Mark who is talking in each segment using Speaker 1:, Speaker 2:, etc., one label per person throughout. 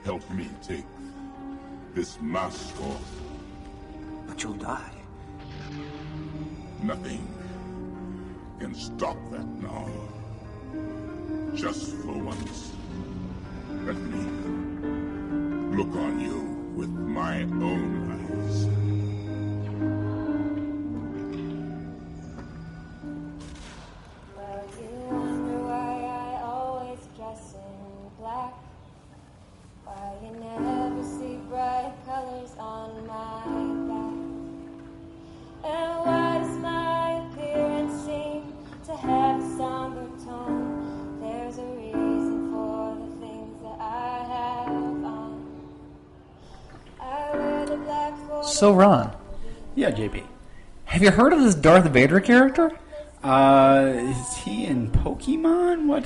Speaker 1: help me take this mask off.
Speaker 2: But you'll die.
Speaker 1: Nothing can stop that now. Just for once, let me look on you with my own eyes.
Speaker 3: Well, you wonder why I always dress in black. Why you never see bright colors on my back. And why does my appearance seem to have a somber tone? There's a reason for the things that I have on. I wear the black for
Speaker 4: So, Ron,
Speaker 5: Yeah, JP.
Speaker 4: have you heard of this Darth Vader character?
Speaker 5: Is he in Pokemon? What?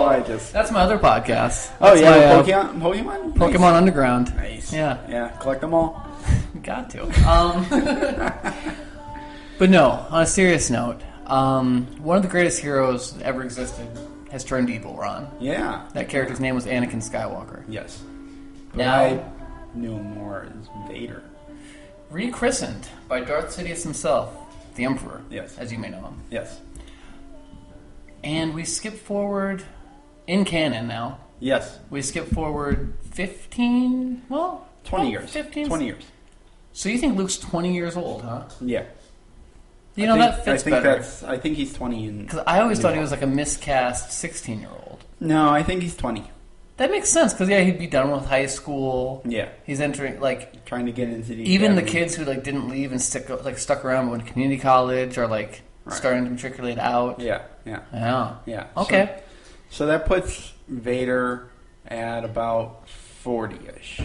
Speaker 5: I just...
Speaker 4: That's my other podcast.
Speaker 5: Oh,
Speaker 4: That's
Speaker 5: yeah,
Speaker 4: my,
Speaker 5: Pokemon?
Speaker 4: Pokemon Underground.
Speaker 5: Nice.
Speaker 4: Yeah.
Speaker 5: Yeah, collect them all.
Speaker 4: Got to. But no, on a serious note, one of the greatest heroes that ever existed has turned evil, Ron.
Speaker 5: Yeah.
Speaker 4: That character's name was Anakin Skywalker.
Speaker 5: Yes. But
Speaker 4: Now-
Speaker 5: I knew him more as Vader.
Speaker 4: Rechristened by Darth Sidious himself, the Emperor,
Speaker 5: Yes.
Speaker 4: as you may know him.
Speaker 5: Yes.
Speaker 4: And we skip forward, in canon now,
Speaker 5: Yes.
Speaker 4: we skip forward 15,
Speaker 5: 20 years.
Speaker 4: 15?
Speaker 5: 20 years.
Speaker 4: So you think Luke's 20 years old, huh?
Speaker 5: Yeah.
Speaker 4: You know, that fits better.
Speaker 5: I think he's 20.
Speaker 4: Because I always thought he was like a miscast 16-year-old.
Speaker 5: No, I think he's 20.
Speaker 4: That makes sense, because, yeah, he'd be done with high school.
Speaker 5: Yeah.
Speaker 4: He's entering, like,
Speaker 5: Trying to get into the
Speaker 4: even the
Speaker 5: academy.
Speaker 4: kids who, like, didn't leave and stuck around but went to community college are, like,
Speaker 5: Right.
Speaker 4: starting to matriculate out.
Speaker 5: Yeah, yeah.
Speaker 4: Yeah.
Speaker 5: Yeah.
Speaker 4: Okay.
Speaker 5: So that puts Vader at about 40-ish,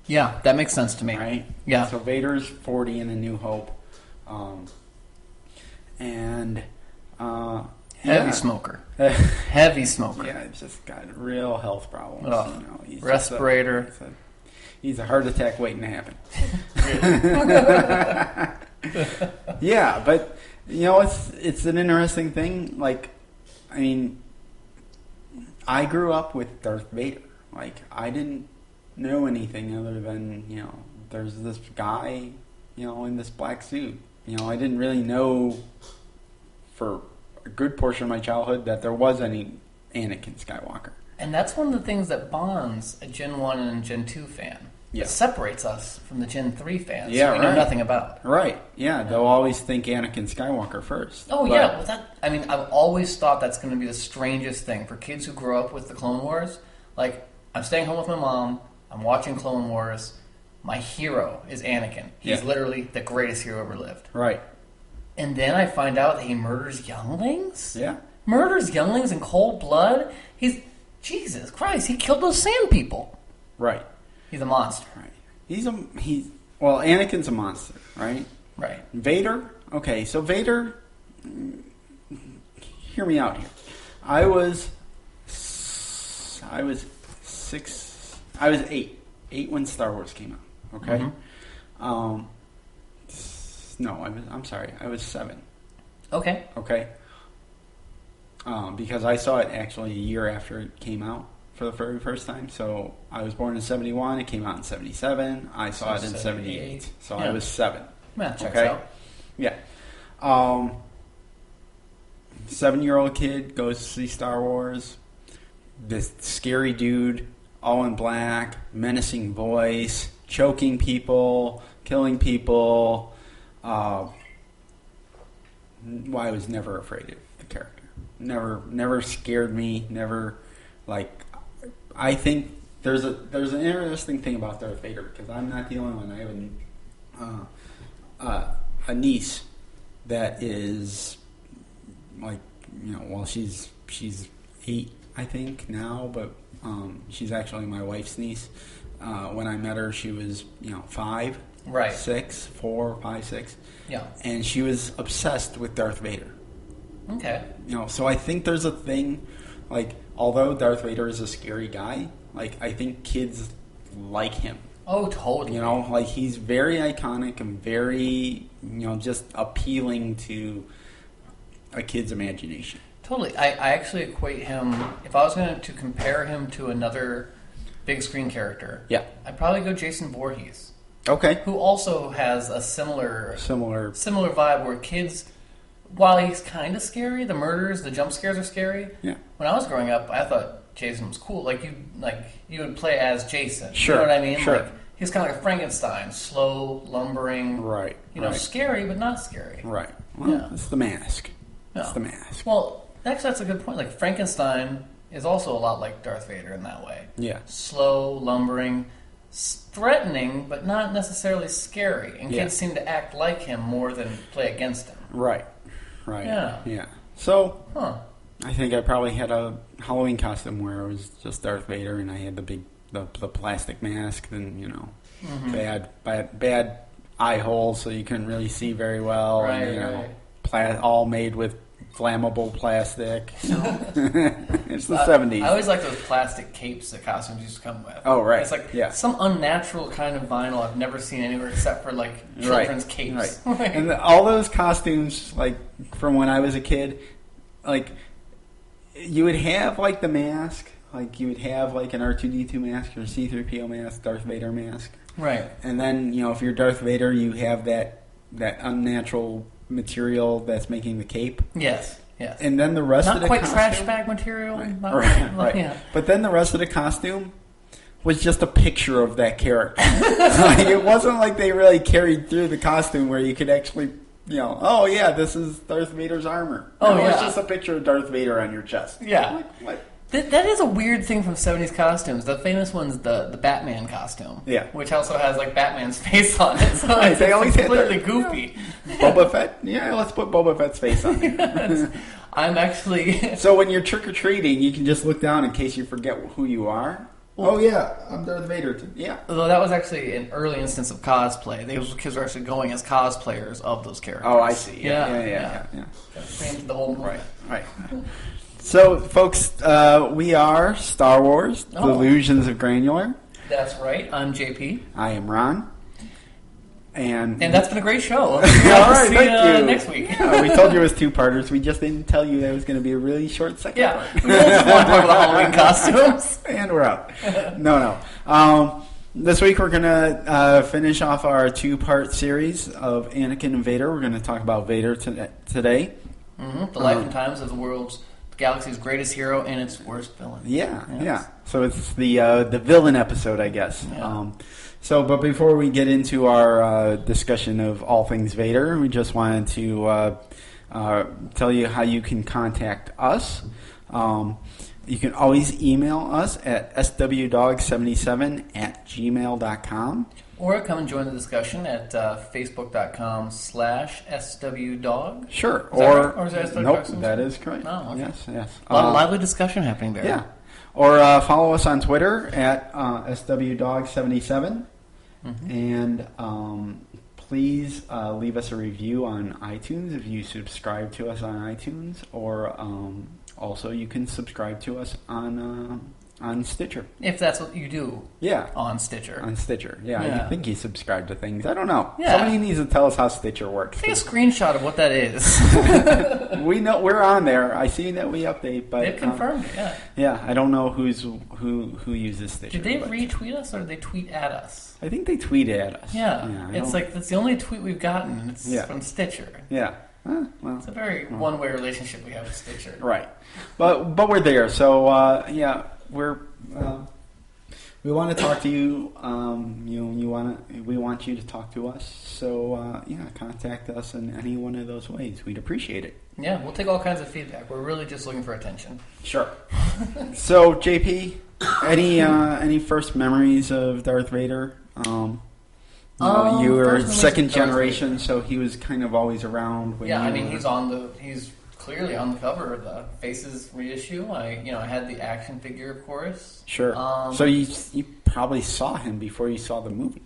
Speaker 4: Yeah, that makes sense to me.
Speaker 5: right?
Speaker 4: Yeah.
Speaker 5: So Vader's 40 in A New Hope.
Speaker 4: Heavy smoker. Heavy smoker.
Speaker 5: Yeah, he's just got real health problems.
Speaker 4: Ugh.
Speaker 5: You know, he's
Speaker 4: Respirator.
Speaker 5: Just he's a heart attack waiting to happen. Yeah, but you know, it's an interesting thing. Like, I mean, I grew up with Darth Vader. Like, I didn't know anything other than, you know, there's this guy, you know, in this black suit. You know, I didn't really know for a good portion of my childhood that there was any Anakin Skywalker.
Speaker 4: And that's one of the things that bonds a Gen 1 and Gen 2 fan.
Speaker 5: Yeah.
Speaker 4: It separates us from the Gen 3 fans
Speaker 5: Yeah,
Speaker 4: who we know
Speaker 5: right.
Speaker 4: nothing about.
Speaker 5: Right. Yeah, they'll always think Anakin Skywalker first.
Speaker 4: Oh,
Speaker 5: But-
Speaker 4: yeah. Well, I've always thought that's going to be the strangest thing for kids who grow up with the Clone Wars. Like, I'm staying home with my mom. I'm watching Clone Wars. My hero is Anakin. He's
Speaker 5: Yeah.
Speaker 4: literally the greatest hero ever lived.
Speaker 5: Right.
Speaker 4: And then I find out that he murders younglings?
Speaker 5: Yeah.
Speaker 4: Murders younglings in cold blood? Jesus Christ, he killed those sand people.
Speaker 5: Right.
Speaker 4: He's a monster.
Speaker 5: Right. Well, Anakin's a monster, right?
Speaker 4: Right.
Speaker 5: Vader? Okay, so Vader, hear me out here. I was 8. 8 when Star Wars came out, okay?
Speaker 4: Mm-hmm.
Speaker 5: I'm sorry. I was 7,
Speaker 4: Okay.
Speaker 5: okay? Because I saw it actually a year after it came out for the very first time. So I was born in 71. It came out in 77. I saw it in 78. So I
Speaker 4: Yeah.
Speaker 5: was 7.
Speaker 4: Yeah, checks
Speaker 5: Okay.
Speaker 4: out.
Speaker 5: Yeah. 7-year-old kid goes to see Star Wars. This scary dude, all in black, menacing voice, choking people, killing people. I was never afraid of the character. Never scared me. Never, like. I think there's an interesting thing about Darth Vader, because I'm not the only one. I have a niece that is, like, you know, well, she's 8, I think, now, but she's actually my wife's niece. When I met her, she was, 5,
Speaker 4: Right.
Speaker 5: 6, 4, 5, 6.
Speaker 4: Yeah.
Speaker 5: And she was obsessed with Darth Vader.
Speaker 4: Okay.
Speaker 5: So I think there's a thing, like, although Darth Vader is a scary guy, like, I think kids like him.
Speaker 4: Oh, totally.
Speaker 5: Like, he's very iconic and very, just appealing to a kid's imagination.
Speaker 4: Totally. I actually equate him, if I was going to compare him to another big screen character,
Speaker 5: Yeah.
Speaker 4: I'd probably go Jason Voorhees,
Speaker 5: Okay.
Speaker 4: who also has a similar
Speaker 5: Similar.
Speaker 4: vibe where kids, while he's kind of scary, the murders, the jump scares are scary.
Speaker 5: Yeah.
Speaker 4: When I was growing up, I thought Jason was cool. Like you would play as Jason.
Speaker 5: Sure.
Speaker 4: You know what I mean?
Speaker 5: Sure.
Speaker 4: Like, he's kind of like a Frankenstein, slow, lumbering.
Speaker 5: Right.
Speaker 4: You know,
Speaker 5: right.
Speaker 4: scary but not scary.
Speaker 5: Right. Well,
Speaker 4: Yeah.
Speaker 5: it's the mask.
Speaker 4: Yeah.
Speaker 5: It's the mask.
Speaker 4: Well, actually, that's a good point. Like Frankenstein is also a lot like Darth Vader in that way.
Speaker 5: Yeah.
Speaker 4: Slow, lumbering, threatening, but not necessarily scary. And
Speaker 5: Yeah.
Speaker 4: kids seem to act like him more than play against him.
Speaker 5: Right. Right.
Speaker 4: Yeah.
Speaker 5: Yeah. So,
Speaker 4: Huh.
Speaker 5: I think I probably had a Halloween costume where it was just Darth Vader and I had the plastic mask and,
Speaker 4: Mm-hmm.
Speaker 5: bad eye holes so you couldn't really see very well.
Speaker 4: Right,
Speaker 5: and,
Speaker 4: right.
Speaker 5: all made with flammable plastic. It's the 70s.
Speaker 4: I always like those plastic capes that costumes used to come with.
Speaker 5: Oh, right.
Speaker 4: It's like
Speaker 5: Yeah.
Speaker 4: some unnatural kind of vinyl I've never seen anywhere except for like children's capes.
Speaker 5: Right. And all those costumes, like from when I was a kid, like you would have like the mask, like you would have like an R2D2 mask or C-3PO mask, Darth Vader mask,
Speaker 4: Right.
Speaker 5: and then if you're Darth Vader, you have that unnatural material that's making the cape,
Speaker 4: Yes. Yes.
Speaker 5: and then the rest
Speaker 4: Not
Speaker 5: of the
Speaker 4: quite
Speaker 5: costume,
Speaker 4: trash bag material.
Speaker 5: right,
Speaker 4: Not
Speaker 5: right,
Speaker 4: like-
Speaker 5: right.
Speaker 4: Yeah.
Speaker 5: But then the rest of the costume was just a picture of that character. Like, it wasn't like they really carried through the costume where you could actually, oh yeah, this is Darth Vader's armor.
Speaker 4: Oh,
Speaker 5: No, it's
Speaker 4: yeah.
Speaker 5: just a picture of Darth Vader on your chest.
Speaker 4: Yeah.
Speaker 5: Like, what?
Speaker 4: That is a weird thing from 70s costumes. The famous one's the Batman costume.
Speaker 5: Yeah.
Speaker 4: Which also has like Batman's face on it. So
Speaker 5: Right,
Speaker 4: it's
Speaker 5: they always had
Speaker 4: completely
Speaker 5: that,
Speaker 4: goofy.
Speaker 5: Boba Fett? Yeah, let's put Boba Fett's face on there.
Speaker 4: I'm actually
Speaker 5: So when you're trick-or-treating, you can just look down in case you forget who you are. Oh yeah, I'm Darth Vader too. Yeah.
Speaker 4: Although that was actually an early instance of cosplay. Those kids were actually going as cosplayers of those characters.
Speaker 5: Oh, I see.
Speaker 4: Yeah.
Speaker 5: Yeah.
Speaker 4: Framed the whole movie.
Speaker 5: Right. So, folks, we are Star Wars,
Speaker 4: Oh.
Speaker 5: Delusions of Granular.
Speaker 4: That's right. I'm JP.
Speaker 5: I am Ron. And
Speaker 4: that's been a great show.
Speaker 5: all right,
Speaker 4: See
Speaker 5: thank you.
Speaker 4: next week.
Speaker 5: Yeah, we told you it was two-parters. We just didn't tell you that it was going to be a really short second
Speaker 4: Yeah.
Speaker 5: part.
Speaker 4: We just want to talk about Halloween costumes.
Speaker 5: And we're out. No. This week we're going to finish off our two-part series of Anakin and Vader. We're going to talk about Vader today.
Speaker 4: Mm-hmm. The life and times of the galaxy's greatest hero and its worst villain.
Speaker 5: Yeah,
Speaker 4: Yes.
Speaker 5: yeah. So it's the villain episode, I guess.
Speaker 4: Yeah.
Speaker 5: But before we get into our discussion of all things Vader, we just wanted to tell you how you can contact us. You can always email us at swdog77@gmail.com.
Speaker 4: Or come and join the discussion at facebook.com/SWDOG.
Speaker 5: Sure.
Speaker 4: Is that right? Or is that SWDOG?
Speaker 5: Nope, that is correct.
Speaker 4: Oh, okay.
Speaker 5: Yes.
Speaker 4: A lot of lively discussion happening there.
Speaker 5: Yeah. Or follow us on Twitter at SWDog77.
Speaker 4: Mm-hmm.
Speaker 5: And please leave us a review on iTunes if you subscribe to us on iTunes. Or also you can subscribe to us on Stitcher.
Speaker 4: If that's what you do.
Speaker 5: Yeah.
Speaker 4: On Stitcher.
Speaker 5: On Stitcher. Yeah.
Speaker 4: Yeah.
Speaker 5: I think you subscribe to things. I don't know.
Speaker 4: Yeah.
Speaker 5: Somebody needs to tell us how Stitcher works.
Speaker 4: Take a screenshot of what that is.
Speaker 5: We know we're on there. I see that we update, but
Speaker 4: They've confirmed it, yeah.
Speaker 5: yeah, I don't know who uses Stitcher.
Speaker 4: Did they
Speaker 5: but
Speaker 4: retweet us or did they tweet at us?
Speaker 5: I think they tweeted at us.
Speaker 4: Yeah.
Speaker 5: I
Speaker 4: It's
Speaker 5: don't-
Speaker 4: like, that's the only tweet we've gotten. It's
Speaker 5: Yeah.
Speaker 4: from Stitcher.
Speaker 5: yeah. Well,
Speaker 4: It's a very one-way relationship we have with Stitcher.
Speaker 5: right. But we're there. So yeah, we want to talk to you. We want you to talk to us. So yeah, contact us in any one of those ways. We'd appreciate it.
Speaker 4: Yeah, we'll take all kinds of feedback. We're really just looking for attention.
Speaker 5: Sure. So JP, any first memories of Darth Vader? You were
Speaker 4: first memories
Speaker 5: second
Speaker 4: of Darth
Speaker 5: generation,
Speaker 4: Vader.
Speaker 5: so he was kind of always around. When
Speaker 4: Yeah,
Speaker 5: you
Speaker 4: I mean,
Speaker 5: were-
Speaker 4: he's clearly on the cover of the Faces reissue. I had the action figure, of course.
Speaker 5: Sure. So you probably saw him before you saw the movie.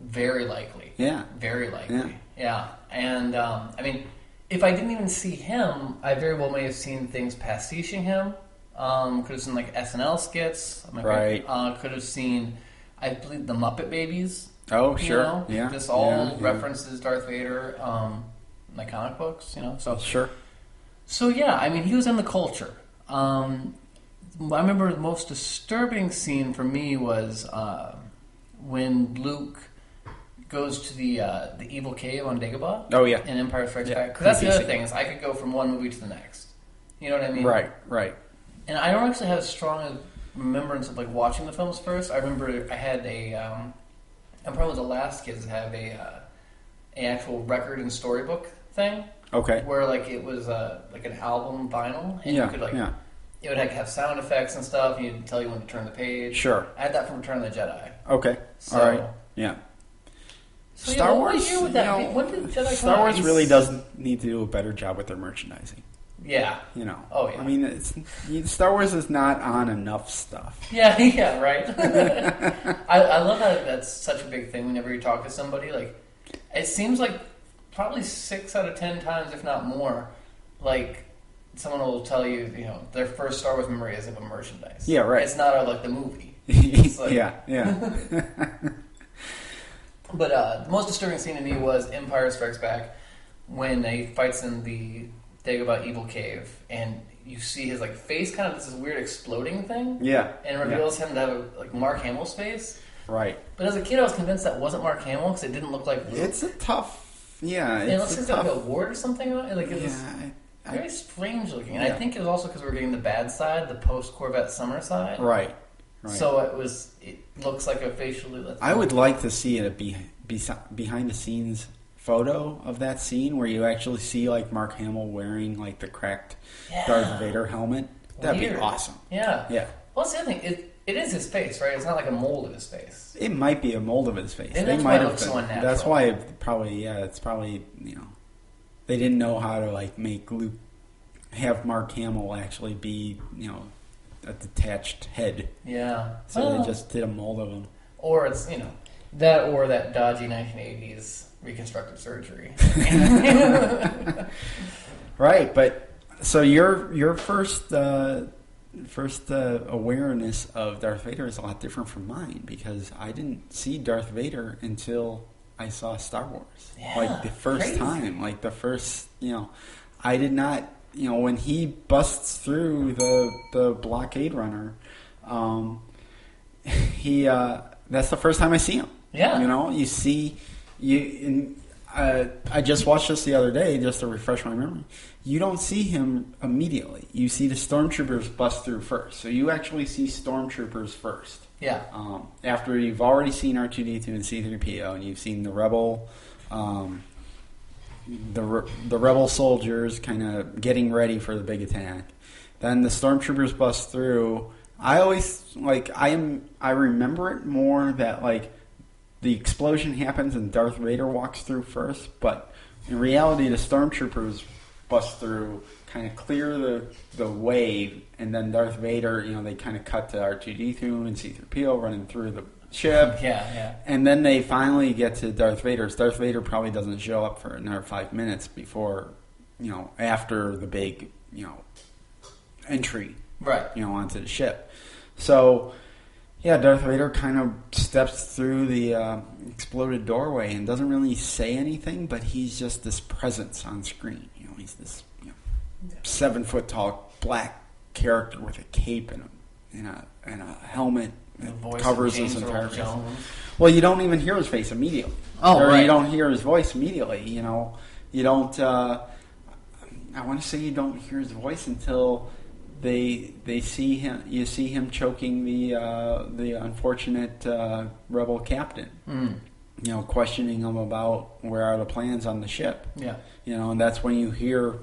Speaker 4: Very likely.
Speaker 5: Yeah.
Speaker 4: Very likely. Yeah. And, I mean, if I didn't even see him, I very well may have seen things pastiching him. Could have seen, like, SNL skits.
Speaker 5: Right.
Speaker 4: Could have seen, I believe, the Muppet Babies.
Speaker 5: Oh, sure. Yeah.
Speaker 4: This all
Speaker 5: Yeah.
Speaker 4: references Darth Vader, like comic books, so.
Speaker 5: Sure.
Speaker 4: So yeah, I mean, he was in the culture. I remember the most disturbing scene for me was when Luke goes to the evil cave on Dagobah.
Speaker 5: Oh yeah,
Speaker 4: in Empire Strikes
Speaker 5: Yeah,
Speaker 4: Back. Because that's the
Speaker 5: creepy
Speaker 4: other
Speaker 5: scene.
Speaker 4: thing is I could go from one movie to the next. You know what I mean?
Speaker 5: right.
Speaker 4: And I don't actually have a strong remembrance of like watching the films first. I remember I had I'm probably the last kids to have a actual record and storybook thing.
Speaker 5: Okay.
Speaker 4: Where like it was like an album vinyl, and
Speaker 5: Yeah,
Speaker 4: you could like
Speaker 5: yeah.
Speaker 4: it would have sound effects and stuff. And it'd tell you when to turn the page.
Speaker 5: Sure.
Speaker 4: I had that from Return of the Jedi.
Speaker 5: Okay.
Speaker 4: So,
Speaker 5: All right. Yeah.
Speaker 4: So
Speaker 5: Star
Speaker 4: what
Speaker 5: Wars.
Speaker 4: year would that be? When did Jedi come
Speaker 5: Star
Speaker 4: out?
Speaker 5: Wars really doesn't need to do a better job with their merchandising.
Speaker 4: Yeah.
Speaker 5: You know.
Speaker 4: Oh yeah.
Speaker 5: I mean, Star Wars is not on enough stuff.
Speaker 4: Yeah, right. I love how that's such a big thing whenever you talk to somebody. Like, it seems like probably 6 out of 10 times, if not more, like, someone will tell you, you know, their first Star Wars memory is of a merchandise.
Speaker 5: Yeah, right.
Speaker 4: It's not of, like, the movie. It's like,
Speaker 5: yeah.
Speaker 4: But the most disturbing scene to me was Empire Strikes Back when he fights in the Dagobah Evil Cave, and you see his like face kind of this weird exploding thing.
Speaker 5: Yeah.
Speaker 4: And it reveals him to have like Mark Hamill's face.
Speaker 5: Right.
Speaker 4: But as a kid, I was convinced that wasn't Mark Hamill because it didn't look like Luke.
Speaker 5: It's a tough. Yeah.
Speaker 4: And it looks like there's like a ward or something on it. Like it was
Speaker 5: Yeah.
Speaker 4: very strange looking. And
Speaker 5: Yeah.
Speaker 4: I think it was also because we were getting the bad side, the post Corvette summer side.
Speaker 5: Right.
Speaker 4: So it looks like a facially.
Speaker 5: I would like to see a behind the scenes photo of that scene where you actually see like Mark Hamill wearing like the cracked Darth Vader helmet. That'd
Speaker 4: Weird.
Speaker 5: be awesome.
Speaker 4: Yeah.
Speaker 5: Yeah.
Speaker 4: Well, that's the other thing. It is his face, right? It's not like a mold of his face.
Speaker 5: It might be a mold of his face.
Speaker 4: And
Speaker 5: They
Speaker 4: that's
Speaker 5: might
Speaker 4: why it
Speaker 5: have
Speaker 4: looks
Speaker 5: been.
Speaker 4: so unnatural.
Speaker 5: That's why it probably it's probably they didn't know how to like make Luke have Mark Hamill actually be a detached head.
Speaker 4: Yeah.
Speaker 5: So they just did a mold of him.
Speaker 4: Or it's that or that dodgy 1980s reconstructive surgery.
Speaker 5: Right, but so your first awareness of Darth Vader is a lot different from mine because I didn't see Darth Vader until I saw Star Wars.
Speaker 4: Yeah,
Speaker 5: like the first
Speaker 4: crazy.
Speaker 5: time, like the first, I did not, when he busts through the blockade runner, that's the first time I see him.
Speaker 4: Yeah.
Speaker 5: You see, I just watched this the other day just to refresh my memory. You don't see him immediately. You see the stormtroopers bust through first. So you actually see stormtroopers first.
Speaker 4: Yeah.
Speaker 5: After you've already seen R2-D2 and C-3PO, and you've seen the rebel, the rebel soldiers kind of getting ready for the big attack. Then the stormtroopers bust through. I always I remember it more that like the explosion happens and Darth Vader walks through first, but in reality the stormtroopers bust through, kind of clear the way, and then Darth Vader, they kind of cut to R2-D2 and C-3PO running through the ship.
Speaker 4: Yeah.
Speaker 5: And then they finally get to Darth Vader. Darth Vader probably doesn't show up for another 5 minutes before, after the big, entry,
Speaker 4: Right.
Speaker 5: onto the ship. So, yeah, Darth Vader kind of steps through the exploded doorway and doesn't really say anything, but he's just this presence on screen. He's this 7 foot tall black character with a cape and a helmet that covers his entire face. Well, you don't even hear his face immediately.
Speaker 4: Oh, right.
Speaker 5: You don't hear his voice immediately. You don't. I want to say you don't hear his voice until they see him. You see him choking the unfortunate rebel captain. Questioning him about where are the plans on the ship.
Speaker 4: Yeah.
Speaker 5: And that's when you hear.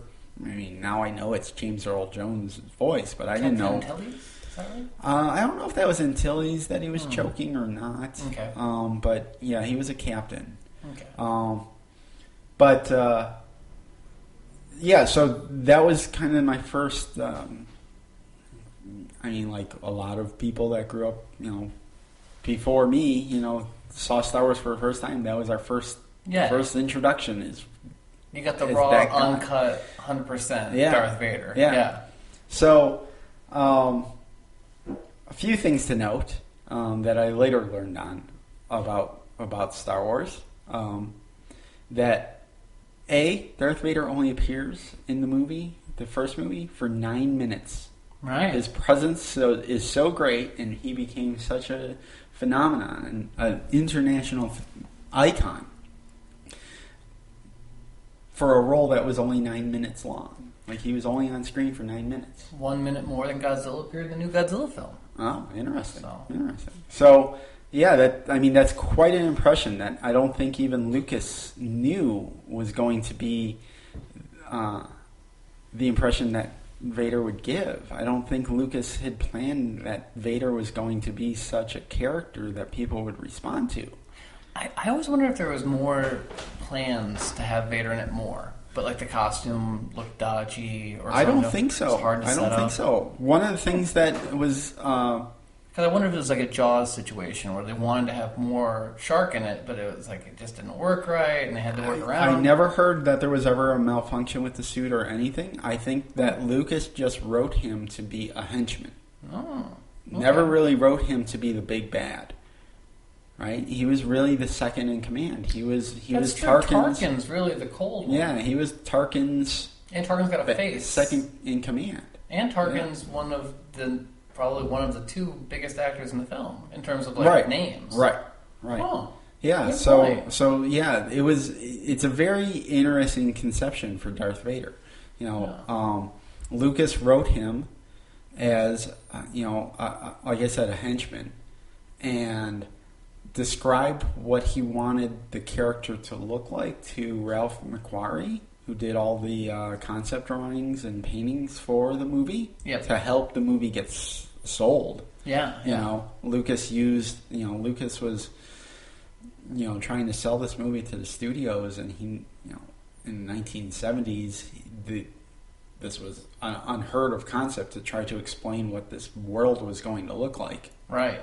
Speaker 5: I mean, now I know it's James Earl Jones' voice, but I didn't know.
Speaker 4: Antilles? Is that right?
Speaker 5: I don't know if that was Antilles that he was choking or not.
Speaker 4: Okay.
Speaker 5: But yeah, he was a captain.
Speaker 4: Okay.
Speaker 5: Yeah, so that was kind of my first. Like a lot of people that grew up, before me, saw Star Wars for the first time. That was our first introduction. Is
Speaker 4: you got the
Speaker 5: is
Speaker 4: raw,
Speaker 5: that guy.
Speaker 4: uncut, 100%
Speaker 5: Yeah.
Speaker 4: Darth Vader.
Speaker 5: Yeah. So, a few things to note that I later learned about Star Wars. That Darth Vader only appears in the movie the first movie, for 9 minutes.
Speaker 4: Right.
Speaker 5: His presence is so great, and he became such a phenomenon, an international icon for a role that was only 9 minutes long. Like, he was only on screen for 9 minutes.
Speaker 4: 1 minute more than Godzilla appeared in the new Godzilla film.
Speaker 5: Oh, interesting. Interesting. So, yeah, that's quite an impression that I don't think even Lucas knew was going to be the impression that Vader would give. I don't think Lucas had planned that Vader was going to be such a character that people would respond to.
Speaker 4: I always wonder if there was more plans to have Vader in it more, but like the costume looked dodgy or something.
Speaker 5: I don't think so.
Speaker 4: It's hard to set up.
Speaker 5: Think so. One of the things that was...
Speaker 4: Because I wonder if it was like a Jaws situation where they wanted to have more shark in it, but it was like it just didn't work right, and they had to work around.
Speaker 5: I never heard that there was ever a malfunction with the suit or anything. I think that Lucas just wrote him to be a henchman.
Speaker 4: Oh, okay.
Speaker 5: Never really wrote him to be the big bad. Right? He was really the second in command. He was
Speaker 4: Tarkin's really the cold one.
Speaker 5: Yeah, he was Tarkin's...
Speaker 4: And Tarkin's got a face.
Speaker 5: Second in command.
Speaker 4: And Tarkin's probably one of the two biggest actors in the film in terms of names.
Speaker 5: Right.
Speaker 4: Oh,
Speaker 5: yeah. So yeah, it's a very interesting conception for Darth Vader. Lucas wrote him as like I said, a henchman, and described what he wanted the character to look like to Ralph McQuarrie, who did all the concept drawings and paintings for the movie to help the movie get sold.
Speaker 4: Yeah.
Speaker 5: Lucas was trying to sell this movie to the studios, and he in the 1970s this was an unheard of concept to try to explain what this world was going to look like.
Speaker 4: Right.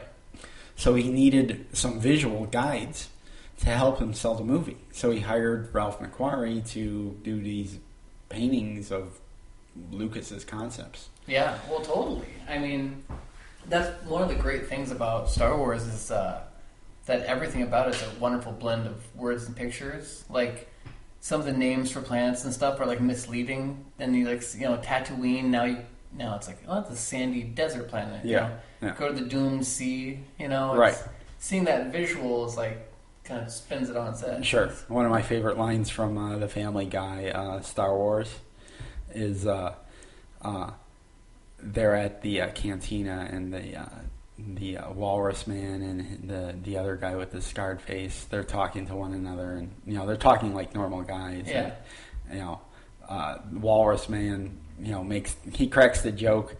Speaker 5: So he needed some visual guides to help him sell the movie. So he hired Ralph McQuarrie to do these paintings of Lucas's concepts.
Speaker 4: Yeah, well, totally. I mean, that's one of the great things about Star Wars is that everything about it is a wonderful blend of words and pictures. Like, some of the names for planets and stuff are, like, misleading. Then you, Tatooine, now it's like, oh, it's a sandy desert planet.
Speaker 5: Yeah.
Speaker 4: Go to the doomed sea,
Speaker 5: Right.
Speaker 4: Seeing that visual is like, kind of spins it on its head.
Speaker 5: Sure. One of my favorite lines from the Family Guy, Star Wars, is they're at the cantina, and the walrus man and the other guy with the scarred face, they're talking to one another, and they're talking like normal guys.
Speaker 4: Yeah.
Speaker 5: And, walrus man, he cracks the joke,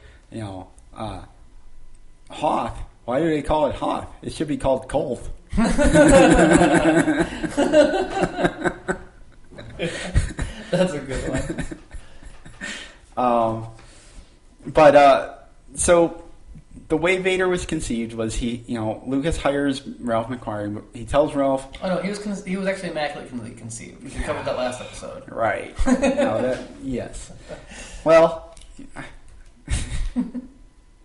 Speaker 5: Hoth. Why do they call it Hoth? It should be called Kolth.
Speaker 4: That's a good one.
Speaker 5: So the way Vader was conceived was Lucas hires Ralph McQuarrie. He tells Ralph...
Speaker 4: Oh, no, he was actually immaculately conceived. We covered that last episode.
Speaker 5: Right. Yes. Well...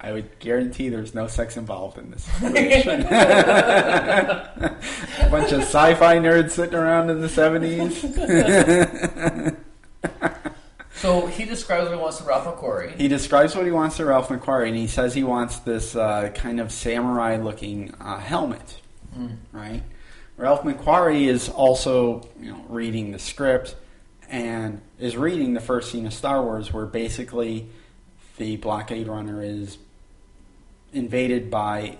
Speaker 5: I would guarantee there's no sex involved in this situation. A bunch of sci-fi nerds sitting around in the 70s.
Speaker 4: So he describes what he wants to Ralph McQuarrie.
Speaker 5: He describes what he wants to Ralph McQuarrie, and he says he wants this kind of samurai-looking helmet. Right? Ralph McQuarrie is also reading the script and is reading the first scene of Star Wars, where basically the blockade runner is invaded by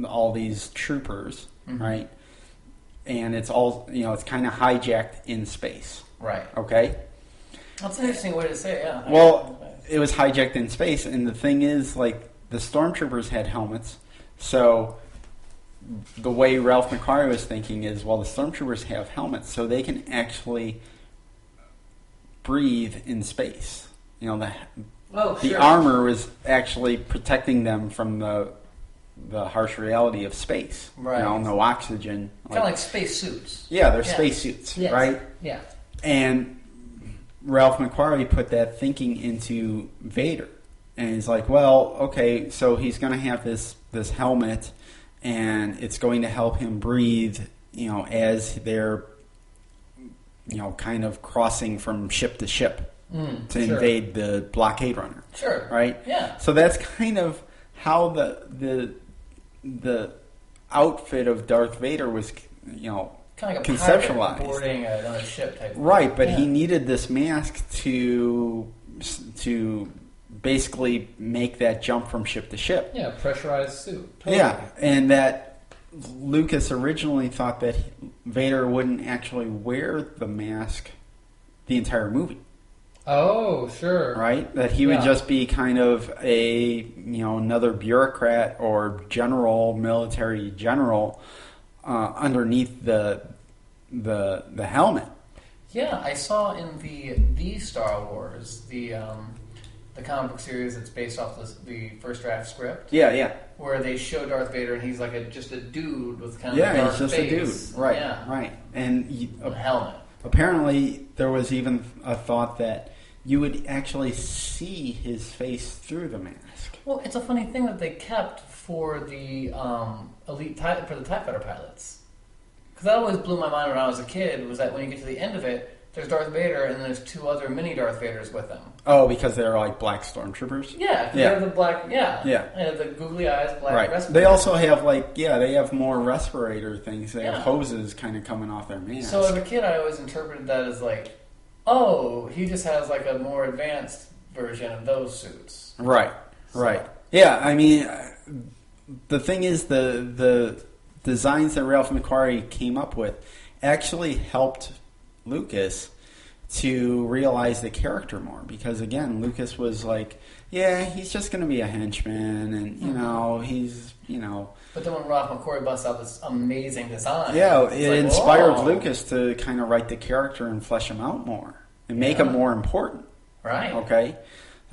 Speaker 5: all these troopers, right? And it's all it's kind of hijacked in space,
Speaker 4: right?
Speaker 5: Okay,
Speaker 4: that's an interesting way to say it. Yeah.
Speaker 5: Well, it was hijacked in space, and the thing is, like, the stormtroopers had helmets, so the way Ralph McQuarrie was thinking is, well, the stormtroopers have helmets, so they can actually breathe in space. The armor was actually protecting them from the harsh reality of space.
Speaker 4: Right.
Speaker 5: No oxygen.
Speaker 4: Kind of like space suits.
Speaker 5: Yeah, they're space suits,
Speaker 4: yes.
Speaker 5: Right?
Speaker 4: Yeah.
Speaker 5: And Ralph McQuarrie put that thinking into Vader. And he's like, well, okay, so he's going to have this helmet, and it's going to help him breathe, as they're, kind of crossing from ship to ship. to invade the blockade runner.
Speaker 4: Sure.
Speaker 5: Right?
Speaker 4: Yeah.
Speaker 5: So that's kind of how the outfit of Darth Vader was,
Speaker 4: kind of like a
Speaker 5: conceptualized.
Speaker 4: pirate boarding another ship type.
Speaker 5: Right, but he needed this mask to basically make that jump from ship to ship.
Speaker 4: Yeah, pressurized suit. Totally.
Speaker 5: Yeah, and that Lucas originally thought that Vader wouldn't actually wear the mask the entire movie.
Speaker 4: Oh, sure.
Speaker 5: Right? That he would just be kind of another bureaucrat or military general underneath the helmet.
Speaker 4: Yeah, I saw in the Star Wars, the comic book series that's based off the first draft script.
Speaker 5: Yeah.
Speaker 4: Where they show Darth Vader and he's like just a dude with kind of a dark
Speaker 5: he's just
Speaker 4: face.
Speaker 5: a dude. Right,
Speaker 4: yeah.
Speaker 5: right. And
Speaker 4: a helmet.
Speaker 5: Apparently, there was even a thought that you would actually see his face through the mask.
Speaker 4: Well, it's a funny thing that they kept for the TIE Fighter pilots. Because that always blew my mind when I was a kid, was that when you get to the end of it, there's Darth Vader and there's two other mini Darth Vaders with him.
Speaker 5: Oh, because they're like black stormtroopers?
Speaker 4: Yeah, they have the black, They have the googly eyes, black respirators.
Speaker 5: They also have they have more respirator things. They have hoses kind of coming off their mask.
Speaker 4: So as a kid, I always interpreted that as like, oh, he just has like a more advanced version of those suits.
Speaker 5: Right. Yeah, I mean, the thing is the designs that Ralph McQuarrie came up with actually helped Lucas to realize the character more, because again, Lucas was like, he's just going to be a henchman, and he's
Speaker 4: But then when Ralph McQuarrie busts out this amazing design,
Speaker 5: it inspired Lucas to kind of write the character and flesh him out more and make him more important.
Speaker 4: Right.
Speaker 5: Okay.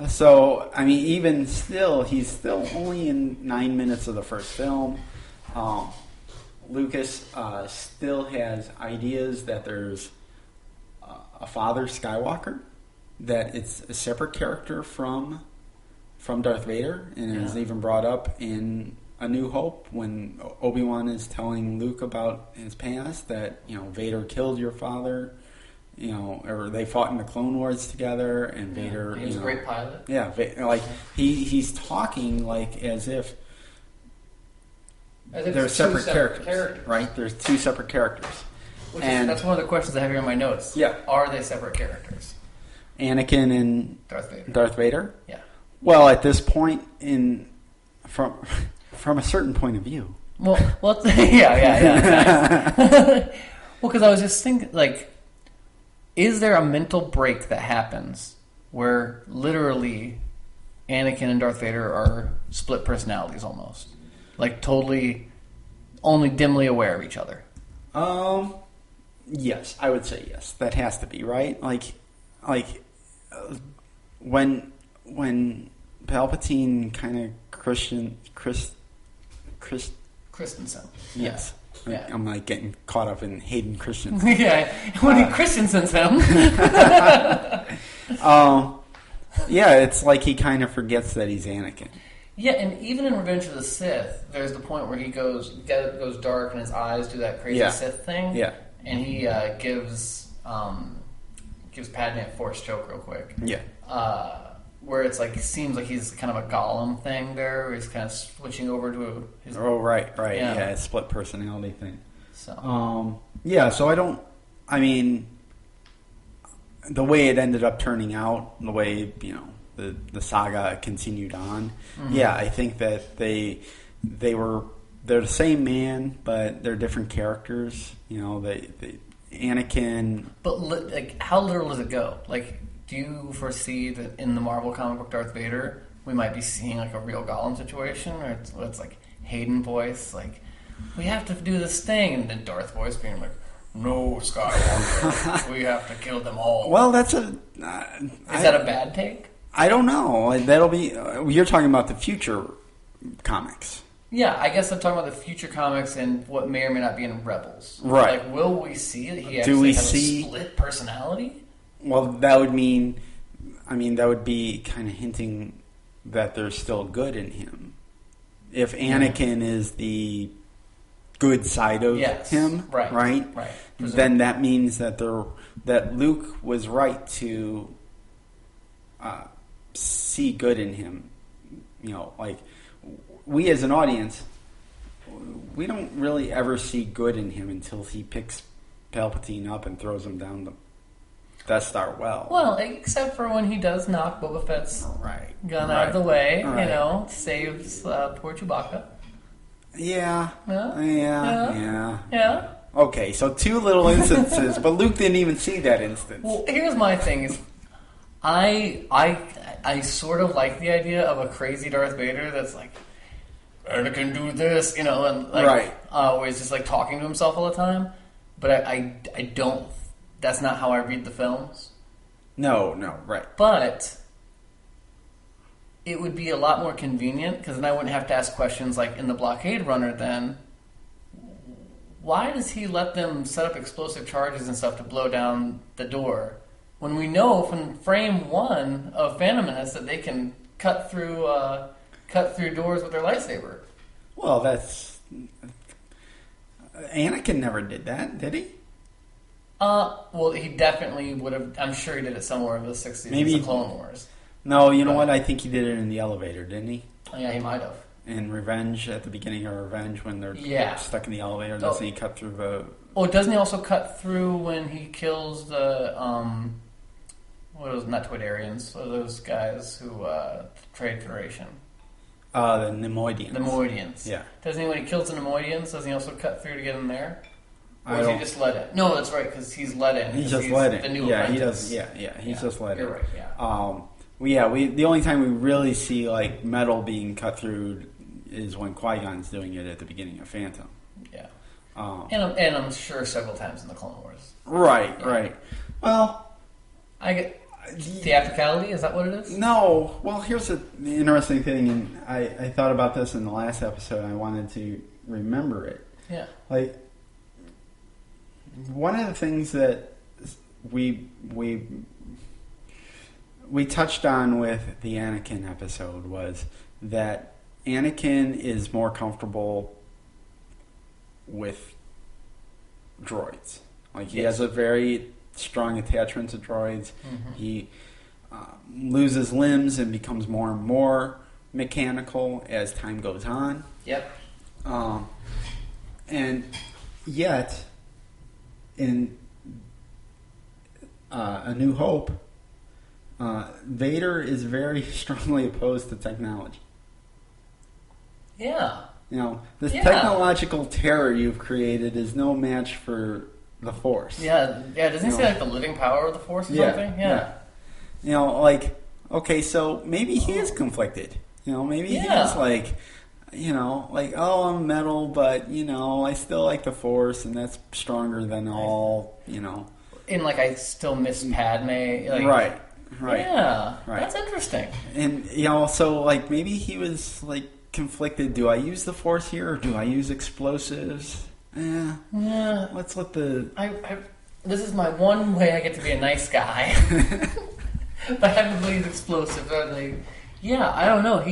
Speaker 5: So I mean, even still, he's still only in 9 minutes of the first film. Lucas still has ideas that there's a father Skywalker, that it's a separate character from Darth Vader, and it is even brought up in A New Hope when Obi-Wan is telling Luke about his past, that Vader killed your father, or they fought in the Clone Wars together, and Vader.
Speaker 4: He was a great pilot.
Speaker 5: Yeah, he's talking like as if they're separate characters, right? There's two separate characters.
Speaker 4: That's one of the questions I have here in my notes.
Speaker 5: Yeah.
Speaker 4: Are they separate characters?
Speaker 5: Anakin and Darth Vader?
Speaker 4: Yeah.
Speaker 5: Well, at this point, from a certain point of view.
Speaker 4: Well, yeah. Well, because I was just thinking, is there a mental break that happens where literally Anakin and Darth Vader are split personalities almost? Like totally only dimly aware of each other?
Speaker 5: Yes, I would say yes. That has to be, right? When Palpatine kind of Christensen.
Speaker 4: Yes.
Speaker 5: Yeah. I'm getting caught up in Hayden Christensen.
Speaker 4: Yeah, when he Christensens him.
Speaker 5: It's like he kind of forgets that he's Anakin.
Speaker 4: Yeah, and even in Revenge of the Sith, there's the point where he goes dark and his eyes do that crazy Sith thing.
Speaker 5: Yeah.
Speaker 4: And he gives Padme a force choke real quick.
Speaker 5: Yeah.
Speaker 4: Where it's it seems like he's kind of a Gollum thing there, where he's kind of switching over to his...
Speaker 5: Oh, right. Yeah, a split personality thing.
Speaker 4: So.
Speaker 5: So the way it ended up turning out, the way, the saga continued on, I think that they're the same man, but they're different characters. Anakin...
Speaker 4: But, how literal does it go? Do you foresee that in the Marvel comic book Darth Vader, we might be seeing a real Gollum situation, or it's Hayden voice, we have to do this thing, and then Darth voice being no, Skywalker, we have to kill them all.
Speaker 5: Well, that's
Speaker 4: is that a bad take?
Speaker 5: I don't know. That'll be... you're talking about the future comics.
Speaker 4: Yeah, I guess I'm talking about the future comics and what may or may not be in Rebels.
Speaker 5: Right.
Speaker 4: Will we see that he actually has a split personality?
Speaker 5: Well, that would mean... that would be kind of hinting that there's still good in him. If Anakin is the good side of him, right? Then that means that Luke was right to see good in him. Like we as an audience, we don't really ever see good in him until he picks Palpatine up and throws him down the Death Star well.
Speaker 4: Well, except for when he does knock Boba Fett's
Speaker 5: Right.
Speaker 4: gun out of the way,
Speaker 5: Right.
Speaker 4: Saves poor Chewbacca.
Speaker 5: Yeah.
Speaker 4: Yeah.
Speaker 5: Okay, so 2 little instances, but Luke didn't even see that instance.
Speaker 4: Well, here's my thing: is I sort of like the idea of a crazy Darth Vader that's like, Anakin do this, and like,
Speaker 5: Right.
Speaker 4: Always just like talking to himself all the time. But I don't. That's not how I read the films.
Speaker 5: No, right.
Speaker 4: But it would be a lot more convenient because then I wouldn't have to ask questions like in the Blockade Runner. Then why does he let them set up explosive charges and stuff to blow down the door when we know from frame 1 of Phantom Menace that they can cut through doors with their lightsaber?
Speaker 5: Well, that's... Anakin never did that, did he?
Speaker 4: Well, he definitely would have. I'm sure he did it somewhere in the 60s.
Speaker 5: Maybe
Speaker 4: the Clone Wars.
Speaker 5: No, you know what? I think he did it in the elevator, didn't he?
Speaker 4: Yeah, he might have.
Speaker 5: In Revenge, at the beginning of Revenge, when they're stuck in the elevator, doesn't he cut through the...
Speaker 4: Oh, doesn't he also cut through when he kills the, what are those, not Toydarians, what are those guys who, Trade Federation?
Speaker 5: The Nemoidians.
Speaker 4: The Nemoidians.
Speaker 5: Yeah.
Speaker 4: Doesn't he, when he kills the Nemoidians, doesn't he also cut through to get in there? Or
Speaker 5: I
Speaker 4: is he
Speaker 5: don't-
Speaker 4: just let in? No, that's right, because he's let in.
Speaker 5: He's
Speaker 4: 'cause
Speaker 5: just let
Speaker 4: the
Speaker 5: in.
Speaker 4: new
Speaker 5: Yeah, he
Speaker 4: apprentice.
Speaker 5: does. Yeah, he's just let in.
Speaker 4: You're right, yeah.
Speaker 5: The only time we really see like metal being cut through is when Qui-Gon's doing it at the beginning of Phantom.
Speaker 4: Yeah.
Speaker 5: Um,
Speaker 4: And I'm sure several times in the Clone Wars.
Speaker 5: right. Well,
Speaker 4: I get theatricality. Is that what it is?
Speaker 5: no. Well, here's the interesting thing, and I thought about this in the last episode. I wanted to remember it.
Speaker 4: Yeah.
Speaker 5: Like, one of the things that we touched on with the Anakin episode was that Anakin is more comfortable with droids. Like, he has a very strong attachment to droids.
Speaker 4: Mm-hmm.
Speaker 5: He loses limbs and becomes more and more mechanical as time goes on.
Speaker 4: Yep.
Speaker 5: And yet, in A New Hope, Vader is very strongly opposed to technology.
Speaker 4: Yeah.
Speaker 5: This technological terror you've created is no match for the Force.
Speaker 4: Yeah. Doesn't he say like the living power of the Force or something? Yeah.
Speaker 5: Okay, so maybe he is conflicted. Maybe he is like, oh, I'm metal, but, I still like the Force, and that's stronger than all,
Speaker 4: And like I still miss Padme. Like,
Speaker 5: Right.
Speaker 4: Yeah.
Speaker 5: Right.
Speaker 4: That's interesting.
Speaker 5: And, so, like, maybe he was, like, conflicted. Do I use the Force here, or do I use explosives?
Speaker 4: Yeah.
Speaker 5: Let's let the...
Speaker 4: This is my one way I get to be a nice guy. But I have to use explosives. I don't know.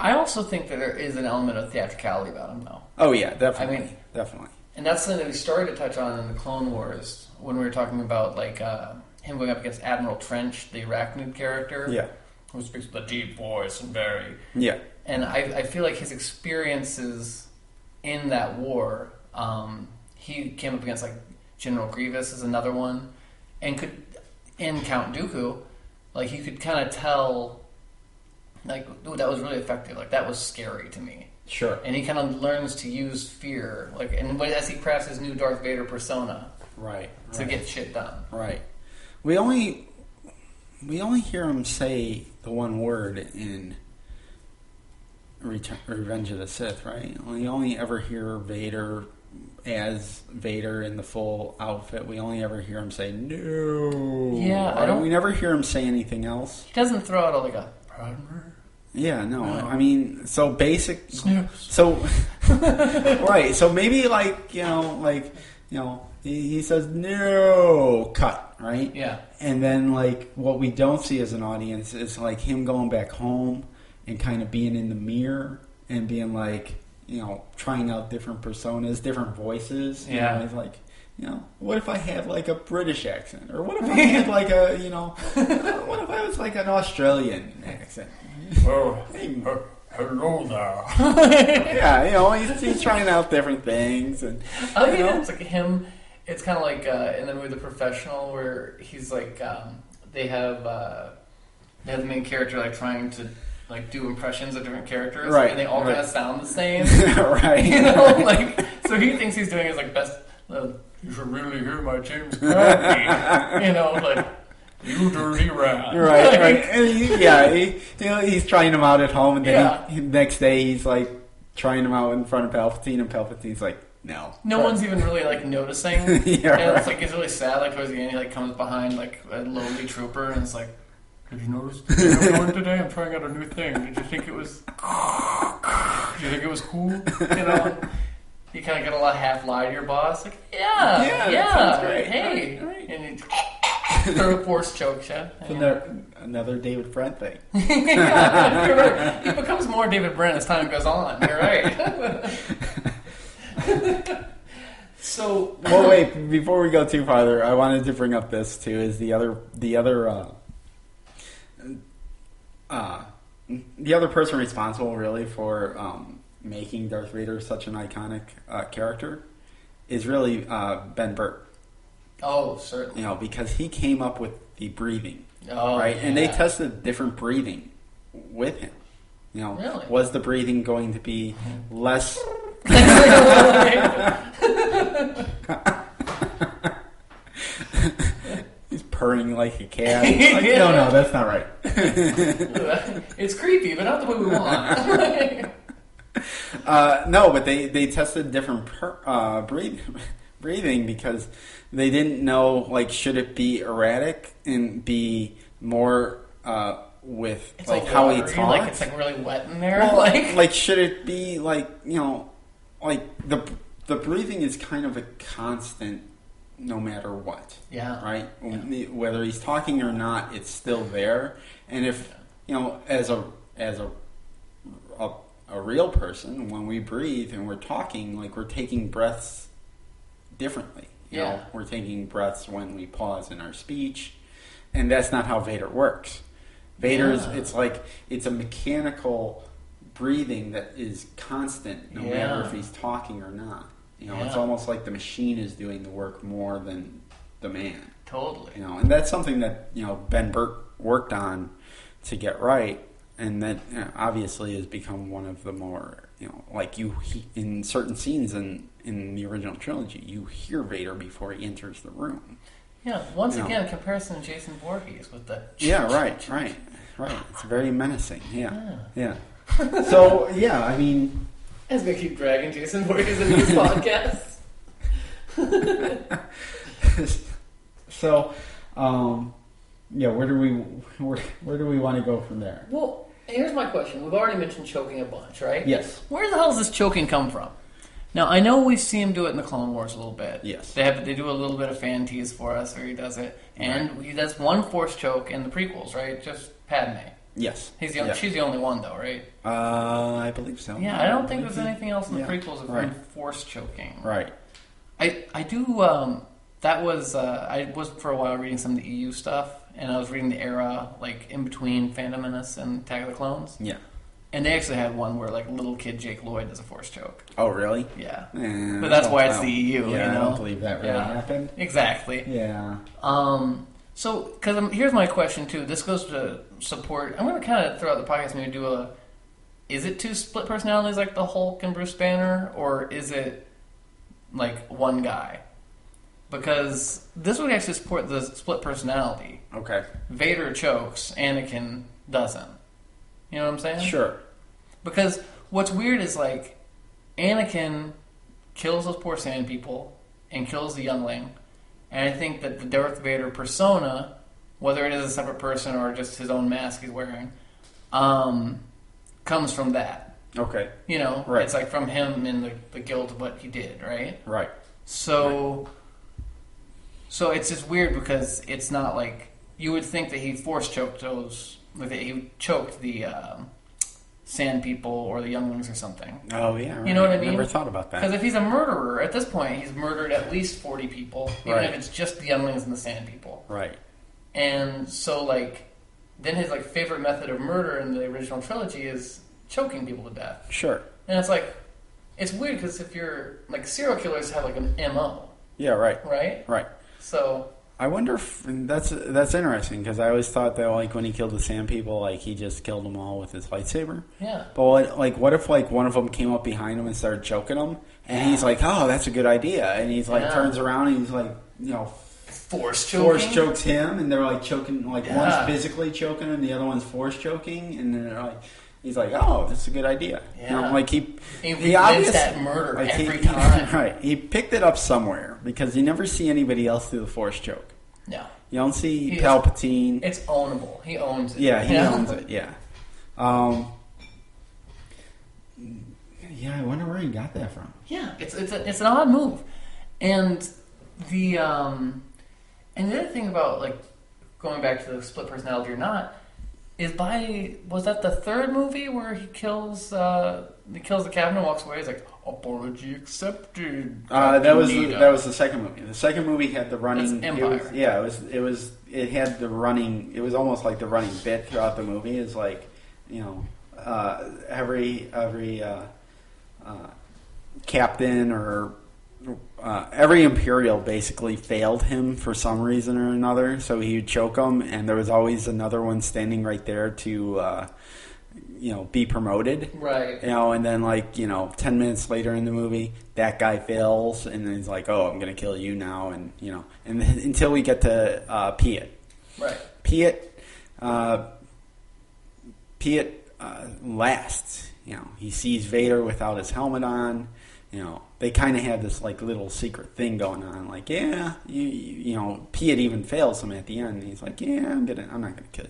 Speaker 4: I also think that there is an element of theatricality about him, though.
Speaker 5: Oh, yeah, definitely. Definitely.
Speaker 4: And that's something that we started to touch on in the Clone Wars when we were talking about, like, him going up against Admiral Trench, the Arachnid character.
Speaker 5: Yeah.
Speaker 4: Who speaks with a deep voice and very...
Speaker 5: Yeah.
Speaker 4: And I feel like his experiences in that war, he came up against, like, General Grievous is another one, and Count Dooku, like, you could kind of tell, like, ooh, that was really effective. Like, that was scary to me.
Speaker 5: Sure.
Speaker 4: And he kind of learns to use fear, like, and as he crafts his new Darth Vader persona,
Speaker 5: Right.
Speaker 4: to get shit done.
Speaker 5: Right. We only hear him say the one word in Revenge of the Sith, right? We only ever hear Vader as Vader in the full outfit. We only ever hear him say no.
Speaker 4: Yeah,
Speaker 5: We never hear him say anything else.
Speaker 4: He doesn't throw out like a primer.
Speaker 5: Yeah, no. I mean, so basic.
Speaker 4: Snips.
Speaker 5: So right. So maybe he says no, cut, right?
Speaker 4: Yeah.
Speaker 5: And then like what we don't see as an audience is like him going back home and kind of being in the mirror and being like, trying out different personas, different voices.
Speaker 4: Yeah.
Speaker 5: He's like, what if I had like a British accent, or what if I had like a, what if I was like an Australian accent?
Speaker 4: Oh, hello there.
Speaker 5: Yeah, he's trying out different things, and
Speaker 4: it's like him. It's kind of like in the movie The Professional, where he's like they have the main character like trying to like do impressions of different characters,
Speaker 5: right?
Speaker 4: And they all kind of sound the same,
Speaker 5: right?
Speaker 4: So he thinks he's doing his like best. You should really hear my James Cagney, you dirty rat,
Speaker 5: right? And he's trying him out at home, and then next day he's like trying him out in front of Palpatine, and Palpatine's like, no
Speaker 4: one's even really like noticing. It's like it's really sad. Like towards the end, he like comes behind like a lowly trooper, and it's like, did you notice the thing I'm doing today? I'm trying out a new thing. Did you think it was? Did you think it was cool? You kind of get a lot half lie to your boss, like, yeah,
Speaker 5: that sounds great.
Speaker 4: Hey,
Speaker 5: right.
Speaker 4: And you throw a force choke,
Speaker 5: Another David Brent thing.
Speaker 4: You're right. He becomes more David Brent as time goes on. You're right. So,
Speaker 5: well, wait. Before we go too farther, I wanted to bring up this too. Is the other person responsible really for making Darth Vader such an iconic character is really Ben Burtt.
Speaker 4: Oh, certainly.
Speaker 5: Because he came up with the breathing,
Speaker 4: right?
Speaker 5: Yeah. And they tested different breathing with him.
Speaker 4: Really?
Speaker 5: Was the breathing going to be less? He's purring like a cat. Like, no, that's not right.
Speaker 4: It's creepy, but not the way we want.
Speaker 5: No, but they tested different breathing because they didn't know, like, should it be erratic and be more with
Speaker 4: it's
Speaker 5: like how he talks?
Speaker 4: Like it's like really wet in there.
Speaker 5: Well, like should it be like like the breathing is kind of a constant no matter what.
Speaker 4: Yeah.
Speaker 5: Right.
Speaker 4: Yeah.
Speaker 5: Whether he's talking or not, it's still there. And if as a real person, when we breathe and we're talking, like we're taking breaths differently. We're taking breaths when we pause in our speech, and that's not how Vader works. Vader's it's a mechanical breathing that is constant no matter if he's talking or not. It's almost like the machine is doing the work more than the man.
Speaker 4: Totally.
Speaker 5: And that's something that Ben Burtt worked on to get right. And that obviously has become one of the more, in certain scenes in the original trilogy, you hear Vader before he enters the room.
Speaker 4: Yeah, once again, comparison to Jason Voorhees with the...
Speaker 5: Yeah, right. It's very menacing, yeah. So, I mean...
Speaker 4: I was going to keep dragging Jason Voorhees in these podcasts.
Speaker 5: So, where do we want to go from there?
Speaker 4: Well... Here's my question. We've already mentioned choking a bunch, right?
Speaker 5: Yes.
Speaker 4: Where the hell does this choking come from? Now, I know we see him do it in the Clone Wars a little bit.
Speaker 5: Yes.
Speaker 4: They do a little bit of fan tease for us where he does it. And he does one force choke in the prequels, right? Just Padme.
Speaker 5: Yes.
Speaker 4: She's the only one, though, right?
Speaker 5: I believe so.
Speaker 4: Yeah, I don't think there's anything else in the prequels of him force choking.
Speaker 5: Right.
Speaker 4: I do... that was... I was, for a while, reading some of the EU stuff. And I was reading the era, like, in between Phantom Menace and Attack of the Clones.
Speaker 5: Yeah.
Speaker 4: And they actually had one where, like, little kid Jake Lloyd does a force choke.
Speaker 5: Oh, really?
Speaker 4: Yeah. But that's why it's the EU,
Speaker 5: I don't believe that really happened.
Speaker 4: Exactly.
Speaker 5: Yeah.
Speaker 4: So, because here's my question, too. This goes to support... I'm going to kind of, throughout the podcast, maybe do a... Is it two split personalities like the Hulk and Bruce Banner? Or is it, like, one guy? Because this would actually support the split personality.
Speaker 5: Okay.
Speaker 4: Vader chokes, Anakin doesn't. You know what I'm saying?
Speaker 5: Sure.
Speaker 4: Because what's weird is, like, Anakin kills those poor sand people and kills the youngling. And I think that the Darth Vader persona, whether it is a separate person or just his own mask he's wearing, comes from that.
Speaker 5: Okay.
Speaker 4: Right. It's like from him and the guilt of what he did, right?
Speaker 5: Right.
Speaker 4: So it's just weird because it's not like... You would think that he force choked those... Like he choked the sand people or the younglings or something.
Speaker 5: Oh, yeah. Right.
Speaker 4: You know what I mean?
Speaker 5: Never thought about that.
Speaker 4: Because if he's a murderer, at this point, he's murdered at least 40 people, even
Speaker 5: Right.
Speaker 4: if it's just the younglings and the sand people.
Speaker 5: Right.
Speaker 4: And so, like, then his, like, favorite method of murder in the original trilogy is choking people to death.
Speaker 5: Sure.
Speaker 4: And it's like, it's weird because if you're, like, serial killers have, like, an MO.
Speaker 5: Yeah, right.
Speaker 4: Right?
Speaker 5: Right.
Speaker 4: So...
Speaker 5: I wonder if that's interesting because I always thought that like when he killed the sand people, like he just killed them all with his lightsaber.
Speaker 4: Yeah.
Speaker 5: But what if like one of them came up behind him and started choking him, and he's like, "Oh, that's a good idea," and he's like turns around and he's like,
Speaker 4: force
Speaker 5: chokes him, and they're like choking, like one's physically choking him, the other one's force choking, and then they're like. He's like, oh, that's a good idea.
Speaker 4: Yeah.
Speaker 5: Like
Speaker 4: he obviously that murder like every time.
Speaker 5: Right. He picked it up somewhere because you never see anybody else do the force choke.
Speaker 4: No.
Speaker 5: You don't see Palpatine.
Speaker 4: It's ownable. He owns it.
Speaker 5: Yeah, he owns it. Yeah. Yeah, I wonder where he got that from.
Speaker 4: Yeah, it's an odd move, and the other thing about like going back to the split personality or not. Was that the third movie where he kills the captain and walks away? He's like, apology accepted.
Speaker 5: That was the second movie. The second movie had the running.
Speaker 4: Empire.
Speaker 5: It had the running. It was almost like the running bit throughout the movie. It's like, every captain or. Every Imperial basically failed him for some reason or another, so he would choke them, and there was always another one standing right there to, be promoted.
Speaker 4: Right.
Speaker 5: And then 10 minutes later in the movie, that guy fails, and then he's like, "Oh, I'm going to kill you now," and and then, until we get to Piet.
Speaker 4: Right.
Speaker 5: Piet lasts. He sees Vader without his helmet on. They kind of have this like little secret thing going on. Like, yeah, Piet even fails him at the end. He's like, yeah, I'm not gonna kill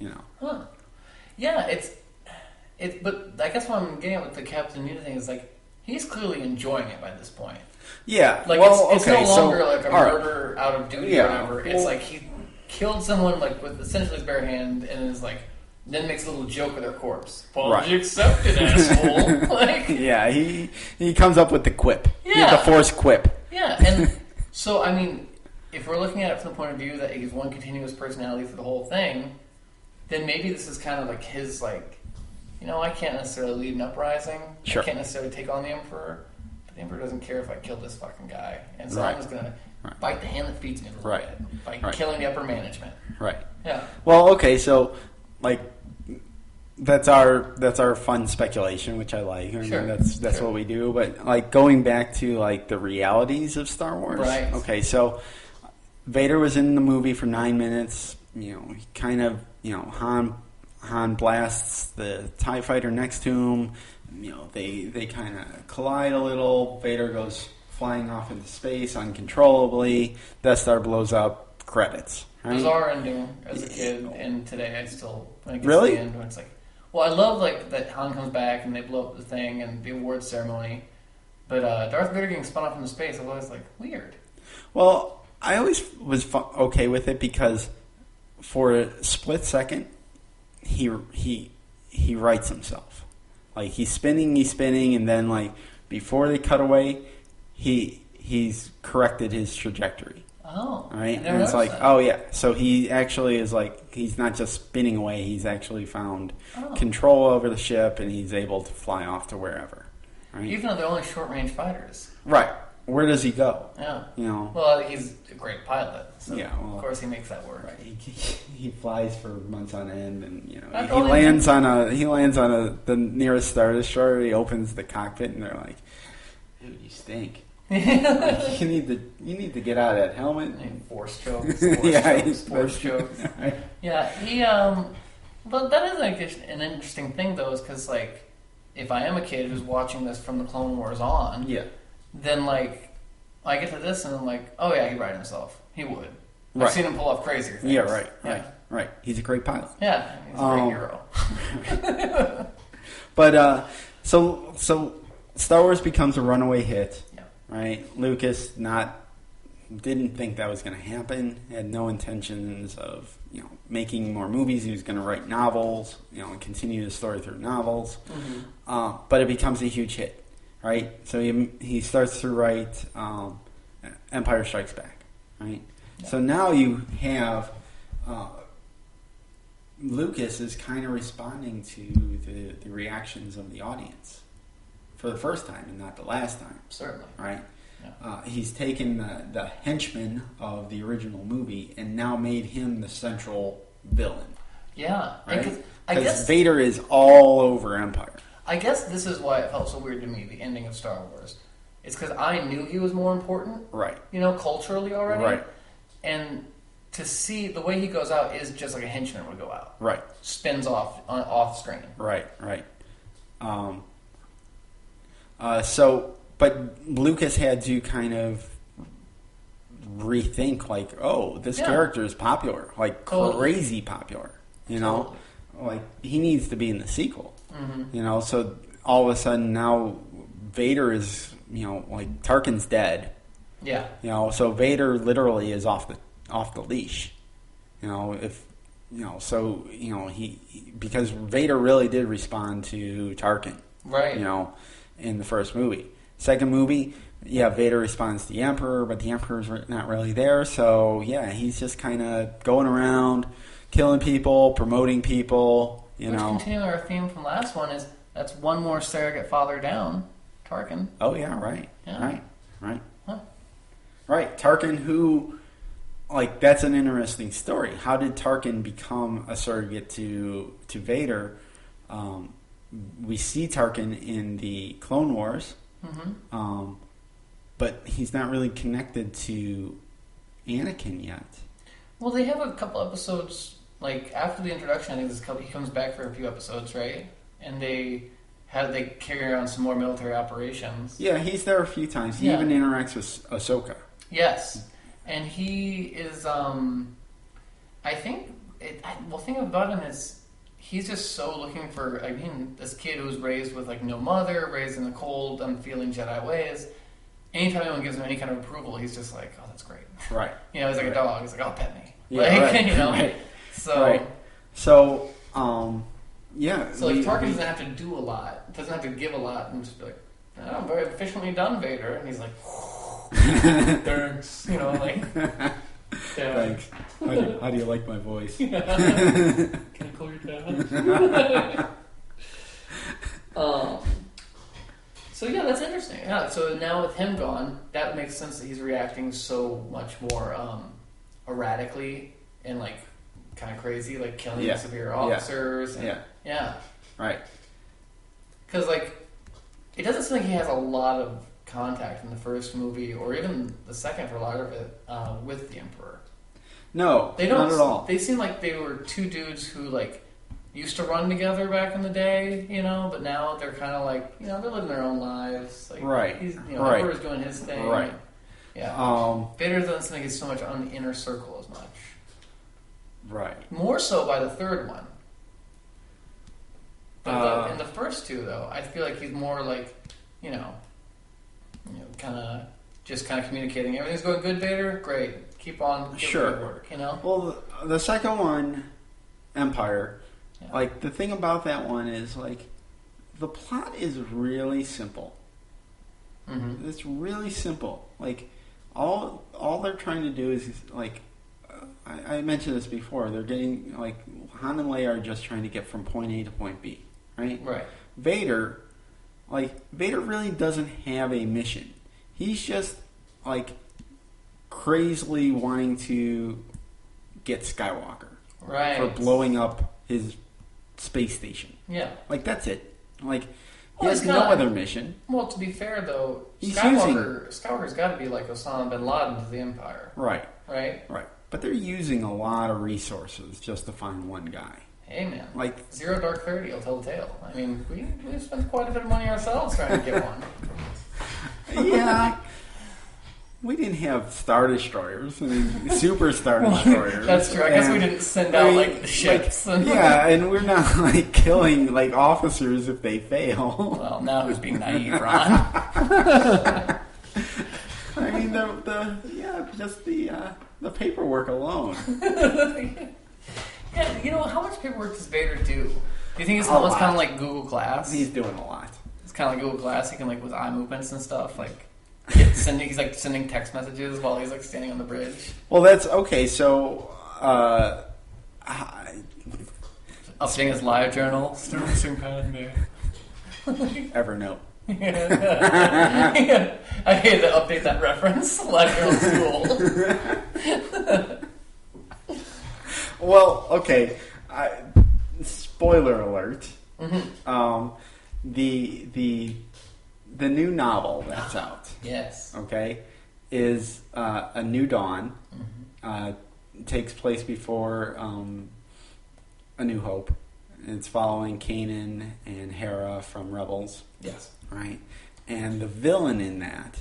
Speaker 5: you.
Speaker 4: Huh. Yeah, but I guess what I'm getting at with the Captain Newton thing is like he's clearly enjoying it by this point.
Speaker 5: Yeah,
Speaker 4: like it's no longer like a murder out of duty or whatever. It's like he killed someone like with essentially his bare hand and is like. Then makes a little joke of their corpse. Apology accepted, asshole.
Speaker 5: Yeah, he comes up with the quip.
Speaker 4: Yeah.
Speaker 5: The force quip.
Speaker 4: Yeah, and so, I mean, if we're looking at it from the point of view that he's one continuous personality for the whole thing, then maybe this is kind of like his, like, I can't necessarily lead an uprising.
Speaker 5: Sure.
Speaker 4: I can't necessarily take on the Emperor, but the Emperor doesn't care if I kill this fucking guy. And so I'm just going to bite the hand that feeds me a little bit by killing the upper management.
Speaker 5: Right.
Speaker 4: Yeah.
Speaker 5: Well, okay, so... that's our fun speculation, which I like.
Speaker 4: Sure.
Speaker 5: That's what we do. But going back to the realities of Star Wars.
Speaker 4: Right.
Speaker 5: Okay, so Vader was in the movie for 9 minutes. He kind of Han blasts the TIE fighter next to him. They kind of collide a little. Vader goes flying off into space uncontrollably. Death Star blows up. Credits. Right?
Speaker 4: Bizarre ending as a kid, and today I still when it gets
Speaker 5: really?
Speaker 4: to the end when it's like, well, I love that Han comes back and they blow up the thing and the awards ceremony, but Darth Vader getting spun off into space, I was always like weird.
Speaker 5: Well, I always was okay with it because for a split second, he rights himself. Like he's spinning, and then before they cut away, he's corrected his trajectory.
Speaker 4: Oh,
Speaker 5: right, and it's like, oh yeah. So he actually is he's not just spinning away. He's actually found control over the ship, and he's able to fly off to wherever. Right?
Speaker 4: Even though they're only short-range fighters.
Speaker 5: Right. Where does he go?
Speaker 4: Yeah.
Speaker 5: You
Speaker 4: Well, he's a great pilot, so
Speaker 5: yeah, well,
Speaker 4: of course he makes that work.
Speaker 5: Right. He flies for months on end, and he lands on the nearest Star Destroyer. He opens the cockpit, and they're like, "Dude, you stink." You need to get out of that helmet.
Speaker 4: Force chokes. Force chokes.
Speaker 5: Right.
Speaker 4: Yeah, but that is an interesting thing though, is because if I am a kid who's watching this from the Clone Wars on, then I get to this and I'm like, oh yeah, he'd ride himself. He would. I've seen him pull off crazier things.
Speaker 5: Yeah, right. He's a great pilot.
Speaker 4: Yeah, he's a great hero.
Speaker 5: But so Star Wars becomes a runaway hit. Right, Lucas not didn't think that was going to happen. Had no intentions of making more movies. He was going to write novels, and continue the story through novels. But it becomes a huge hit, right? So he starts to write Empire Strikes Back, right? Yeah. So now you have Lucas is kind of responding to the reactions of the audience for the first time and not the last time.
Speaker 4: Certainly,
Speaker 5: right?
Speaker 4: Yeah.
Speaker 5: He's taken the henchman of the original movie and now made him the central villain.
Speaker 4: Yeah,
Speaker 5: right?
Speaker 4: I guess
Speaker 5: Vader is all over Empire.
Speaker 4: I guess this is why it felt so weird to me, the ending of Star Wars. It's because I knew he was more important,
Speaker 5: right?
Speaker 4: Culturally already,
Speaker 5: right? And
Speaker 4: to see the way he goes out is just like a henchman would go out,
Speaker 5: right?
Speaker 4: Spins off screen,
Speaker 5: right? But Lucas had to kind of rethink, like, this character is popular, like crazy popular, like he needs to be in the sequel, So all of a sudden now Vader is, like Tarkin's dead, So Vader literally is off the leash, because Vader really did respond to Tarkin,
Speaker 4: right?
Speaker 5: In the first movie. Second movie, Vader responds to the Emperor, but the Emperor's not really there, so he's just kind of going around, killing people, promoting people,
Speaker 4: Which, continuing our theme from last one, is that's one more surrogate father down, Tarkin.
Speaker 5: Oh yeah, right.
Speaker 4: Yeah.
Speaker 5: Right.
Speaker 4: Huh.
Speaker 5: Right, Tarkin, who, like, that's an interesting story. How did Tarkin become a surrogate to Vader? We see Tarkin in the Clone Wars, but he's not really connected to Anakin yet.
Speaker 4: Well, they have a couple episodes, like, after the introduction, I think he comes back for a few episodes, right? And they carry on some more military operations.
Speaker 5: Yeah, he's there a few times. He even interacts with Ahsoka.
Speaker 4: Yes. And he is, I think, the thing about him is, he's just so looking for, this kid who was raised with, like, no mother, raised in the cold, unfeeling Jedi ways. Anytime anyone gives him any kind of approval, he's just like, oh, that's great.
Speaker 5: Right.
Speaker 4: He's like a dog. He's like, oh, pet me.
Speaker 5: Yeah,
Speaker 4: Right. So...
Speaker 5: Right. So,
Speaker 4: So, Tarkin doesn't have to do a lot. Doesn't have to give a lot and just be like, I'm very efficiently done, Vader. And he's like, thanks.
Speaker 5: Thanks. How do you like my voice?
Speaker 4: Can I call your dad? So that's interesting. Yeah. So now with him gone, that makes sense that he's reacting so much more erratically and like kind of crazy, like killing severe officers. Yeah. Right. Because it doesn't seem like he has a lot of contact in the first movie, or even the second for a lot of it, with the Emperor.
Speaker 5: No,
Speaker 4: they don't,
Speaker 5: not at all.
Speaker 4: They seem like they were two dudes who used to run together back in the day, but now they're kind of they're living their own lives.
Speaker 5: Right.
Speaker 4: He's, Emperor's doing his thing.
Speaker 5: Right.
Speaker 4: Yeah. Vader doesn't seem like he's so much on the inner circle as much.
Speaker 5: Right.
Speaker 4: More so by the third one. But in the first two, though, I feel like he's more kind of communicating. Everything's going good, Vader? Great. Keep on.
Speaker 5: Sure.
Speaker 4: Work,
Speaker 5: Well, the second one, Empire, the thing about that one is, the plot is really simple. Mm-hmm. It's really simple. All they're trying to do is, I mentioned this before, they're getting, Han and Leia are just trying to get from point A to point B, right?
Speaker 4: Right.
Speaker 5: Vader really doesn't have a mission. He's just, crazily wanting to get Skywalker.
Speaker 4: Right.
Speaker 5: For blowing up his space station.
Speaker 4: Yeah.
Speaker 5: That's it. He has no other mission.
Speaker 4: Well, to be fair, though, Skywalker's got to be like Osama bin Laden to the Empire.
Speaker 5: Right.
Speaker 4: Right?
Speaker 5: Right. But they're using a lot of resources just to find one guy.
Speaker 4: Hey, man. Zero Dark 30 will tell the tale. We spent quite a bit of money ourselves trying to get one.
Speaker 5: Yeah. We didn't have Star Destroyers. Super Star Destroyers.
Speaker 4: That's true. I guess we didn't send out, the ships.
Speaker 5: And we're not, killing, officers if they fail.
Speaker 4: Well, now who's being naive, Ron?
Speaker 5: just the paperwork alone.
Speaker 4: Yeah, you know, how much paperwork does Vader do? Do you think it's almost kind of like Google Glass?
Speaker 5: He's doing a lot.
Speaker 4: It's kind of like Google Glass. He can, like, with eye movements and stuff, like, he's like sending text messages while he's like standing on the bridge.
Speaker 5: Well, that's okay. So,
Speaker 4: updating his live journal. Some kind of there.
Speaker 5: Evernote.
Speaker 4: Yeah. I hate to update that reference. Live journal school.
Speaker 5: Well, okay. Spoiler alert.
Speaker 4: Mm-hmm.
Speaker 5: The new novel that's out.
Speaker 4: Yes.
Speaker 5: Okay, is A New Dawn.
Speaker 4: Mm-hmm.
Speaker 5: Takes place before A New Hope. It's following Kanan and Hera from Rebels.
Speaker 4: Yes.
Speaker 5: Right, and the villain in that,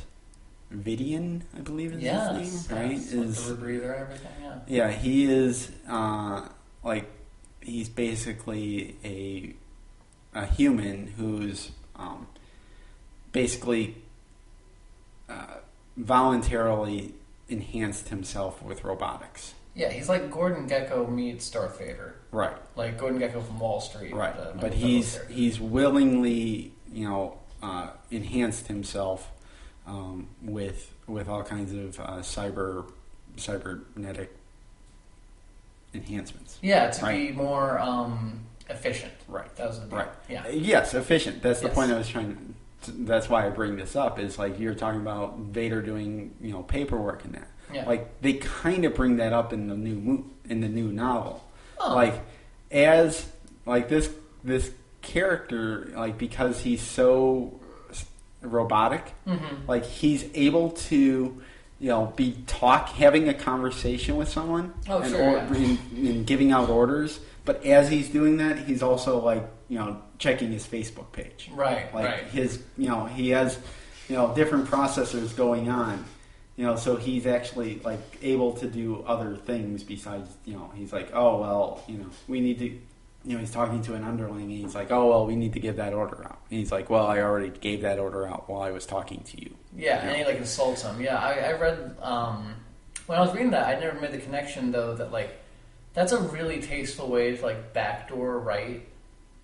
Speaker 5: Vidian, I believe is his name. Right,
Speaker 4: is the rebreather and everything. Yeah.
Speaker 5: Yeah, he is he's basically a human who's basically voluntarily enhanced himself with robotics.
Speaker 4: Yeah, he's like Gordon Gekko meets Darth Vader.
Speaker 5: Right.
Speaker 4: Like Gordon Gekko from Wall Street.
Speaker 5: Right. But he's willingly, enhanced himself with all kinds of cybernetic enhancements.
Speaker 4: Yeah, to be more efficient.
Speaker 5: Right.
Speaker 4: That was the deal.
Speaker 5: Right.
Speaker 4: Yeah.
Speaker 5: Yes, efficient. That's the point I was trying to. That's why I bring this up. Is like you're talking about Vader doing paperwork and that.
Speaker 4: Yeah.
Speaker 5: Like they kind of bring that up in the new novel.
Speaker 4: Oh.
Speaker 5: Like as like this character, like because he's so robotic, like he's able to be having a conversation with someone and giving out orders. But as he's doing that, he's also like checking his Facebook page.
Speaker 4: Right.
Speaker 5: Like
Speaker 4: right.
Speaker 5: his he has different processors going on. So he's actually like able to do other things besides, he's like, oh, well, we need to, he's talking to an underling and he's like, oh, well, we need to give that order out. And he's like, well, I already gave that order out while I was talking to you.
Speaker 4: Yeah, and he like insults him. Yeah, I read, when I was reading that, I never made the connection though that like, that's a really tasteful way to like backdoor write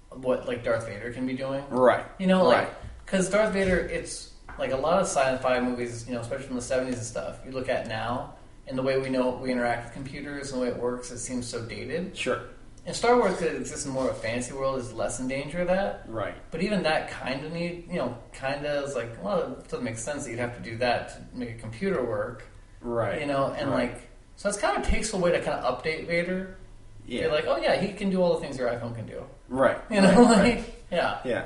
Speaker 4: what like Darth Vader can be doing.
Speaker 5: Right.
Speaker 4: Because Darth Vader, it's, like a lot of sci-fi movies, especially from the 70s and stuff, you look at now, and the way we interact with computers and the way it works, it seems so dated.
Speaker 5: Sure.
Speaker 4: And Star Wars, because it exists in more of a fantasy world, is less in danger of that.
Speaker 5: Right.
Speaker 4: But even that kind of is like, well, it doesn't make sense that you'd have to do that to make a computer work.
Speaker 5: Right.
Speaker 4: And like, so it's kind of a tasteful way to kind of update Vader.
Speaker 5: Yeah.
Speaker 4: Be like, oh yeah, he can do all the things your iPhone can do.
Speaker 5: Right.
Speaker 4: Yeah.
Speaker 5: Yeah.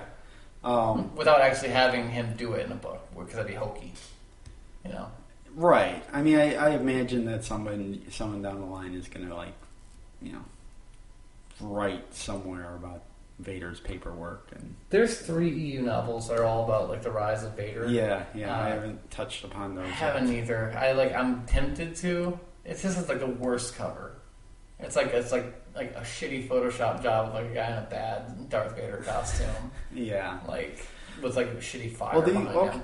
Speaker 4: Without actually having him do it in a book, because that'd be hokey.
Speaker 5: Right. I mean, I imagine that someone down the line is going to write somewhere about Vader's paperwork and.
Speaker 4: There's 3 EU novels that are all about like the rise of Vader.
Speaker 5: Yeah. I haven't touched upon those.
Speaker 4: I haven't either. I'm tempted to. It's just like the worst cover. It's like a shitty Photoshop job of like a guy in a bad Darth Vader costume.
Speaker 5: Yeah.
Speaker 4: Like with like a shitty fire behind him.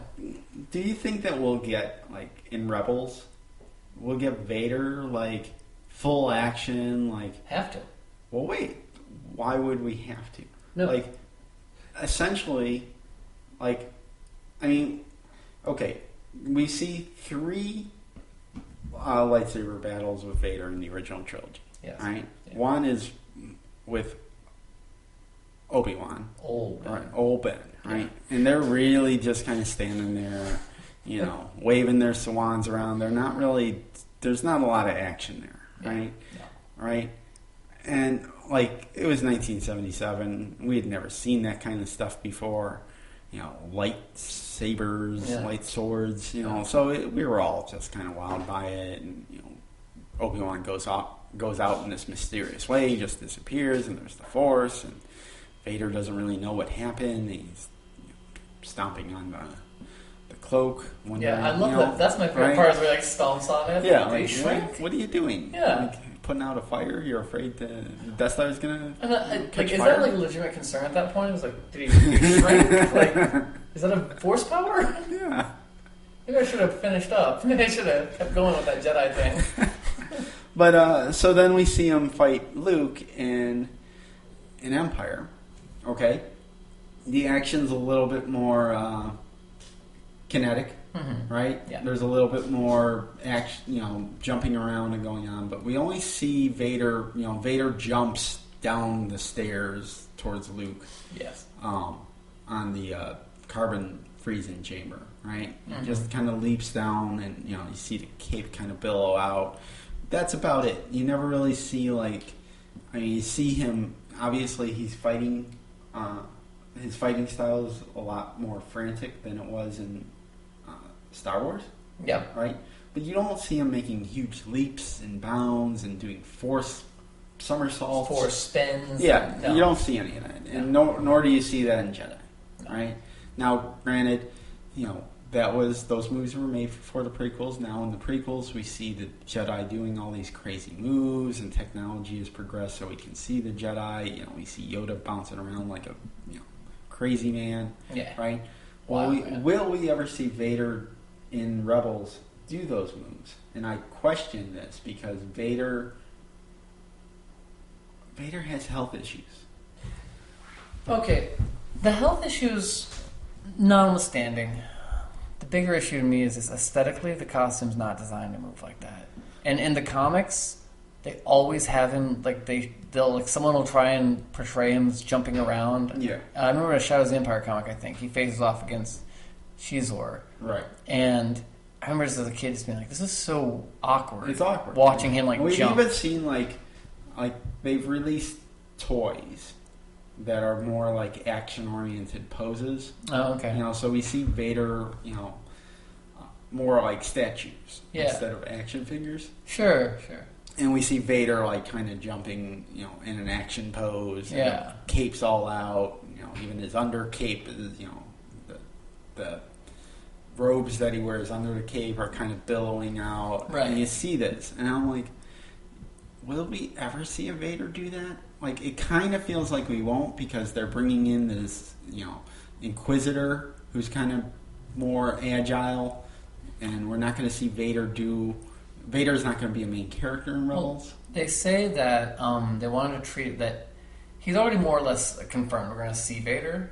Speaker 5: Do you think that we'll get like in Rebels, we'll get Vader like full action like?
Speaker 4: Have to.
Speaker 5: Well, wait. Why would we have to?
Speaker 4: No.
Speaker 5: Like, essentially, like, I mean, okay, we see 3 lightsaber battles with Vader in the original trilogy.
Speaker 4: Yes.
Speaker 5: Right?
Speaker 4: Yeah.
Speaker 5: One is with Obi-Wan.
Speaker 4: Old Ben.
Speaker 5: Right. Old Ben, right? And they're really just kind of standing there, waving their swans around. They're not really, there's not a lot of action there, right?
Speaker 4: No.
Speaker 5: Right? And, like, it was 1977. We had never seen that kind of stuff before. Lightsabers, light swords, so we were all just kind of wowed by it. And, Obi-Wan goes out in this mysterious way, he just disappears, and there's the Force, and Vader doesn't really know what happened. He's stomping on the cloak.
Speaker 4: I love that. That's my favorite part, is where he stomps on it.
Speaker 5: Yeah,
Speaker 4: like,
Speaker 5: what are you doing?
Speaker 4: Yeah.
Speaker 5: Putting out a fire? You're afraid the Death Star is gonna catch
Speaker 4: is
Speaker 5: fire?
Speaker 4: that like a legitimate concern at that point? It was like, did he shrink? Like, is that a force power?
Speaker 5: Yeah.
Speaker 4: Maybe I should have finished up. Maybe I should have kept going with that Jedi thing.
Speaker 5: But so then we see him fight Luke in Empire. Okay, the action's a little bit more kinetic, right?
Speaker 4: Yeah.
Speaker 5: There's a little bit more action, jumping around and going on. But we only see Vader. Vader jumps down the stairs towards Luke.
Speaker 4: Yes.
Speaker 5: On the carbon freezing chamber, right? He just kind of leaps down, and you see the cape kind of billow out. That's about it. You never really see you see him. Obviously, he's fighting. His fighting style is a lot more frantic than it was in Star Wars.
Speaker 4: Yeah.
Speaker 5: Right. But you don't see him making huge leaps and bounds and doing force somersaults,
Speaker 4: Force spins.
Speaker 5: Yeah,
Speaker 4: No.
Speaker 5: you don't see any of that, and nor do you see that in Jedi.
Speaker 4: No.
Speaker 5: Right. Now, granted, those movies were made for the prequels. Now in the prequels, we see the Jedi doing all these crazy moves, and technology has progressed, so we can see the Jedi. We see Yoda bouncing around like a crazy man.
Speaker 4: Yeah.
Speaker 5: Right.
Speaker 4: Wow,
Speaker 5: Will we ever see Vader in Rebels do those moves? And I question this because Vader has health issues.
Speaker 4: Okay, the health issues notwithstanding, the bigger issue to me is aesthetically, the costume's not designed to move like that. And in the comics, they always have him someone will try and portray him as jumping around.
Speaker 5: Yeah.
Speaker 4: I remember in a Shadows of the Empire comic, I think he faces off against Shizor.
Speaker 5: Right.
Speaker 4: And I remember just as a kid just being like, this is so awkward.
Speaker 5: It's awkward.
Speaker 4: Watching him
Speaker 5: We've
Speaker 4: jump.
Speaker 5: even seen like they've released toys that are more like action-oriented poses.
Speaker 4: Oh, okay.
Speaker 5: So we see Vader, more like statues instead of action figures.
Speaker 4: Sure.
Speaker 5: And we see Vader kind of jumping, in an action pose.
Speaker 4: Yeah.
Speaker 5: And cape's all out. Even his under cape is, the robes that he wears under the cape are kind of billowing out.
Speaker 4: Right.
Speaker 5: And you see this, and I'm like, will we ever see a Vader do that? It kind of feels like we won't, because they're bringing in this, Inquisitor who's kind of more agile, and we're not going to see Vader do. Vader's not going to be a main character in Rebels.
Speaker 4: Well, they say that they wanted to treat it that he's already more or less confirmed we're going to see Vader,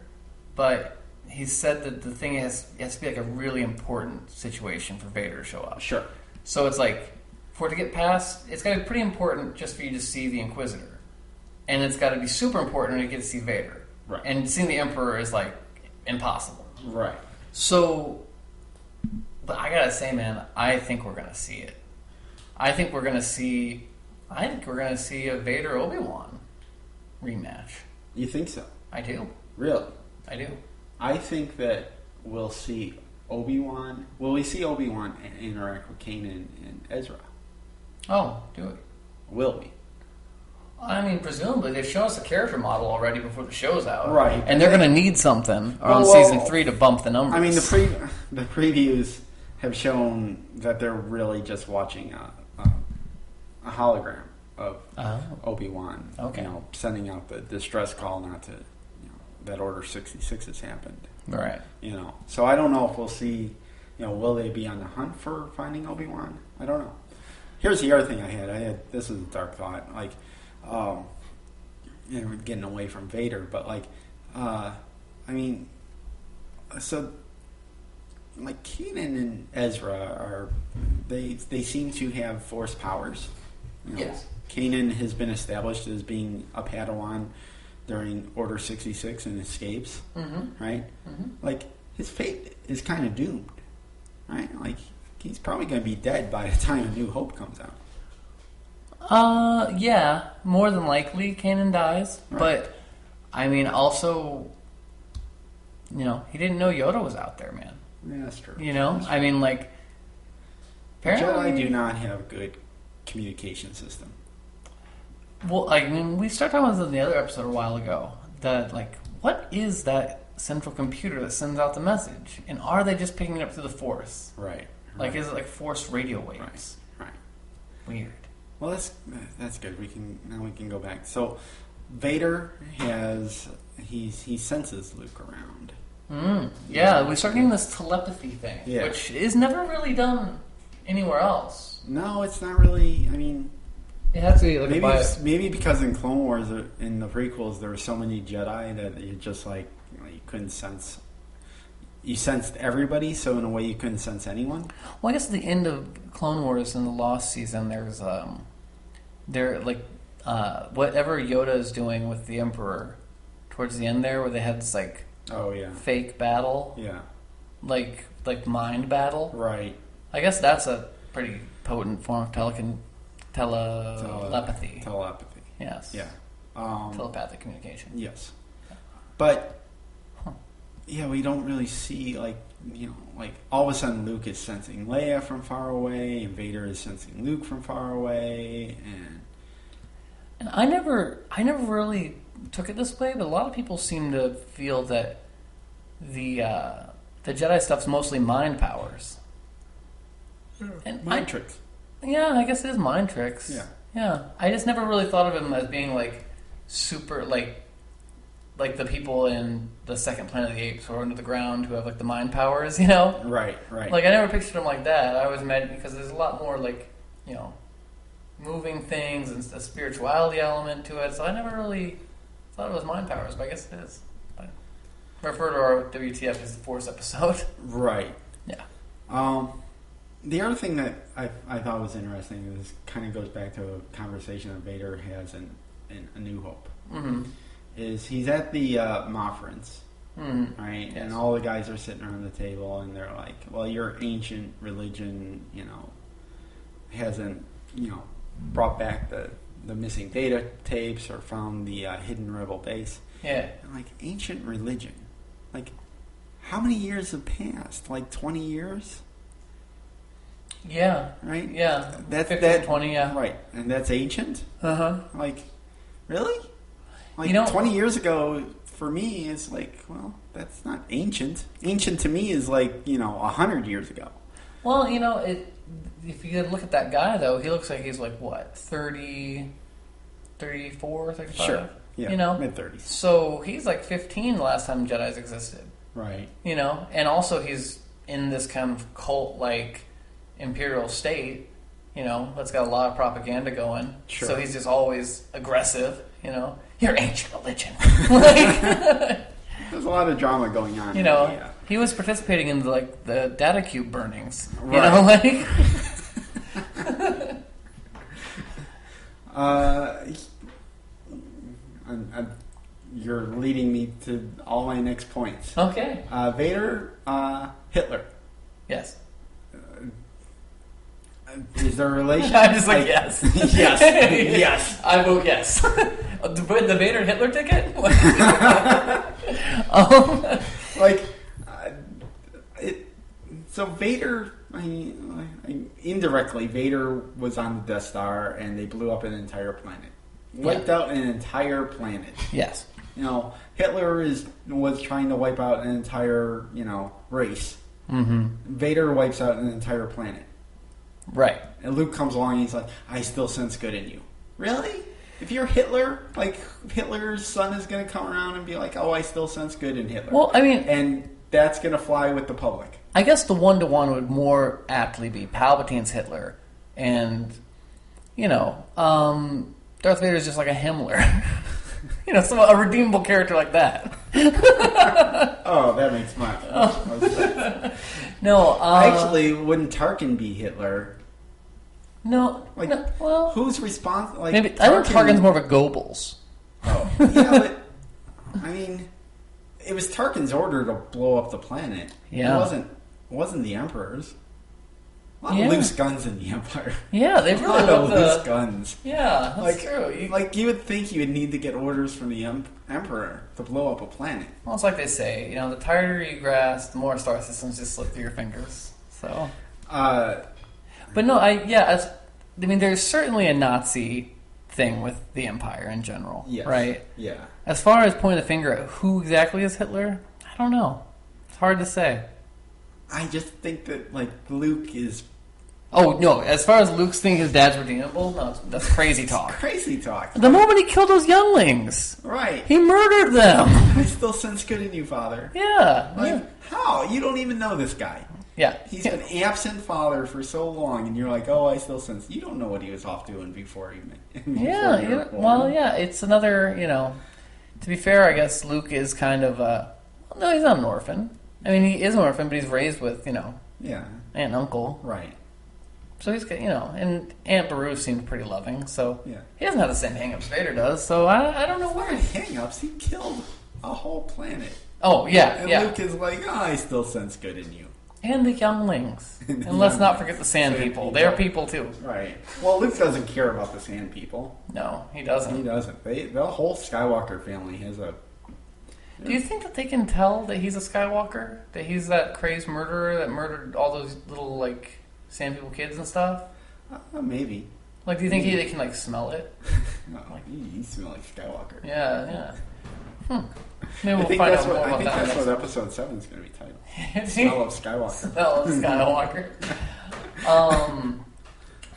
Speaker 4: but he said that the thing it has to be a really important situation for Vader to show up.
Speaker 5: Sure.
Speaker 4: So it's for it to get past, it's got to be pretty important just for you to see the Inquisitor. And it's got to be super important to get to see Vader.
Speaker 5: Right.
Speaker 4: And seeing the Emperor is impossible.
Speaker 5: Right.
Speaker 4: So, but I gotta say, man, I think we're gonna see it. I think we're gonna see a Vader Obi-Wan rematch.
Speaker 5: You think so?
Speaker 4: I do.
Speaker 5: Really?
Speaker 4: I do.
Speaker 5: I think that we'll see Obi-Wan. Will we see Obi-Wan interact with Kanan and Ezra?
Speaker 4: Oh, do it.
Speaker 5: Will we?
Speaker 4: I mean, presumably they've shown us a character model already before the show's out,
Speaker 5: Right?
Speaker 4: And they're going to need something on
Speaker 5: Well,
Speaker 4: season 3 to bump the numbers.
Speaker 5: I mean, the previews have shown that they're really just watching a hologram of Obi-Wan.
Speaker 4: Okay.
Speaker 5: Sending out the distress call not to, that Order 66 has happened.
Speaker 4: Right.
Speaker 5: So I don't know if we'll see. Will they be on the hunt for finding Obi-Wan? I don't know. Here's the other thing I had. This is a dark thought. We're getting away from Vader, but Kanan and Ezra they seem to have force powers.
Speaker 4: Yes.
Speaker 5: Kanan has been established as being a Padawan during Order 66 and escapes.
Speaker 4: Mm-hmm.
Speaker 5: Right?
Speaker 4: Mm-hmm.
Speaker 5: His fate is kind of doomed. Right? He's probably going to be dead by the time A New Hope comes out.
Speaker 4: Yeah, more than likely Kanan dies.
Speaker 5: Right.
Speaker 4: But, I mean, also, he didn't know Yoda was out there, man.
Speaker 5: Yeah, that's true.
Speaker 4: I mean, apparently...
Speaker 5: Jedi do not have a good communication system.
Speaker 4: Well, we started talking about this in the other episode a while ago. That, what is that central computer that sends out the message? And are they just picking it up through the Force?
Speaker 5: Right.
Speaker 4: Is it Force radio waves?
Speaker 5: Right.
Speaker 4: Weird.
Speaker 5: Well, that's good. We can go back. So, Vader he senses Luke around,
Speaker 4: Yeah, we start getting this telepathy thing, which is never really done anywhere else.
Speaker 5: No, it's not really. I mean,
Speaker 4: it has to be like
Speaker 5: maybe because in Clone Wars, in the prequels, there were so many Jedi that you just like you couldn't sense. You sensed everybody, so in a way you couldn't sense anyone.
Speaker 4: Well, I guess at the end of Clone Wars in the Lost season, there's whatever Yoda is doing with the Emperor towards the end there, where they had this like fake battle, like mind battle,
Speaker 5: right?
Speaker 4: I guess that's a pretty potent form of telepathy.
Speaker 5: Telepathy.
Speaker 4: Yes.
Speaker 5: Yeah.
Speaker 4: Telepathic communication.
Speaker 5: Yes. But yeah, we don't really see like all of a sudden Luke is sensing Leia from far away, and Vader is sensing Luke from far away, and
Speaker 4: I never really took it this way, but a lot of people seem to feel that the Jedi stuff's mostly mind powers. And
Speaker 5: mind tricks.
Speaker 4: Yeah, I guess it is mind tricks.
Speaker 5: Yeah.
Speaker 4: Yeah. I just never really thought of him as being like super like the people in the second Planet of the Apes who are under the ground who have like the mind powers, you know?
Speaker 5: Right.
Speaker 4: Like I never pictured him like that. I always imagined because there's a lot more like, moving things and a spirituality element to it. So I never really thought it was mind powers, but I guess it is. I refer to our WTF as the Force episode.
Speaker 5: Right.
Speaker 4: Yeah.
Speaker 5: The other thing that I thought was interesting is kind of goes back to a conversation that Vader has in A New Hope.
Speaker 4: Mm-hmm.
Speaker 5: Is he's at the Moffrins, right?
Speaker 4: Yes.
Speaker 5: And all the guys are sitting around the table, and they're like, "Well, your ancient religion, hasn't, brought back the missing data tapes or found the hidden rebel base."
Speaker 4: Yeah.
Speaker 5: And like ancient religion, like how many years have passed? Like 20 years.
Speaker 4: Yeah.
Speaker 5: Right.
Speaker 4: Yeah.
Speaker 5: That's
Speaker 4: 15, 20. Yeah.
Speaker 5: Right, and that's ancient. Like, really? Like 20 years ago, for me, it's like, well, that's not ancient. Ancient to me is like, 100 years ago.
Speaker 4: Well, if you look at that guy, though, he looks like he's like, what, 30, 34, 35?
Speaker 5: Sure. Yeah, mid-30s.
Speaker 4: So he's like 15 the last time Jedis existed.
Speaker 5: Right.
Speaker 4: And also he's in this kind of cult-like imperial state, that's got a lot of propaganda going.
Speaker 5: Sure.
Speaker 4: So he's just always aggressive, your ancient religion.
Speaker 5: There's a lot of drama going on.
Speaker 4: He was participating in the data cube burnings.
Speaker 5: Right. You're leading me to all my next points.
Speaker 4: Okay.
Speaker 5: Vader, Hitler.
Speaker 4: Yes.
Speaker 5: Is there a relation?
Speaker 4: I'm just like, yes.
Speaker 5: Yes. Yes.
Speaker 4: I vote yes. The Vader Hitler ticket?
Speaker 5: So Vader, indirectly, Vader was on the Death Star and they blew up an entire planet. Wiped out an entire planet.
Speaker 4: Yes.
Speaker 5: Hitler was trying to wipe out an entire, race.
Speaker 4: Mm-hmm.
Speaker 5: Vader wipes out an entire planet.
Speaker 4: Right.
Speaker 5: And Luke comes along and he's like, I still sense good in you. Really? If you're Hitler, Hitler's son is going to come around and be like, oh, I still sense good in Hitler.
Speaker 4: Well,
Speaker 5: and that's going to fly with the public.
Speaker 4: I guess the one-to-one would more aptly be Palpatine's Hitler. And, Darth Vader is just like a Himmler. A redeemable character like that.
Speaker 5: Oh, that makes more sense.
Speaker 4: No,
Speaker 5: actually, wouldn't Tarkin be Hitler?
Speaker 4: No. Well,
Speaker 5: who's responsible?
Speaker 4: Maybe I think Tarkin's more of a Goebbels.
Speaker 5: Oh, yeah, but it was Tarkin's order to blow up the planet.
Speaker 4: Yeah,
Speaker 5: it wasn't the Emperor's. A lot of loose guns in the Empire.
Speaker 4: Yeah, they really
Speaker 5: love loose guns.
Speaker 4: Yeah, that's true.
Speaker 5: You would think you would need to get orders from the Emperor to blow up a planet.
Speaker 4: Well, it's like they say, the tighter you grasp, the more star systems just slip through your fingers. So, but no, there's certainly a Nazi thing with the Empire in general, right?
Speaker 5: Yeah.
Speaker 4: As far as pointing the finger at who exactly is Hitler, I don't know. It's hard to say.
Speaker 5: I just think that Luke is
Speaker 4: Oh, no. As far as Luke's thinking his dad's redeemable, no, that's crazy talk.
Speaker 5: Crazy talk.
Speaker 4: The moment he killed those younglings.
Speaker 5: Right.
Speaker 4: He murdered them.
Speaker 5: I still sense good in you, Father.
Speaker 4: Yeah.
Speaker 5: Like, how? You don't even know this guy.
Speaker 4: Yeah.
Speaker 5: He's been absent father for so long, and you're like, oh, I still sense. You don't know what he was off doing before he met.
Speaker 4: Yeah. Well, yeah. It's another, to be fair, I guess Luke is kind of no, he's not an orphan. I mean, he is an orphan, but he's raised with,
Speaker 5: yeah,
Speaker 4: aunt and uncle.
Speaker 5: right.
Speaker 4: So he's got, and Aunt Beru seems pretty loving, so
Speaker 5: Yeah.
Speaker 4: he doesn't have the same hang-ups Vader does, so I don't know where.
Speaker 5: Hang-ups? He killed a whole planet.
Speaker 4: Oh, yeah,
Speaker 5: And
Speaker 4: yeah.
Speaker 5: Luke is like, oh, I still sense good in you.
Speaker 4: And the younglings. And let's not forget the sand people. They're people, too.
Speaker 5: Right. Well, Luke doesn't care about the sand people.
Speaker 4: No, he doesn't.
Speaker 5: He doesn't. The whole Skywalker family has a...
Speaker 4: Do you think that they can tell that he's a Skywalker? That he's that crazed murderer that murdered all those little, sand people kids and stuff?
Speaker 5: Maybe.
Speaker 4: Do you think they can, smell it?
Speaker 5: No, you smell like Skywalker.
Speaker 4: Yeah. Maybe we'll
Speaker 5: I think
Speaker 4: find
Speaker 5: that's
Speaker 4: out more
Speaker 5: what, I
Speaker 4: about
Speaker 5: think
Speaker 4: that.
Speaker 5: that's what episode 7 is going to be titled. Smell of Skywalker.
Speaker 4: Smell of Skywalker.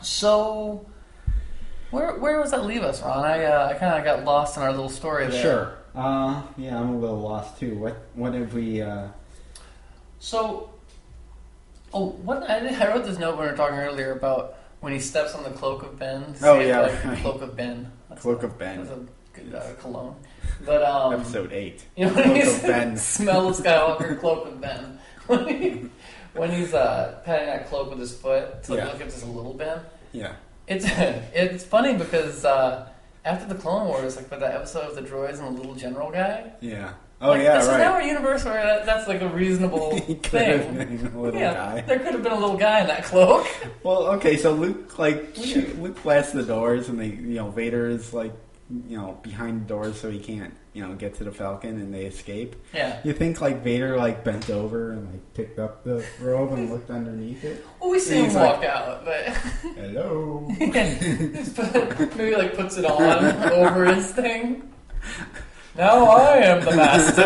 Speaker 4: So, where was that leave us, Ron? I kind of got lost in our little story there.
Speaker 5: Sure. Yeah, I'm a little lost too. What have we?
Speaker 4: I wrote this note when we were talking earlier about when he steps on the cloak of Ben.
Speaker 5: Oh, yeah, right.
Speaker 4: Cloak of Ben.
Speaker 5: Cloak of Ben.
Speaker 4: That's a good cologne. But
Speaker 5: Episode 8.
Speaker 4: Cloak
Speaker 5: of Ben.
Speaker 4: Smell of Skywalker, Cloak of Ben. When he's patting that cloak with his foot to look at this little Ben.
Speaker 5: Yeah.
Speaker 4: It's funny because after the Clone Wars, but that episode of the droids and the little general guy.
Speaker 5: Yeah. Oh yeah,
Speaker 4: this
Speaker 5: right.
Speaker 4: is now a universe where that's a reasonable
Speaker 5: He could have
Speaker 4: thing.
Speaker 5: been a little guy.
Speaker 4: There could have been a little guy in that cloak.
Speaker 5: Well, okay, so Luke Luke blasts the doors, and Vader is behind the doors, so he can't get to the Falcon, and they escape.
Speaker 4: Yeah.
Speaker 5: You think Vader bent over and picked up the robe and looked underneath it?
Speaker 4: Well, we see him walk out, but
Speaker 5: hello.
Speaker 4: maybe puts it on over his thing. Now I am the master.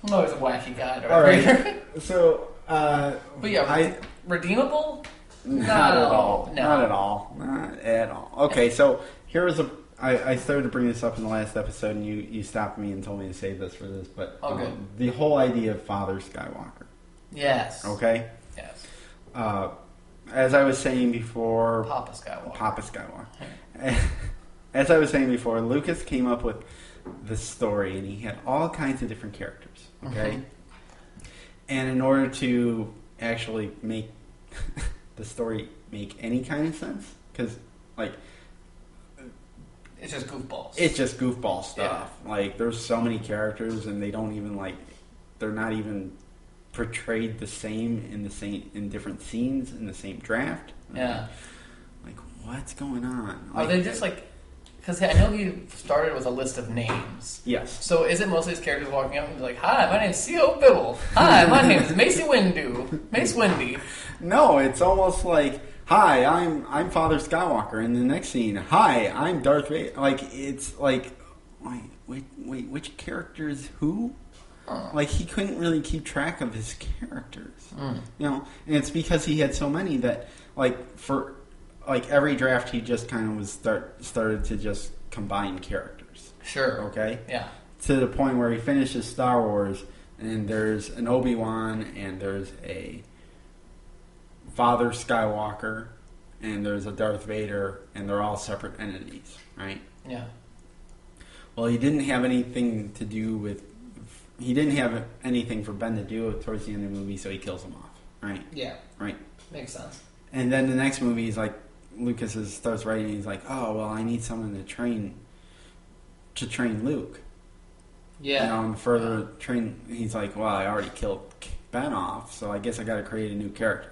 Speaker 4: No, he's a wacky guy.
Speaker 5: All right. So,
Speaker 4: but yeah, redeemable?
Speaker 5: Not at all.
Speaker 4: No.
Speaker 5: Not at all. Not at all. Okay, so here is I started to bring this up in the last episode, and you stopped me and told me to save this for this, but the whole idea of Father Skywalker.
Speaker 4: Yes.
Speaker 5: Okay?
Speaker 4: Yes.
Speaker 5: As I was saying before...
Speaker 4: Papa Skywalker.
Speaker 5: As I was saying before, Lucas came up with the story, and he had all kinds of different characters. Okay? Mm-hmm. And in order to actually make the story make any kind of sense, because,
Speaker 4: it's just goofballs.
Speaker 5: It's just goofball stuff. Yeah. There's so many characters, and they don't even, they're not even portrayed the same in different scenes in the same draft.
Speaker 4: Yeah.
Speaker 5: What's going on?
Speaker 4: Are they just because I know he started with a list of names.
Speaker 5: Yes.
Speaker 4: So is it mostly his characters walking up and be hi, my name's C.O. Bibble. Hi, my name is Mace Windu. No,
Speaker 5: it's almost hi, I'm Father Skywalker. In the next scene, hi, I'm Darth Vader. It's wait, which characters who? He couldn't really keep track of his characters. And it's because he had so many that, for every draft, he just kind of started to just combine characters.
Speaker 4: Sure.
Speaker 5: Okay?
Speaker 4: Yeah.
Speaker 5: To the point where he finishes Star Wars, and there's an Obi-Wan, and there's a Father Skywalker, and there's a Darth Vader, and they're all separate entities, right?
Speaker 4: Yeah.
Speaker 5: Well, he didn't have anything to do with... He didn't have anything for Ben to do towards the end of the movie, so he kills him off, right?
Speaker 4: Yeah.
Speaker 5: Right.
Speaker 4: Makes sense.
Speaker 5: And then the next movie, he's Lucas starts writing, and he's oh, well, I need someone to train Luke.
Speaker 4: Yeah.
Speaker 5: And further train, he's well, I already killed Ben off, so I guess I got to create a new character.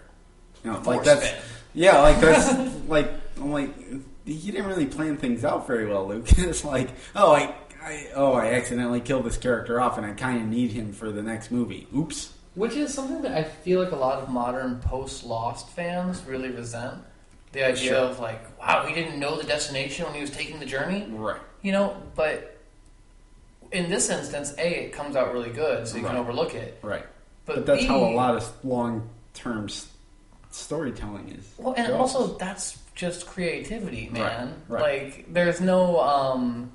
Speaker 5: That's... Ben. Yeah, that's... I'm you didn't really plan things out very well, Luke. It's I accidentally killed this character off, and I kind of need him for the next movie. Oops.
Speaker 4: Which is something that I feel a lot of modern post-Lost fans really resent. The idea of wow, he didn't know the destination when he was taking the journey.
Speaker 5: Right.
Speaker 4: But in this instance, it comes out really good, so you can overlook it.
Speaker 5: Right. But that's how a lot of long-term storytelling is.
Speaker 4: Well, and
Speaker 5: goes.
Speaker 4: also that's just creativity, man.
Speaker 5: Right.
Speaker 4: Like there's no,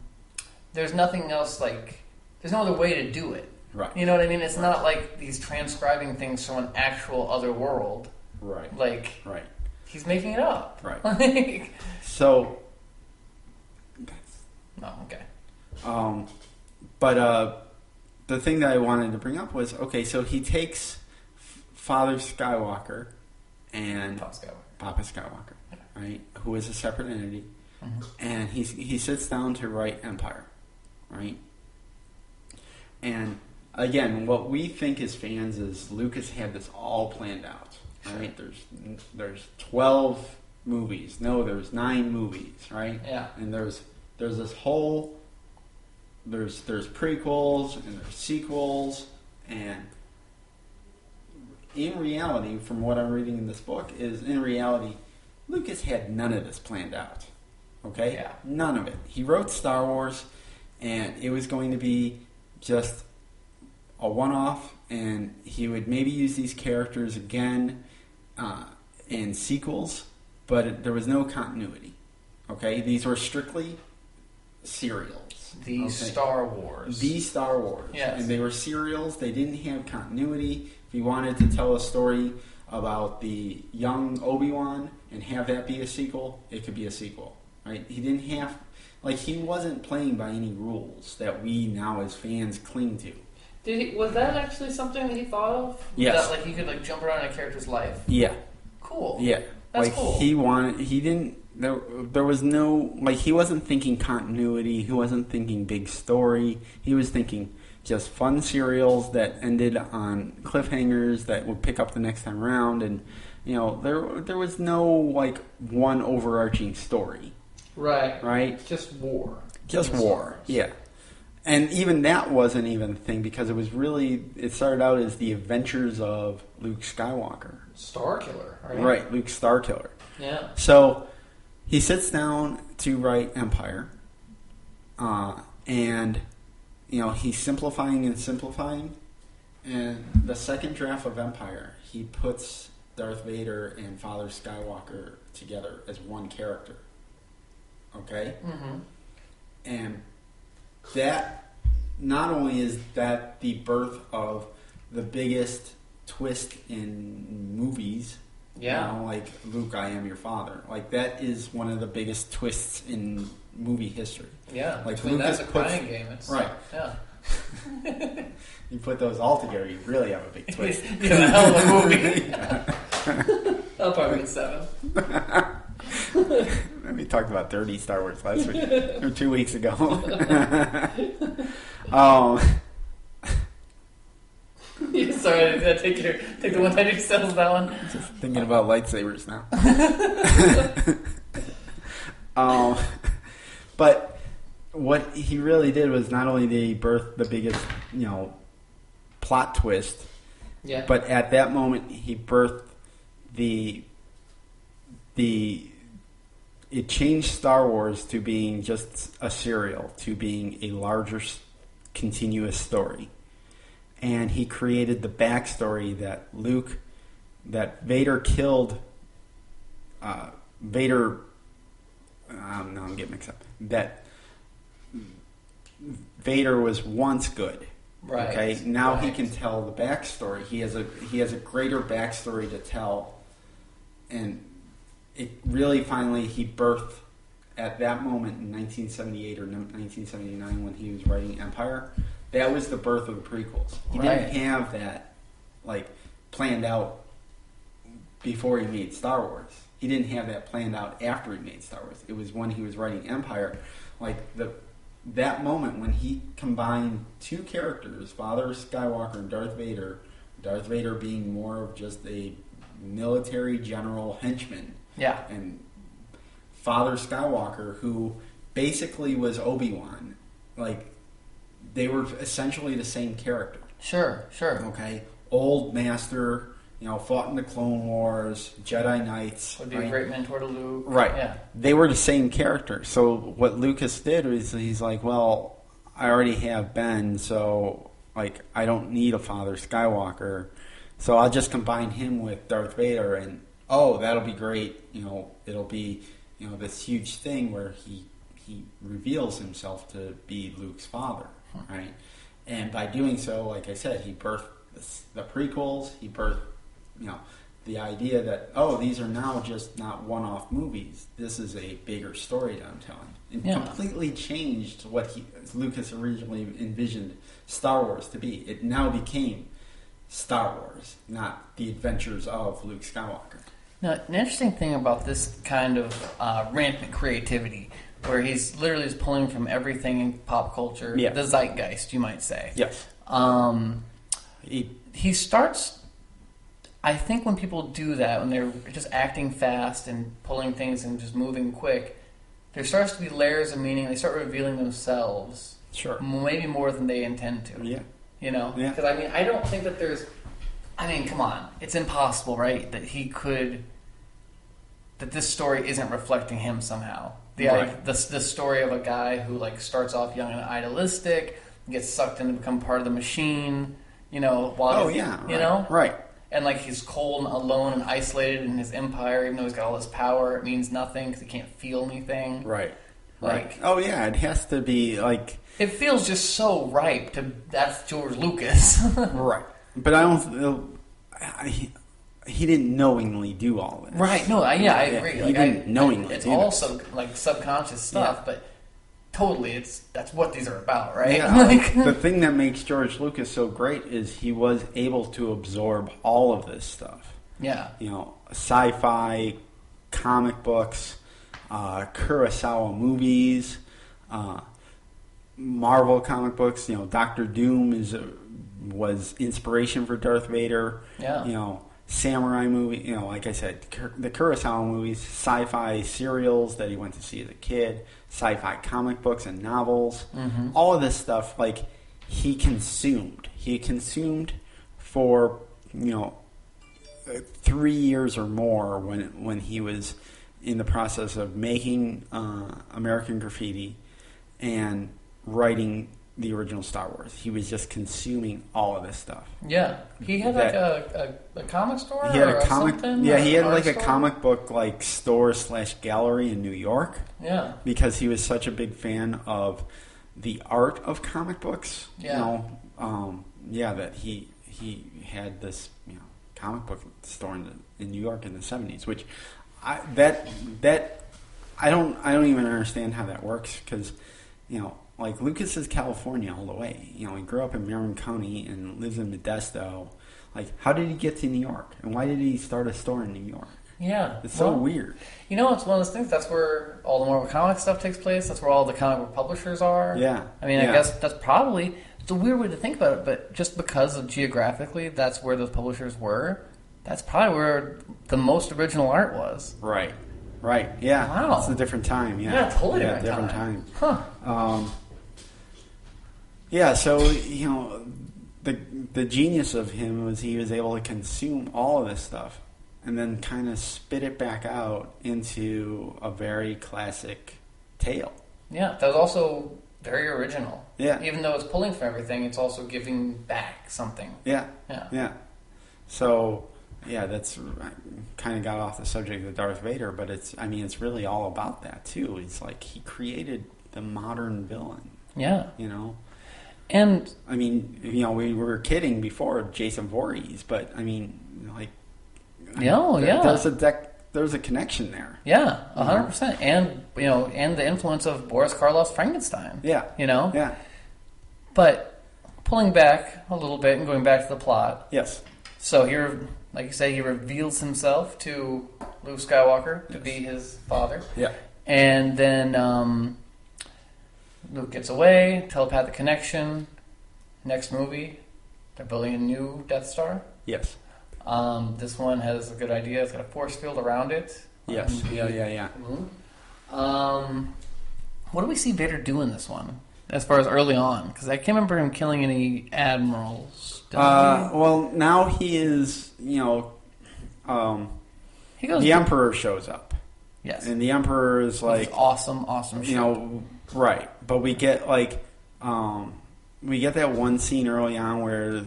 Speaker 4: there's nothing else. Like there's no other way to do it.
Speaker 5: Right.
Speaker 4: You know what I mean? It's not like he's transcribing things from an actual other world.
Speaker 5: Right.
Speaker 4: Like
Speaker 5: right.
Speaker 4: he's making it up.
Speaker 5: Right.
Speaker 4: Like,
Speaker 5: So.
Speaker 4: oh, okay.
Speaker 5: But the thing that I wanted to bring up was, okay, so he takes Father Skywalker and Papa Skywalker, right, who is a separate entity, and he sits down to write Empire, right? And again, what we think as fans is Lucas had this all planned out, right? There's 12 movies. No, there's 9 movies, right?
Speaker 4: Yeah.
Speaker 5: And there's this whole there's prequels and there's sequels, and in reality, from what I'm reading in this book, is in reality, Lucas had none of this planned out. Okay?
Speaker 4: Yeah.
Speaker 5: None of it. He wrote Star Wars, and it was going to be just a one-off, and he would maybe use these characters again in sequels, but there was no continuity. Okay? These were strictly serials.
Speaker 4: Star Wars.
Speaker 5: These Star Wars.
Speaker 4: Yes.
Speaker 5: And they were serials. They didn't have continuity. If he wanted to tell a story about the young Obi-Wan and have that be a sequel, it could be a sequel. Right? He didn't have... Like, he wasn't playing by any rules that we now as fans cling to.
Speaker 4: Was that actually something that he thought of?
Speaker 5: Yes.
Speaker 4: That, like, he could, jump around a character's life?
Speaker 5: Yeah.
Speaker 4: Cool.
Speaker 5: Yeah.
Speaker 4: That's cool.
Speaker 5: There was no, he wasn't thinking continuity, he wasn't thinking big story, he was thinking just fun serials that ended on cliffhangers that would pick up the next time around, and, there was no, one overarching story.
Speaker 4: Right.
Speaker 5: Right?
Speaker 4: Just war.
Speaker 5: Just war, yeah. And even that wasn't even a thing, because it started out as the adventures of Luke Skywalker.
Speaker 4: Starkiller, right?
Speaker 5: Right, Luke Starkiller.
Speaker 4: Yeah.
Speaker 5: So he sits down to write Empire, and he's simplifying and simplifying. And the second draft of Empire, he puts Darth Vader and Father Skywalker together as one character. Okay?
Speaker 4: Mm-hmm.
Speaker 5: And that, not only is that the birth of the biggest twist in movies, like Luke, I am your father. That is one of the biggest twists in movie history.
Speaker 4: Yeah,
Speaker 5: Between
Speaker 4: that's a crying game.
Speaker 5: Right.
Speaker 4: Yeah.
Speaker 5: You put those all together, you really have a big twist.
Speaker 4: Yeah, a hell of a movie. That'll probably be 7.
Speaker 5: We talked about 30 Star Wars last week, or 2 weeks ago.
Speaker 4: Yeah, sorry, take the one that sells that one.
Speaker 5: Just thinking about lightsabers now. But what he really did was not only did he birth the biggest, plot twist, but at that moment he birthed it changed Star Wars to being just a serial, to being a larger continuous story. And he created the backstory that Vader killed Vader. No, I'm getting mixed up. That Vader was once good.
Speaker 4: Right.
Speaker 5: Okay. Now he can tell the backstory. He has a greater backstory to tell, and it really finally he birthed at that moment in 1978 or 1979 when he was writing Empire. That was the birth of the prequels. He didn't have that planned out before he made Star Wars. He didn't have that planned out after he made Star Wars. It was when he was writing Empire, that moment when he combined two characters, Father Skywalker and Darth Vader. Darth Vader being more of just a military general henchman.
Speaker 4: Yeah.
Speaker 5: And Father Skywalker, who basically was Obi-Wan. They were essentially the same character.
Speaker 4: Sure.
Speaker 5: Okay? Old master, fought in the Clone Wars, Jedi Knights.
Speaker 4: Would be a great mentor to Luke.
Speaker 5: Right.
Speaker 4: Yeah.
Speaker 5: They were the same character. So what Lucas did was he's like, well, I already have Ben, so I don't need a Father Skywalker. So I'll just combine him with Darth Vader, and that'll be great. It'll be this huge thing where he reveals himself to be Luke's father, right? And by doing so, like I said, he birthed the prequels. He birthed the idea that these are now just not one-off movies. This is a bigger story that I'm telling. It completely changed what Lucas originally envisioned Star Wars to be. It now became Star Wars, not the adventures of Luke Skywalker.
Speaker 4: Now, an interesting thing about this kind of rampant creativity, where he's literally just pulling from everything in pop culture, the zeitgeist, you might say.
Speaker 5: Yes.
Speaker 4: He starts... I think when people do that, when they're just acting fast and pulling things and just moving quick, there starts to be layers of meaning. They start revealing themselves.
Speaker 5: Sure.
Speaker 4: Maybe more than they intend to.
Speaker 5: Yeah.
Speaker 4: Yeah. Because, I don't think that there's... come on. It's impossible, right? That this story isn't reflecting him somehow. The story of a guy who, starts off young and idealistic, gets sucked in to become part of the machine,
Speaker 5: Right.
Speaker 4: And he's cold and alone and isolated in his empire, even though he's got all this power, it means nothing because he can't feel anything.
Speaker 5: Right. It has to be
Speaker 4: it feels just so ripe that's George Lucas.
Speaker 5: Right. But I don't. He didn't knowingly do all this.
Speaker 4: Right. No. I agree.
Speaker 5: He didn't knowingly.
Speaker 4: It's
Speaker 5: do
Speaker 4: also
Speaker 5: this.
Speaker 4: Subconscious stuff, but. Totally, that's what these are about, right?
Speaker 5: Yeah, the thing that makes George Lucas so great is he was able to absorb all of this stuff.
Speaker 4: Yeah.
Speaker 5: Sci-fi, comic books, Kurosawa movies, Marvel comic books. Doctor Doom was inspiration for Darth Vader.
Speaker 4: Yeah.
Speaker 5: Samurai movie, like I said, the Kurosawa movies, sci-fi serials that he went to see as a kid, sci-fi comic books and novels, all of this stuff, he consumed. He consumed for, 3 years or more when he was in the process of making American Graffiti and writing the original Star Wars. He was just consuming all of this stuff.
Speaker 4: Yeah, he had a comic store.
Speaker 5: He had
Speaker 4: or
Speaker 5: a comic.
Speaker 4: Something,
Speaker 5: yeah, he had
Speaker 4: a
Speaker 5: a comic book store / gallery in New York.
Speaker 4: Yeah,
Speaker 5: because he was such a big fan of the art of comic books.
Speaker 4: Yeah,
Speaker 5: that he had this comic book store in New York in the 70s, which I don't even understand how that works because Lucas is California all the way. He grew up in Marin County and lives in Modesto. How did he get to New York? And why did he start a store in New York?
Speaker 4: Yeah.
Speaker 5: It's so weird.
Speaker 4: It's one of those things. That's where all the Marvel comic stuff takes place. That's where all the comic book publishers are.
Speaker 5: Yeah.
Speaker 4: I guess that's probably... It's a weird way to think about it, but just because of geographically, that's where those publishers were, that's probably where the most original art was.
Speaker 5: Right. Yeah.
Speaker 4: Wow.
Speaker 5: It's a different time. Yeah.
Speaker 4: Yeah, totally
Speaker 5: different time.
Speaker 4: Huh.
Speaker 5: Yeah, so, the genius of him was he was able to consume all of this stuff and then kind of spit it back out into a very classic tale.
Speaker 4: Yeah, that was also very original.
Speaker 5: Yeah.
Speaker 4: Even though it's pulling from everything, it's also giving back something.
Speaker 5: Yeah.
Speaker 4: Yeah.
Speaker 5: Yeah. So, that's kind of got off the subject of Darth Vader, but it's really all about that too. It's he created the modern villain.
Speaker 4: Yeah.
Speaker 5: And we were kidding before Jason Voorhees, but there's a connection there.
Speaker 4: Yeah, 100%. And and the influence of Boris Karloff's Frankenstein.
Speaker 5: Yeah.
Speaker 4: Yeah. But pulling back a little bit and going back to the plot.
Speaker 5: Yes.
Speaker 4: So here, like you say, he reveals himself to Luke Skywalker to be his father.
Speaker 5: Yeah.
Speaker 4: And then Luke gets away, telepathic connection. Next movie, they're building a new Death Star.
Speaker 5: Yes.
Speaker 4: This one has a good idea. It's got a force field around it.
Speaker 5: Yes. Yeah.
Speaker 4: What do we see Vader do in this one, as far as early on? Because I can't remember him killing any admirals.
Speaker 5: Well, now he is,
Speaker 4: he goes.
Speaker 5: The Emperor shows up.
Speaker 4: Yes.
Speaker 5: And the Emperor is
Speaker 4: awesome shit.
Speaker 5: Right. But we get that one scene early on where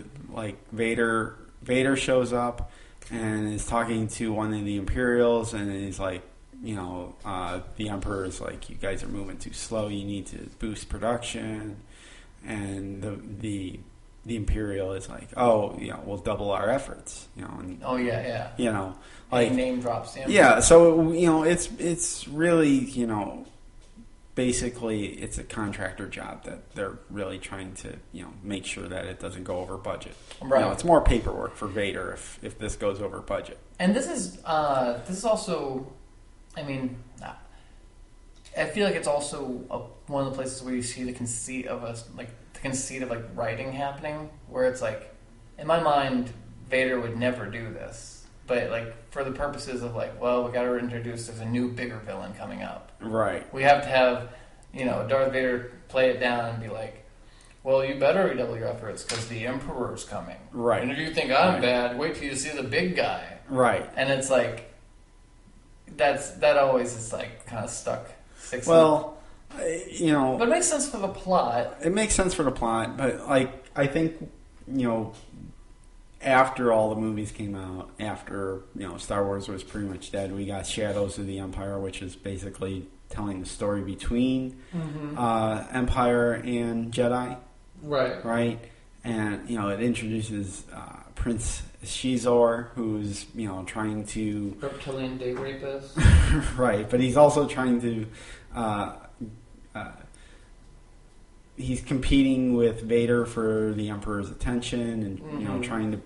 Speaker 5: Vader Vader shows up and is talking to one of the Imperials, and he's like, the Emperor is like, you guys are moving too slow. You need to boost production. And the Imperial is like, we'll double our efforts. Like
Speaker 4: name drops him.
Speaker 5: Yeah, so it's really basically it's a contractor job that they're really trying to make sure that it doesn't go over budget.
Speaker 4: Right.
Speaker 5: It's more paperwork for Vader if this goes over budget.
Speaker 4: And this is also, I mean, I feel like it's also one of the places where you see the conceit of writing happening, where it's like, in my mind, Vader would never do this, but like for the purposes of like, well, we got to introduce there's a new bigger villain coming up.
Speaker 5: Right.
Speaker 4: We have to have Darth Vader play it down and be like, well, you better redouble your efforts because the Emperor's coming.
Speaker 5: Right.
Speaker 4: And if you think I'm bad, wait till you see the big guy.
Speaker 5: Right.
Speaker 4: And it's like that always is like kind of stuck.
Speaker 5: Well,
Speaker 4: but it makes sense for the plot.
Speaker 5: It makes sense for the plot, but like I think after all the movies came out, after Star Wars was pretty much dead, we got Shadows of the Empire, which is basically telling the story between Empire and Jedi. Right. And it introduces Prince Shizor, who's trying to
Speaker 4: reptilian date rapist.
Speaker 5: Right, but he's also trying to he's competing with Vader for the Emperor's attention, and trying to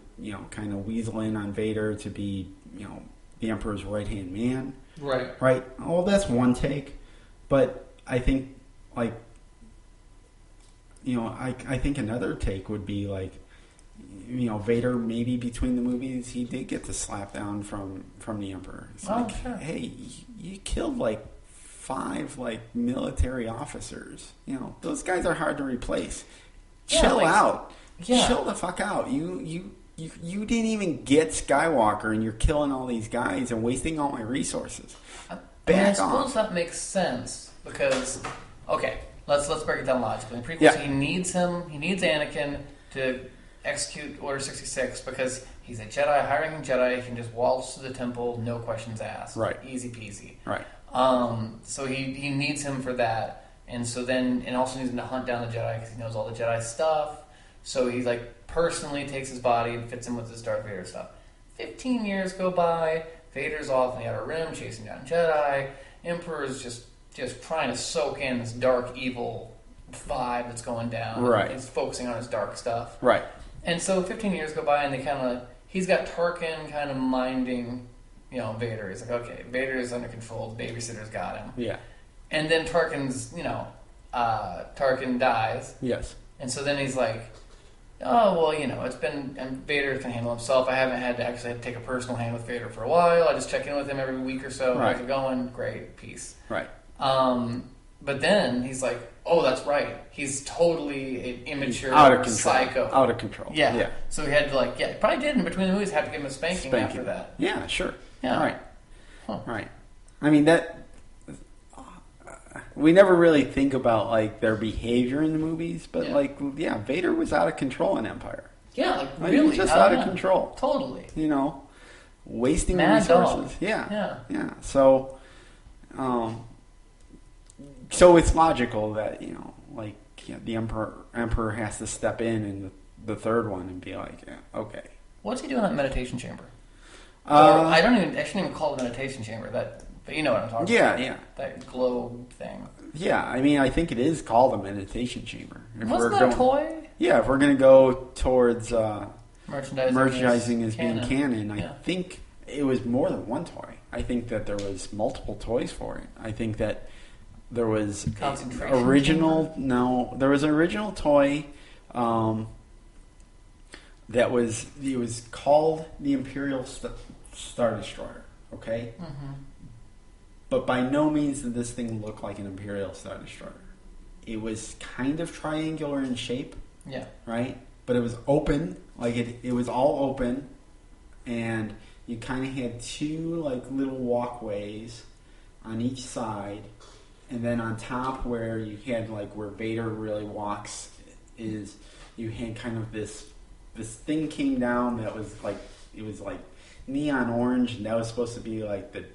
Speaker 5: kind of weasel in on Vader to be the Emperor's right hand man. Right. Oh, that's one take, but I think I think another take would be like, Vader, maybe between the movies, he did get the slap down from the Emperor. It's
Speaker 4: sure.
Speaker 5: Hey, you killed like 5 military officers. Those guys are hard to replace. Chill out.
Speaker 4: Yeah.
Speaker 5: Chill the fuck out. You didn't even get Skywalker, and you're killing all these guys and wasting all my resources.
Speaker 4: I suppose that makes sense because, okay, let's break it down logically. In prequels, he needs Anakin to execute Order 66 because he's a Jedi, hiring Jedi. He can just waltz to the temple, no questions asked.
Speaker 5: Right.
Speaker 4: Easy peasy.
Speaker 5: Right.
Speaker 4: So he needs him for that, and also needs him to hunt down the Jedi because he knows all the Jedi stuff. So he personally takes his body and fits him with his Darth Vader stuff. 15 years go by. Vader's off in the Outer Rim chasing down Jedi. Emperor's just trying to soak in this dark evil vibe that's going down.
Speaker 5: Right.
Speaker 4: He's focusing on his dark stuff.
Speaker 5: Right.
Speaker 4: And so 15 years go by, and he's got Tarkin kind of minding, Vader. He's like, okay, Vader is under control. The babysitter's got him.
Speaker 5: Yeah.
Speaker 4: And then Tarkin dies.
Speaker 5: Yes.
Speaker 4: And so then he's like, oh, well, it's been, and Vader can handle himself. I haven't had to actually take a personal hand with Vader for a while. I just check in with him every week or so.
Speaker 5: Right.
Speaker 4: How's it going? Great. Peace.
Speaker 5: Right.
Speaker 4: But then he's like, oh, that's right. He's totally an immature
Speaker 5: out of control.
Speaker 4: Psycho.
Speaker 5: Out of control.
Speaker 4: Yeah. So he had to probably did in between the movies have to give him a spanking. After that.
Speaker 5: Yeah, sure.
Speaker 4: Yeah.
Speaker 5: All right.
Speaker 4: Huh.
Speaker 5: Right. I mean, that we never really think about their behavior in the movies, but Vader was out of control in Empire.
Speaker 4: Yeah,
Speaker 5: He was just out of control.
Speaker 4: Totally.
Speaker 5: Wasting
Speaker 4: Mad
Speaker 5: resources.
Speaker 4: dog.
Speaker 5: Yeah. So, so it's logical that the Emperor has to step in the third one and be like, okay.
Speaker 4: What's he doing in that meditation chamber? I shouldn't even call it a meditation chamber. But you know what I'm talking about.
Speaker 5: Yeah.
Speaker 4: That globe thing.
Speaker 5: Yeah, I mean, I think it is called a meditation chamber.
Speaker 4: Wasn't that a toy?
Speaker 5: Yeah, if we're going to go towards
Speaker 4: merchandising
Speaker 5: as being canon, I think it was more than one toy. I think that there was multiple toys for it. I think that there was there was an original toy it was called the Imperial Star Destroyer, okay?
Speaker 4: Mm-hmm.
Speaker 5: But by no means did this thing look like an Imperial Star Destroyer. It was kind of triangular in shape.
Speaker 4: Yeah.
Speaker 5: Right? But it was open. It was all open. And you kind of had 2, little walkways on each side. And then on top where you had, where Vader really walks is you had kind of this this thing came down that was like, it was like neon orange, and that was supposed to be like the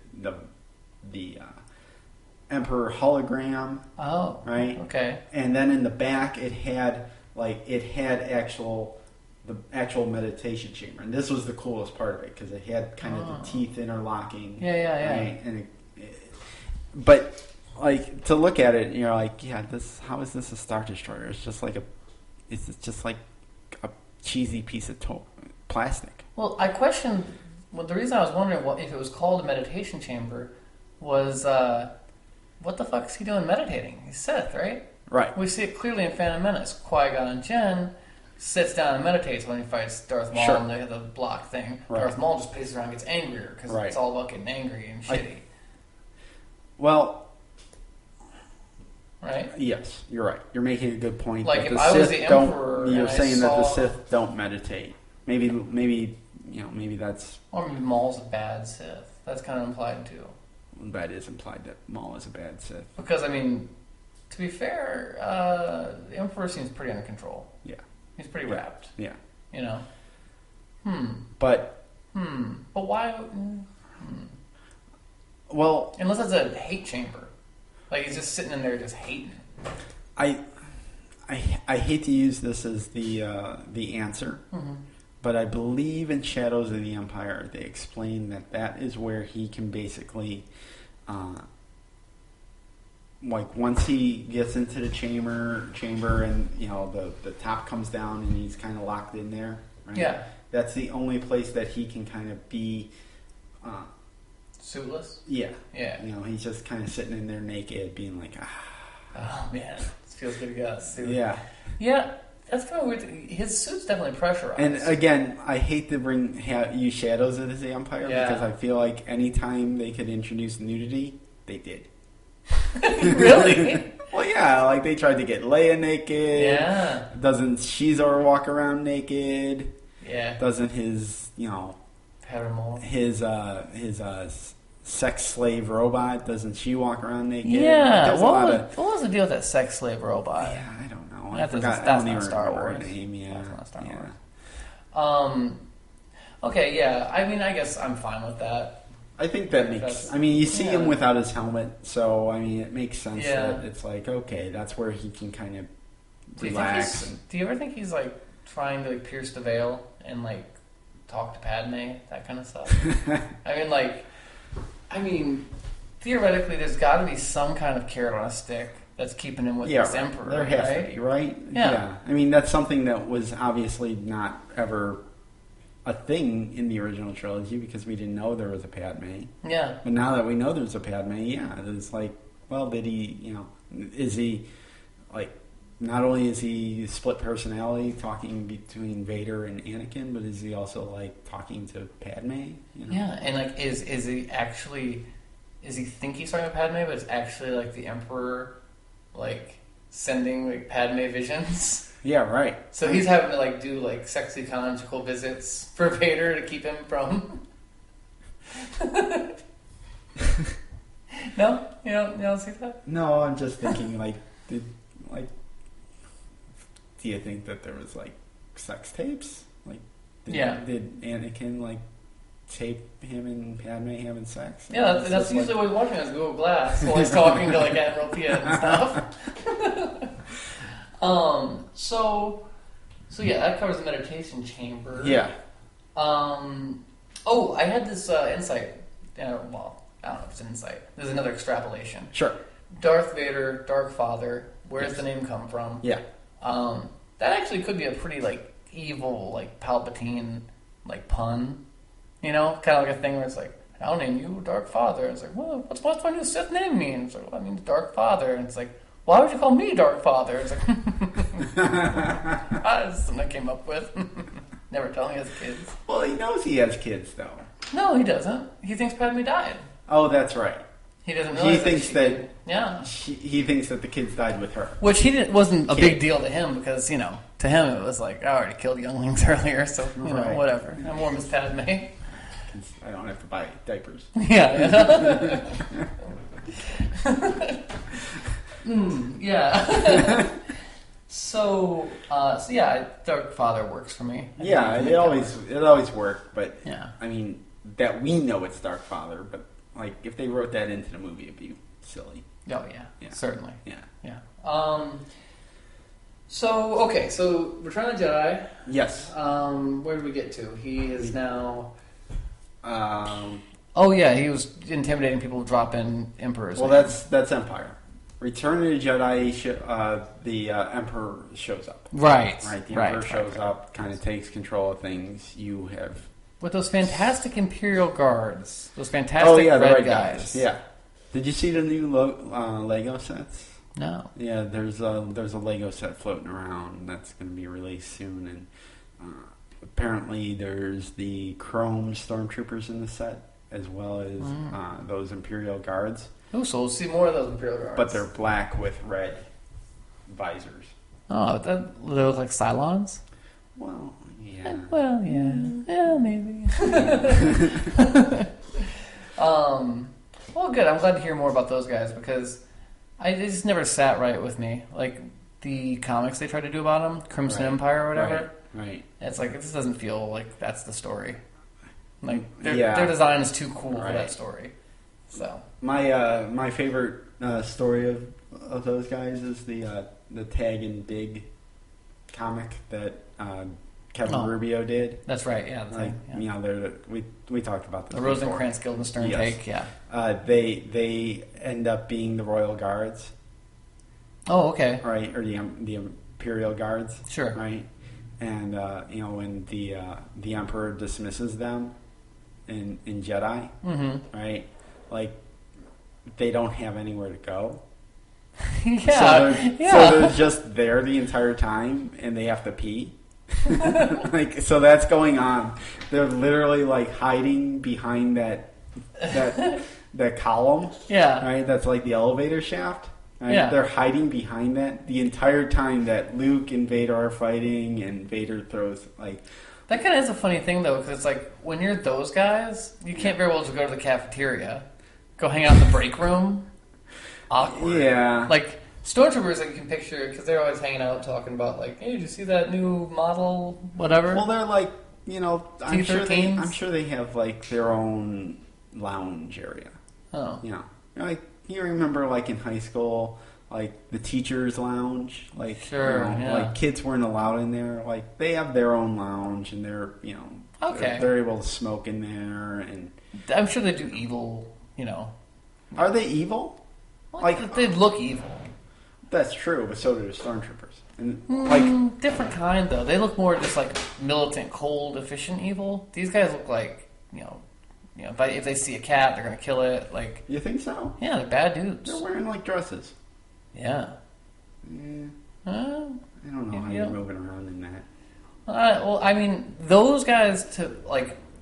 Speaker 5: Emperor hologram.
Speaker 4: Oh,
Speaker 5: right.
Speaker 4: Okay.
Speaker 5: And then in the back, it had the actual meditation chamber, and this was the coolest part of it because it had kind of the teeth interlocking.
Speaker 4: Yeah.
Speaker 5: Right? And but like to look at it, you're like, yeah, how is this a Star Destroyer? It's just like a cheesy piece of plastic.
Speaker 4: Well, I questioned. Well, the reason I was wondering if it was called a meditation chamber was what the fuck is he doing meditating? He's Sith, right?
Speaker 5: Right.
Speaker 4: We see it clearly in Phantom Menace. Qui-Gon and Jinn sits down and meditates when he fights Darth Maul and they have the block thing.
Speaker 5: Right.
Speaker 4: Darth Maul just paces around and gets angrier because it's all about getting angry and shitty.
Speaker 5: Well,
Speaker 4: right?
Speaker 5: Yes, you're right. You're making a good point.
Speaker 4: Like
Speaker 5: that
Speaker 4: if
Speaker 5: the
Speaker 4: I was
Speaker 5: Sith
Speaker 4: the Emperor,
Speaker 5: you're saying that the
Speaker 4: saw...
Speaker 5: Sith don't meditate. Maybe that's.
Speaker 4: Or maybe Maul's a bad Sith. That's kind of implied too.
Speaker 5: That is implied that Maul is a bad Sith.
Speaker 4: Because I mean, to be fair, the Emperor seems pretty under control.
Speaker 5: Yeah,
Speaker 4: he's pretty wrapped.
Speaker 5: Yeah,
Speaker 4: you know.
Speaker 5: But
Speaker 4: why?
Speaker 5: Well,
Speaker 4: unless it's a hate chamber, like he's just sitting in there just hating.
Speaker 5: I hate to use this as the answer, but I believe in Shadows of the Empire they explain that is where he can basically, like once he gets into the chamber, and the top comes down and he's kind of locked in there. Right?
Speaker 4: Yeah, that's
Speaker 5: the only place that he can kind of be.
Speaker 4: Suitless?
Speaker 5: Yeah.
Speaker 4: Yeah.
Speaker 5: He's just kind of sitting in there naked, being like,
Speaker 4: oh, man. This feels good to go.
Speaker 5: Yeah.
Speaker 4: Yeah. That's kind of weird. His suit's definitely pressurized.
Speaker 5: And again, I hate to use Shadows of the Empire because I feel like anytime they could introduce nudity, they did.
Speaker 4: Really?
Speaker 5: Well, yeah. Like they tried to get Leia naked.
Speaker 4: Yeah.
Speaker 5: Doesn't Shizor walk around naked?
Speaker 4: Yeah.
Speaker 5: Doesn't his,
Speaker 4: Paramour.
Speaker 5: His sex slave robot, doesn't she walk around naked?
Speaker 4: Yeah. What was the deal with that sex slave robot?
Speaker 5: Yeah, I don't know.
Speaker 4: That's not Star Wars.
Speaker 5: Name. Yeah.
Speaker 4: That's not Star Wars. Okay, yeah. I mean, I guess I'm fine with that.
Speaker 5: I think that makes... I mean, you see him without his helmet, so, I mean, it makes sense that it's like, okay, that's where he can kind of relax.
Speaker 4: Do you ever think he's, like, trying to, like, pierce the veil and, like, talk to Padme, that kind of stuff? I mean, theoretically, there's got to be some kind of carrot on a stick that's keeping him with this Emperor.
Speaker 5: There has to be, right? Yeah. I mean, that's something that was obviously not ever a thing in the original trilogy because we didn't know there was a Padme.
Speaker 4: Yeah.
Speaker 5: But now that we know there's a Padme, it's like, well, did he, is he, like, not only is he split personality talking between Vader and Anakin, but is he also like talking to Padme?
Speaker 4: Yeah, and like is he actually he think he's talking to Padme, but it's actually like the Emperor like sending like Padme visions?
Speaker 5: Yeah, right.
Speaker 4: So he's having to like do like sexy conjugal visits for Vader to keep him from. No, you don't see that?
Speaker 5: No, I'm just thinking do you think that there was, like, sex tapes? Like, did Anakin, like, tape him and Padme having sex?
Speaker 4: Yeah, that's usually what he's watching on Google Glass while he's talking to, like, Admiral Piet and stuff. So yeah, that covers the meditation chamber.
Speaker 5: Yeah.
Speaker 4: I had this insight. Well, I don't know if it's an insight. There's another extrapolation.
Speaker 5: Sure.
Speaker 4: Darth Vader, Dark Father, where's the name come from?
Speaker 5: Yeah.
Speaker 4: That actually could be a pretty, like, evil, like, Palpatine, like, pun. Kind of like a thing where it's like, I'll name you Dark Father. And it's like, well, what's my new Sith name mean? It's like, well, that means Dark Father. And it's like, why would you call me Dark Father? It's like, that's something I came up with. Never tell me he has kids.
Speaker 5: Well, he knows he has kids, though.
Speaker 4: No, he doesn't. He thinks Padme died.
Speaker 5: Oh, that's right.
Speaker 4: He doesn't realize
Speaker 5: he thinks that
Speaker 4: he
Speaker 5: thinks that the kids died with her,
Speaker 4: which wasn't a big deal to him because to him it was like, I already killed younglings earlier, so whatever. I'm more Miss Padme.
Speaker 5: I don't have to buy diapers.
Speaker 4: Yeah. Yeah. So yeah, Dark Father works for me.
Speaker 5: Yeah, it always worked, but
Speaker 4: yeah.
Speaker 5: I mean that we know it's Dark Father, but like if they wrote that into the movie, it'd be silly.
Speaker 4: Oh yeah. Certainly.
Speaker 5: Yeah.
Speaker 4: So Return of the Jedi.
Speaker 5: Yes.
Speaker 4: Where did we get to? He is now.
Speaker 5: Um,
Speaker 4: Oh yeah, he was intimidating people to drop in Emperor's.
Speaker 5: well,
Speaker 4: name.
Speaker 5: that's Empire. Return of the Jedi, the Emperor shows up.
Speaker 4: Right.
Speaker 5: The Emperor shows up, kind of takes control of things. You have
Speaker 4: with those fantastic Imperial guards, those fantastic
Speaker 5: the
Speaker 4: red guys.
Speaker 5: Yeah. Did you see the new Lego sets?
Speaker 4: No.
Speaker 5: Yeah, there's a Lego set floating around that's going to be released soon, and apparently there's the chrome stormtroopers in the set, as well as those Imperial guards.
Speaker 4: Oh, so we'll see more of those Imperial guards.
Speaker 5: But they're black with red visors.
Speaker 4: Oh, they look like Cylons?
Speaker 5: Well, yeah.
Speaker 4: Well, yeah. Yeah, maybe. Well, good. I'm glad to hear more about those guys because they just never sat right with me. Like the comics they tried to do about them, Crimson Empire or whatever.
Speaker 5: Right.
Speaker 4: It's like, this doesn't feel like that's the story. Like, their design is too cool for that story. So
Speaker 5: my favorite story of those guys is the Tag and Dig comic that Kevin Rubio did.
Speaker 4: That's right. Yeah.
Speaker 5: You know, we talked about this.
Speaker 4: The Rosencrantz Guildenstern take. Yeah.
Speaker 5: They end up being the Royal Guards.
Speaker 4: Oh, okay.
Speaker 5: Right, or the Imperial Guards.
Speaker 4: Sure.
Speaker 5: Right, and when the Emperor dismisses them in Jedi, right, like they don't have anywhere to go. So they're just there the entire time, and they have to pee. Like, so that's going on. They're literally like hiding behind that column.
Speaker 4: Yeah.
Speaker 5: Right. That's like the elevator shaft. Right?
Speaker 4: Yeah.
Speaker 5: They're hiding behind that the entire time that Luke and Vader are fighting, and Vader throws like.
Speaker 4: That kind of is a funny thing though, because it's like when you're those guys, you can't very well just go to the cafeteria, go hang out in the break room. Awkward.
Speaker 5: Yeah.
Speaker 4: Like stormtroopers, like you can picture, because they're always hanging out talking about like, hey, did you see that new model, whatever?
Speaker 5: Well, they're like, I'm sure
Speaker 4: T-13s?
Speaker 5: they have like their own lounge area.
Speaker 4: Oh.
Speaker 5: Like you remember, like in high school, like the teachers' lounge, like
Speaker 4: sure,
Speaker 5: like kids weren't allowed in there. Like they have their own lounge, and they're
Speaker 4: okay,
Speaker 5: they're able to smoke in there, and
Speaker 4: I'm sure they do evil.
Speaker 5: Are they evil?
Speaker 4: Like they look evil.
Speaker 5: That's true, but so do the stormtroopers. And
Speaker 4: different kind though. They look more just like militant, cold, efficient evil. These guys look like if they see a cat, they're gonna kill it. Like,
Speaker 5: you think so?
Speaker 4: Yeah, they're bad dudes.
Speaker 5: They're wearing like dresses.
Speaker 4: Yeah.
Speaker 5: I don't know how you're moving around in that.
Speaker 4: Well, I mean, those guys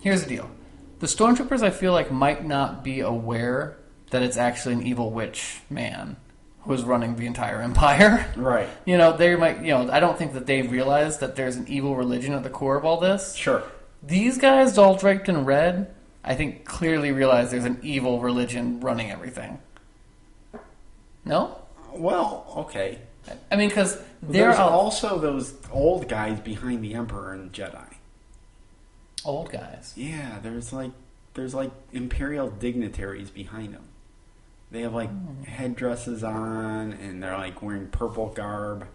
Speaker 4: here's the deal. The stormtroopers, I feel like, might not be aware that it's actually an evil witch man who's running the entire empire.
Speaker 5: Right.
Speaker 4: They might, I don't think that they realize that there's an evil religion at the core of all this.
Speaker 5: Sure.
Speaker 4: These guys, all draped in red, I think clearly realize there's an evil religion running everything. No?
Speaker 5: Well, okay.
Speaker 4: I mean, because
Speaker 5: there's also those old guys behind the Emperor and Jedi.
Speaker 4: Old guys?
Speaker 5: Yeah, there's like Imperial dignitaries behind them. They have like headdresses on, and they're like wearing purple garb.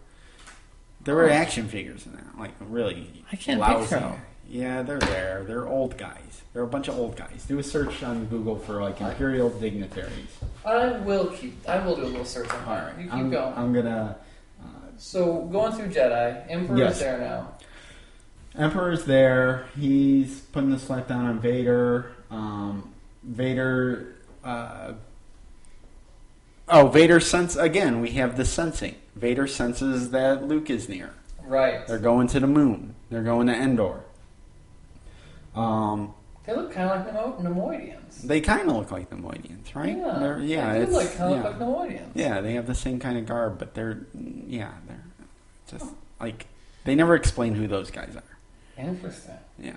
Speaker 5: There were action figures in that, like really.
Speaker 4: I can't
Speaker 5: lousy.
Speaker 4: picture them.
Speaker 5: Yeah, they're there. They're old guys. They're a bunch of old guys. Do a search on Google for like Imperial dignitaries.
Speaker 4: I will do a little search on here. You keep going.
Speaker 5: I'm gonna.
Speaker 4: So going through Jedi, Emperor's there now.
Speaker 5: Emperor's there. He's putting the slap down on Vader. Vader. Vader sense again. We have the sensing. Vader senses that Luke is near.
Speaker 4: Right.
Speaker 5: They're going to the moon. They're going to Endor.
Speaker 4: They look kind of like Nemoidians.
Speaker 5: They kind of look like Nemoidians, right?
Speaker 4: Yeah. They look kind of like Nemoidians.
Speaker 5: Yeah, they have the same kind of garb, but they're just like they never explain who those guys are.
Speaker 4: Interesting.
Speaker 5: Yeah.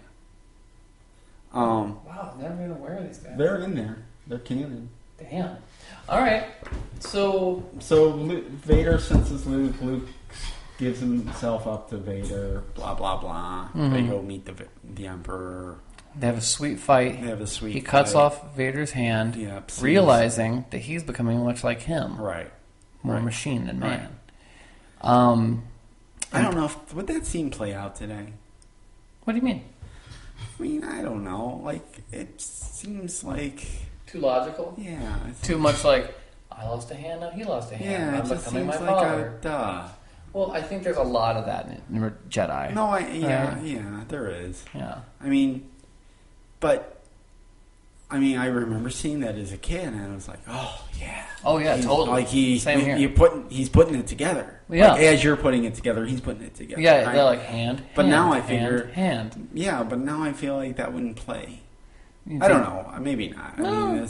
Speaker 4: Wow, I've never been aware of these guys.
Speaker 5: They're in there. They're canon.
Speaker 4: Damn. All right. So
Speaker 5: Vader senses Luke. Luke gives himself up to Vader. Blah blah blah.
Speaker 4: Mm-hmm.
Speaker 5: They go meet the Emperor.
Speaker 4: They have a sweet fight. He cuts off Vader's hand, realizing that he's becoming much like him.
Speaker 5: Right.
Speaker 4: More machine than man.
Speaker 5: I don't know would that scene play out today?
Speaker 4: What do you mean?
Speaker 5: I mean, I don't know. Like, it seems like...
Speaker 4: Too logical?
Speaker 5: Yeah.
Speaker 4: Too much like, I lost a hand, now he lost a hand.
Speaker 5: Yeah,
Speaker 4: I'm
Speaker 5: it just
Speaker 4: becoming
Speaker 5: seems
Speaker 4: my
Speaker 5: like
Speaker 4: father.
Speaker 5: a duh.
Speaker 4: Well, I think there's a lot of that in Jedi.
Speaker 5: No, yeah, there is.
Speaker 4: Yeah.
Speaker 5: I remember seeing that as a kid, and I was like, oh, yeah.
Speaker 4: Oh, yeah, totally.
Speaker 5: Like,
Speaker 4: Same here.
Speaker 5: He's putting it together.
Speaker 4: Yeah.
Speaker 5: Like, as you're putting it together, he's putting it together.
Speaker 4: Yeah,
Speaker 5: right?
Speaker 4: they're like hand,
Speaker 5: But
Speaker 4: hand,
Speaker 5: now I
Speaker 4: hand,
Speaker 5: figure...
Speaker 4: hand.
Speaker 5: Yeah, but now I feel like that wouldn't play.
Speaker 4: You
Speaker 5: I don't
Speaker 4: think-
Speaker 5: know. Maybe not.
Speaker 4: No.
Speaker 5: I mean,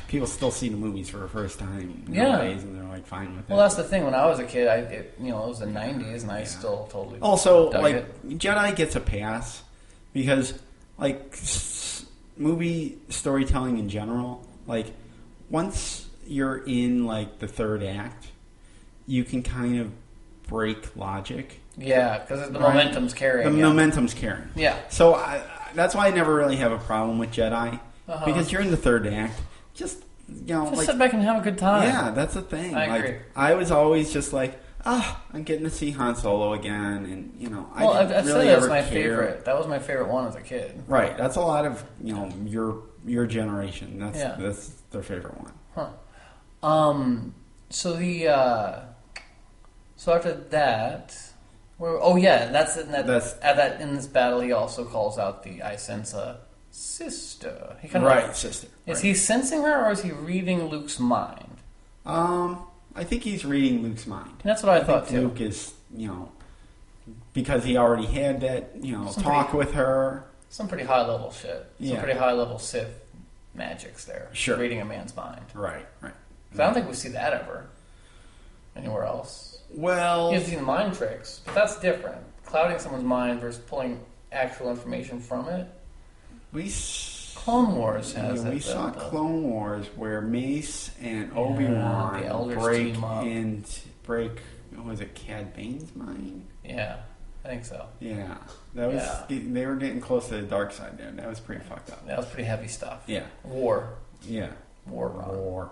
Speaker 5: people still see the movies for the first time
Speaker 4: Yeah.
Speaker 5: nowadays, and they're like fine with it.
Speaker 4: Well, that's the thing. When I was a kid, it was the 90s, and I still totally
Speaker 5: Also,
Speaker 4: dug
Speaker 5: like,
Speaker 4: it.
Speaker 5: Jedi gets a pass because, like, movie storytelling in general, like, once you're in, like, the third act, you can kind of break logic.
Speaker 4: Yeah, because the
Speaker 5: Right?
Speaker 4: momentum's carrying.
Speaker 5: The momentum's carrying.
Speaker 4: Yeah.
Speaker 5: So that's why I never really have a problem with Jedi, because you're in the third act. Just
Speaker 4: sit back and have a good time.
Speaker 5: Yeah, that's the thing.
Speaker 4: I agree.
Speaker 5: I was always just like, I'm getting to see Han Solo again, and
Speaker 4: Well,
Speaker 5: I didn't
Speaker 4: I'd
Speaker 5: really
Speaker 4: say that was
Speaker 5: ever
Speaker 4: my
Speaker 5: care.
Speaker 4: favorite. That was my favorite one as a kid.
Speaker 5: Right. That's a lot of your generation. That's their favorite one.
Speaker 4: Huh. So after that, that's in this battle. He also calls out the I sense a sister. He kind of
Speaker 5: sister.
Speaker 4: Is he sensing her, or is he reading Luke's mind?
Speaker 5: I think he's reading Luke's mind.
Speaker 4: And that's what I thought too.
Speaker 5: Luke is, because he already had that, talk with her.
Speaker 4: Some pretty high level shit. Some pretty high level Sith magics there.
Speaker 5: Sure.
Speaker 4: Reading a man's mind.
Speaker 5: Right.
Speaker 4: 'Cause I don't think we see that ever anywhere else.
Speaker 5: Well,
Speaker 4: You've seen mind tricks, but that's different. Clouding someone's mind versus pulling actual information from it. Clone Wars has it.
Speaker 5: We saw Clone Wars where Mace and Obi-Wan
Speaker 4: the elders
Speaker 5: break
Speaker 4: team up.
Speaker 5: was it Cad Bane's mind?
Speaker 4: Yeah, I think so.
Speaker 5: Yeah. That was they were getting close to the dark side there. That was pretty fucked up.
Speaker 4: That was pretty heavy stuff.
Speaker 5: Yeah.
Speaker 4: War.
Speaker 5: Yeah.
Speaker 4: War.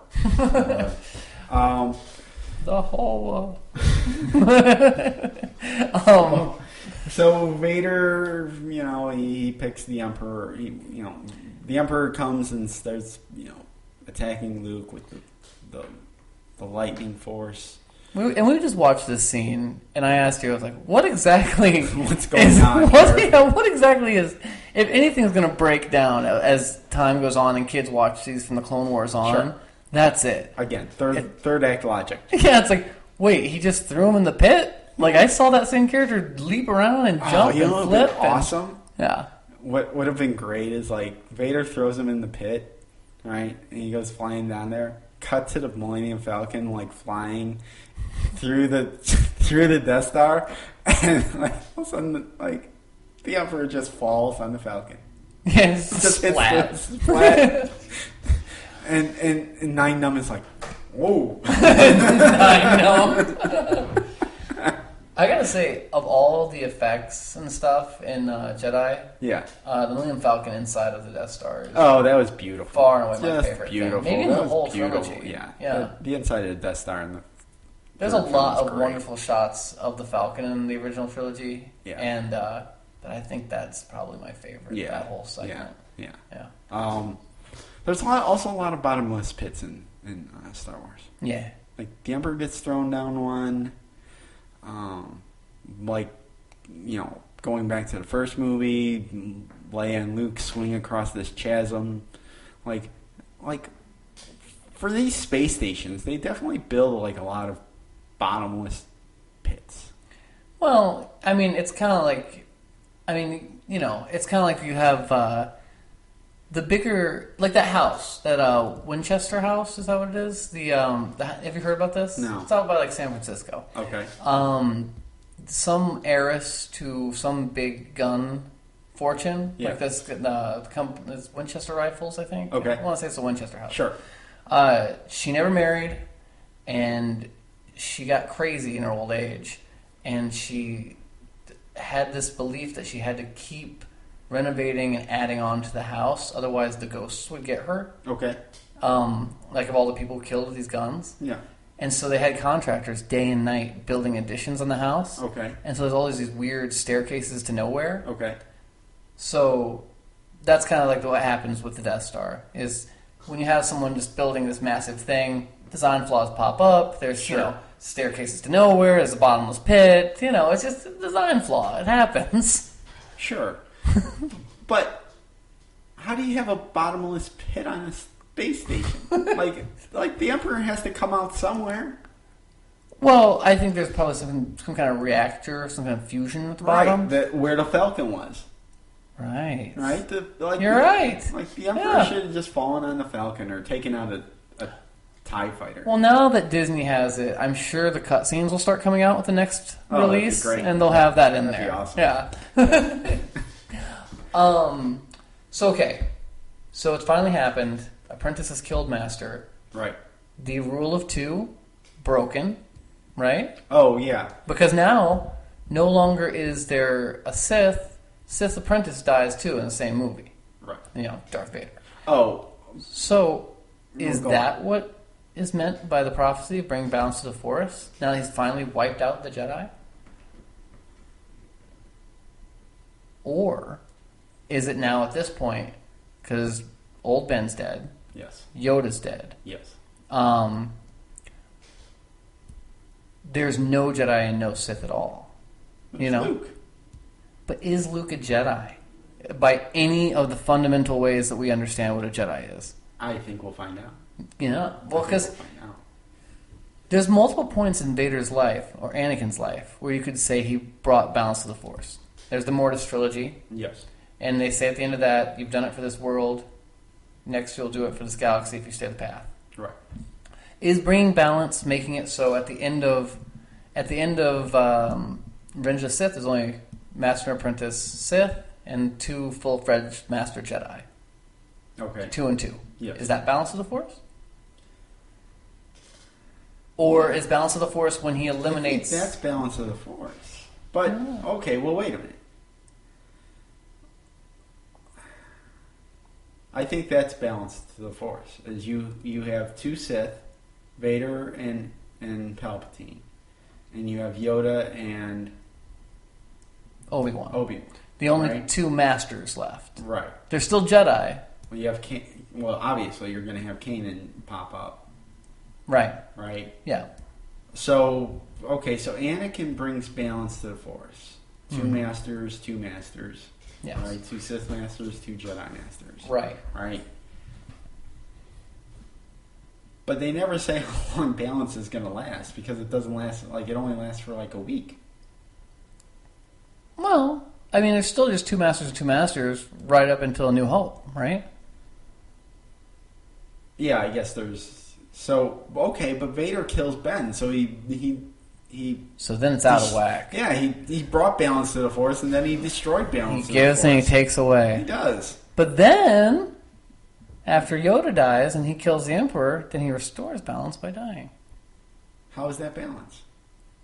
Speaker 4: The whole
Speaker 5: So Vader, he picks the Emperor. The Emperor comes and starts, attacking Luke with the lightning force.
Speaker 4: we just watched this scene, and I asked you, I was like, what exactly
Speaker 5: What's going on here?
Speaker 4: What exactly is, if anything's going to break down as time goes on and kids watch these from the Clone Wars on,
Speaker 5: Sure.
Speaker 4: That's it.
Speaker 5: Again, third act logic.
Speaker 4: Yeah, it's like, wait, he just threw him in the pit? Like, I saw that same character leap around and jump and flip.
Speaker 5: Awesome.
Speaker 4: Yeah.
Speaker 5: What would have been great is, like, Vader throws him in the pit, right? And he goes flying down there. Cut to the Millennium Falcon, like, flying through the Death Star. And, like, all of a sudden, like, the Emperor just falls on the Falcon.
Speaker 4: Yeah, it's just
Speaker 5: flat. And Nine Numb is like, whoa.
Speaker 4: I know. I gotta say, of all the effects and stuff in Jedi, the Millennium Falcon inside of the Death Star is
Speaker 5: that was beautiful.
Speaker 4: Far and away my
Speaker 5: Just
Speaker 4: favorite
Speaker 5: beautiful.
Speaker 4: thing. Maybe in
Speaker 5: That
Speaker 4: the
Speaker 5: was
Speaker 4: whole
Speaker 5: beautiful.
Speaker 4: trilogy.
Speaker 5: Yeah. The inside of the Death Star and the
Speaker 4: There's a lot of wonderful shots of the Falcon in the original trilogy.
Speaker 5: Yeah.
Speaker 4: And but I think that's probably my favorite.
Speaker 5: Yeah.
Speaker 4: That whole segment.
Speaker 5: Yeah. There's also a lot of bottomless pits in Star Wars.
Speaker 4: Yeah.
Speaker 5: Like, the Emperor gets thrown down one. Going back to the first movie, Leia and Luke swing across this chasm. Like for these space stations, they definitely build, like, a lot of bottomless pits.
Speaker 4: Well, I mean, it's kind of like, it's kind of like you have the bigger, like that house, that Winchester house, is that what it is? Have you heard about this?
Speaker 5: No.
Speaker 4: It's out by, like, San Francisco.
Speaker 5: Okay.
Speaker 4: Some heiress to some big gun fortune,
Speaker 5: Yeah.
Speaker 4: like this Winchester rifles, I think.
Speaker 5: Okay.
Speaker 4: I want to say it's a Winchester house.
Speaker 5: Sure.
Speaker 4: She never married, and she got crazy in her old age, and she had this belief that she had to keep renovating and adding on to the house, otherwise the ghosts would get her.
Speaker 5: Okay.
Speaker 4: Like of all the people killed with these guns.
Speaker 5: Yeah.
Speaker 4: And so they had contractors day and night building additions on the house.
Speaker 5: Okay.
Speaker 4: And so there's all these weird staircases to nowhere.
Speaker 5: Okay.
Speaker 4: So that's kind of like what happens with the Death Star, is when you have someone just building this massive thing, design flaws pop up, there's,
Speaker 5: Sure.
Speaker 4: staircases to nowhere, there's a bottomless pit, it's just a design flaw. It happens.
Speaker 5: Sure. But how do you have a bottomless pit on a space station? like the Emperor has to come out somewhere.
Speaker 4: Well, I think there's probably some kind of reactor, some kind of fusion at the bottom.
Speaker 5: Right, where the Falcon was.
Speaker 4: Right.
Speaker 5: Right?
Speaker 4: You're right.
Speaker 5: Like the Emperor should have just fallen on the Falcon or taken out a TIE fighter.
Speaker 4: Well, now that Disney has it, I'm sure the cutscenes will start coming out with the next release,
Speaker 5: that'd be great.
Speaker 4: and they'll have that in
Speaker 5: That'd be
Speaker 4: there.
Speaker 5: awesome.
Speaker 4: Yeah. So it's finally happened. Apprentice has killed Master.
Speaker 5: Right.
Speaker 4: The rule of two broken, right?
Speaker 5: Oh, yeah.
Speaker 4: Because now no longer is there a Sith. Sith Apprentice dies too in the same movie.
Speaker 5: Right.
Speaker 4: Darth Vader.
Speaker 5: Oh.
Speaker 4: So is
Speaker 5: Go
Speaker 4: that
Speaker 5: on.
Speaker 4: what is meant by the prophecy of bringing balance to the Force? Now he's finally wiped out the Jedi? Or is it now at this point, because old Ben's dead,
Speaker 5: Yes.
Speaker 4: Yoda's dead,
Speaker 5: Yes.
Speaker 4: there's no Jedi and no Sith at all?
Speaker 5: It's Luke.
Speaker 4: But is Luke a Jedi? By any of the fundamental ways that we understand what a Jedi is?
Speaker 5: I think we'll find out.
Speaker 4: Well, because there's multiple points in Vader's life, or Anakin's life, where you could say he brought balance to the Force. There's the Mortis trilogy.
Speaker 5: Yes.
Speaker 4: And they say at the end of that, you've done it for this world. Next, you'll do it for this galaxy if you stay the path.
Speaker 5: Right.
Speaker 4: Is bringing balance, making it so at the end of Revenge of the Sith, there's only Master and Apprentice Sith and 2 full-fledged Master Jedi.
Speaker 5: Okay.
Speaker 4: 2 and 2.
Speaker 5: Yes.
Speaker 4: Is that balance of the Force? Or is balance of the Force when he eliminates?
Speaker 5: I think that's balance of the Force. But okay, well, wait a minute. I think that's balance to the Force. As you have 2 Sith, Vader and Palpatine, and you have Yoda and
Speaker 4: Obi-Wan. The only
Speaker 5: right?
Speaker 4: 2 Masters left.
Speaker 5: Right.
Speaker 4: They're still Jedi.
Speaker 5: Well, you have obviously you're going to have Kanan pop up.
Speaker 4: Right.
Speaker 5: Right.
Speaker 4: Yeah.
Speaker 5: So Anakin brings balance to the Force. 2 Masters, 2 Masters.
Speaker 4: Yes.
Speaker 5: Right. 2 Sith Masters, 2 Jedi Masters.
Speaker 4: Right.
Speaker 5: Right. But they never say how long balance is going to last, because it doesn't last, it only lasts for a week.
Speaker 4: Well, I mean, there's still just 2 Masters and 2 Masters right up until A New Hope, right?
Speaker 5: Yeah, I guess there's... So, okay, but Vader kills Ben, so he
Speaker 4: So then it's out of whack.
Speaker 5: Yeah, he brought balance to the Force, and then he destroyed balance
Speaker 4: He
Speaker 5: to the Force.
Speaker 4: gives and he takes away.
Speaker 5: He does.
Speaker 4: But then, after Yoda dies and he kills the Emperor, then he restores balance by dying.
Speaker 5: How is that balance?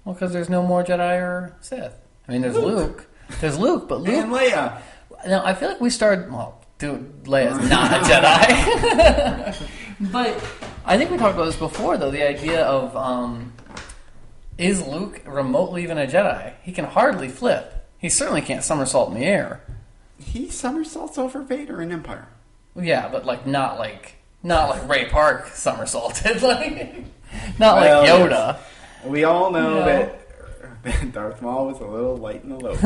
Speaker 4: Well, because there's no more Jedi or Sith. I mean, there's Luke. There's Luke, but Luke...
Speaker 5: And Leia.
Speaker 4: Now, I feel like we started... Well, dude, Leia's not a Jedi. But I think we talked about this before, though. The idea of... is Luke remotely even a Jedi? He can hardly flip. He certainly can't somersault in the air.
Speaker 5: He somersaults over Vader in Empire.
Speaker 4: Yeah, but not like Ray Park somersaulted. Not like Yoda.
Speaker 5: Yes. We all know that Darth Maul was a little light in the load.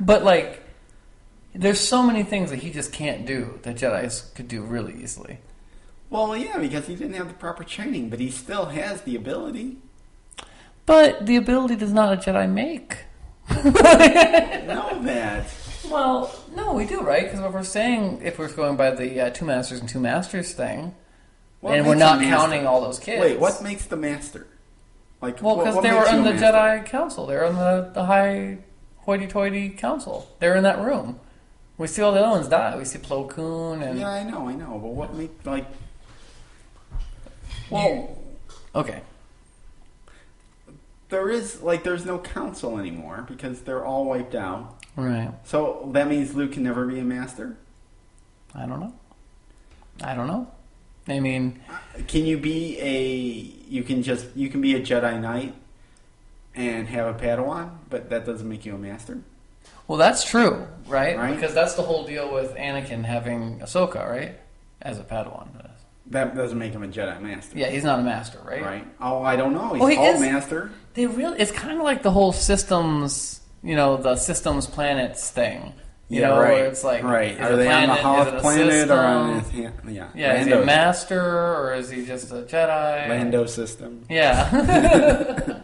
Speaker 4: but there's so many things that he just can't do that Jedis could do really easily.
Speaker 5: Well, yeah, because he didn't have the proper training, but he still has the ability.
Speaker 4: But the ability does not a Jedi make.
Speaker 5: Know that.
Speaker 4: Well, no, we do, right? Because if we're going by the 2 Masters and 2 Masters thing, and we're not counting all those kids.
Speaker 5: Wait, what makes the Master?
Speaker 4: Because they were in the Jedi Council. They were in the high hoity-toity council. They were in that room. We see all the other ones die. We see Plo Koon and...
Speaker 5: Yeah, I know. But what makes,
Speaker 4: Well... Okay.
Speaker 5: there's no council anymore because they're all wiped out.
Speaker 4: Right.
Speaker 5: So that means Luke can never be a master?
Speaker 4: I don't know. I mean,
Speaker 5: can you be you can be a Jedi Knight and have a Padawan, but that doesn't make you a master?
Speaker 4: well, that's true, right? Because that's the whole deal with Anakin having Ahsoka, right? As a Padawan.
Speaker 5: That doesn't make him a Jedi Master.
Speaker 4: Yeah, he's not a master, right?
Speaker 5: Right. Oh, I don't know.
Speaker 4: He
Speaker 5: He's
Speaker 4: is.
Speaker 5: Master.
Speaker 4: It's kind of like the whole systems, the systems planets thing.
Speaker 5: Yeah,
Speaker 4: right.
Speaker 5: Right.
Speaker 4: Where it's like,
Speaker 5: right.
Speaker 4: Is
Speaker 5: Are they on the Hoth planet or on his?
Speaker 4: Yeah, is he a master or is he just a Jedi?
Speaker 5: Lando system.
Speaker 4: Yeah.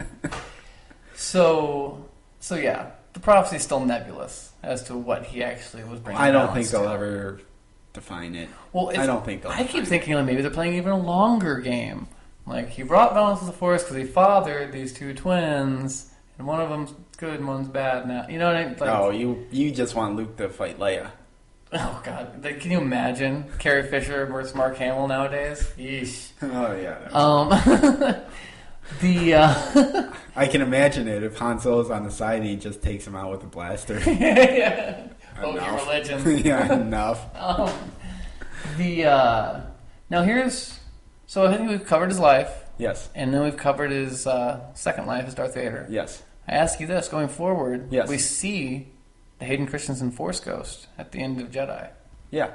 Speaker 4: So yeah, the prophecy's still nebulous as to what he actually was bringing.
Speaker 5: I don't think they'll ever define it.
Speaker 4: Well,
Speaker 5: I don't think they'll.
Speaker 4: I keep thinking like maybe they're playing even a longer game. Like he brought balance to the Force because he fathered these two twins, and one of them's good and one's bad now. You know what I mean? Like,
Speaker 5: oh, you just want Luke to fight Leia.
Speaker 4: Oh God! Can you imagine Carrie Fisher versus Mark Hamill nowadays? Yeesh.
Speaker 5: Oh yeah. I can imagine it if Han Solo's on the side and he just takes him out with a blaster.
Speaker 4: Yeah. Oh, your religion.
Speaker 5: Yeah, enough.
Speaker 4: Now here's... So I think we've covered his life.
Speaker 5: Yes.
Speaker 4: And then we've covered his second life as Darth Vader.
Speaker 5: Yes.
Speaker 4: I ask you this, going forward,
Speaker 5: yes.
Speaker 4: We see the Hayden Christensen Force Ghost at the end of Jedi.
Speaker 5: Yeah.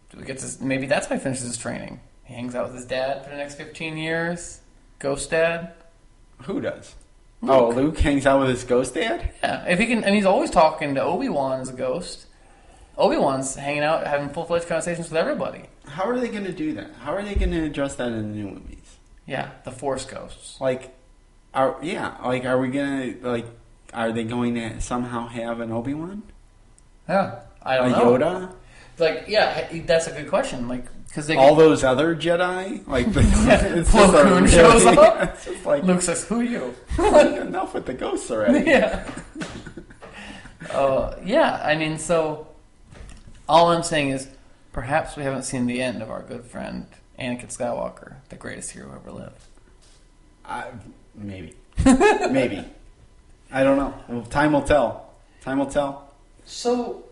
Speaker 4: Do we get to... Maybe that's how he finishes his training. He hangs out with his dad for the next 15 years. Ghost dad.
Speaker 5: Who does?
Speaker 4: Luke.
Speaker 5: Oh, Luke hangs out with his ghost dad?
Speaker 4: Yeah, if he can, and he's always talking to Obi-Wan as a ghost. Obi-Wan's hanging out, having full-fledged conversations with everybody.
Speaker 5: How are they going to do that? How are they going to address that in the new movies?
Speaker 4: Yeah, the Force ghosts.
Speaker 5: Are we going to, are they going to somehow have an Obi-Wan?
Speaker 4: Yeah, I don't know.
Speaker 5: A Yoda?
Speaker 4: That's a good question. Because
Speaker 5: all those other Jedi, it's
Speaker 4: Plo Koon shows up.
Speaker 5: It's just like
Speaker 4: Luke says, "Who are you?"
Speaker 5: Enough with the ghosts already.
Speaker 4: Yeah. I mean, so all I'm saying is, perhaps we haven't seen the end of our good friend Anakin Skywalker, the greatest hero who ever lived.
Speaker 5: Maybe, maybe. I don't know. Well, time will tell. Time will tell.
Speaker 4: So.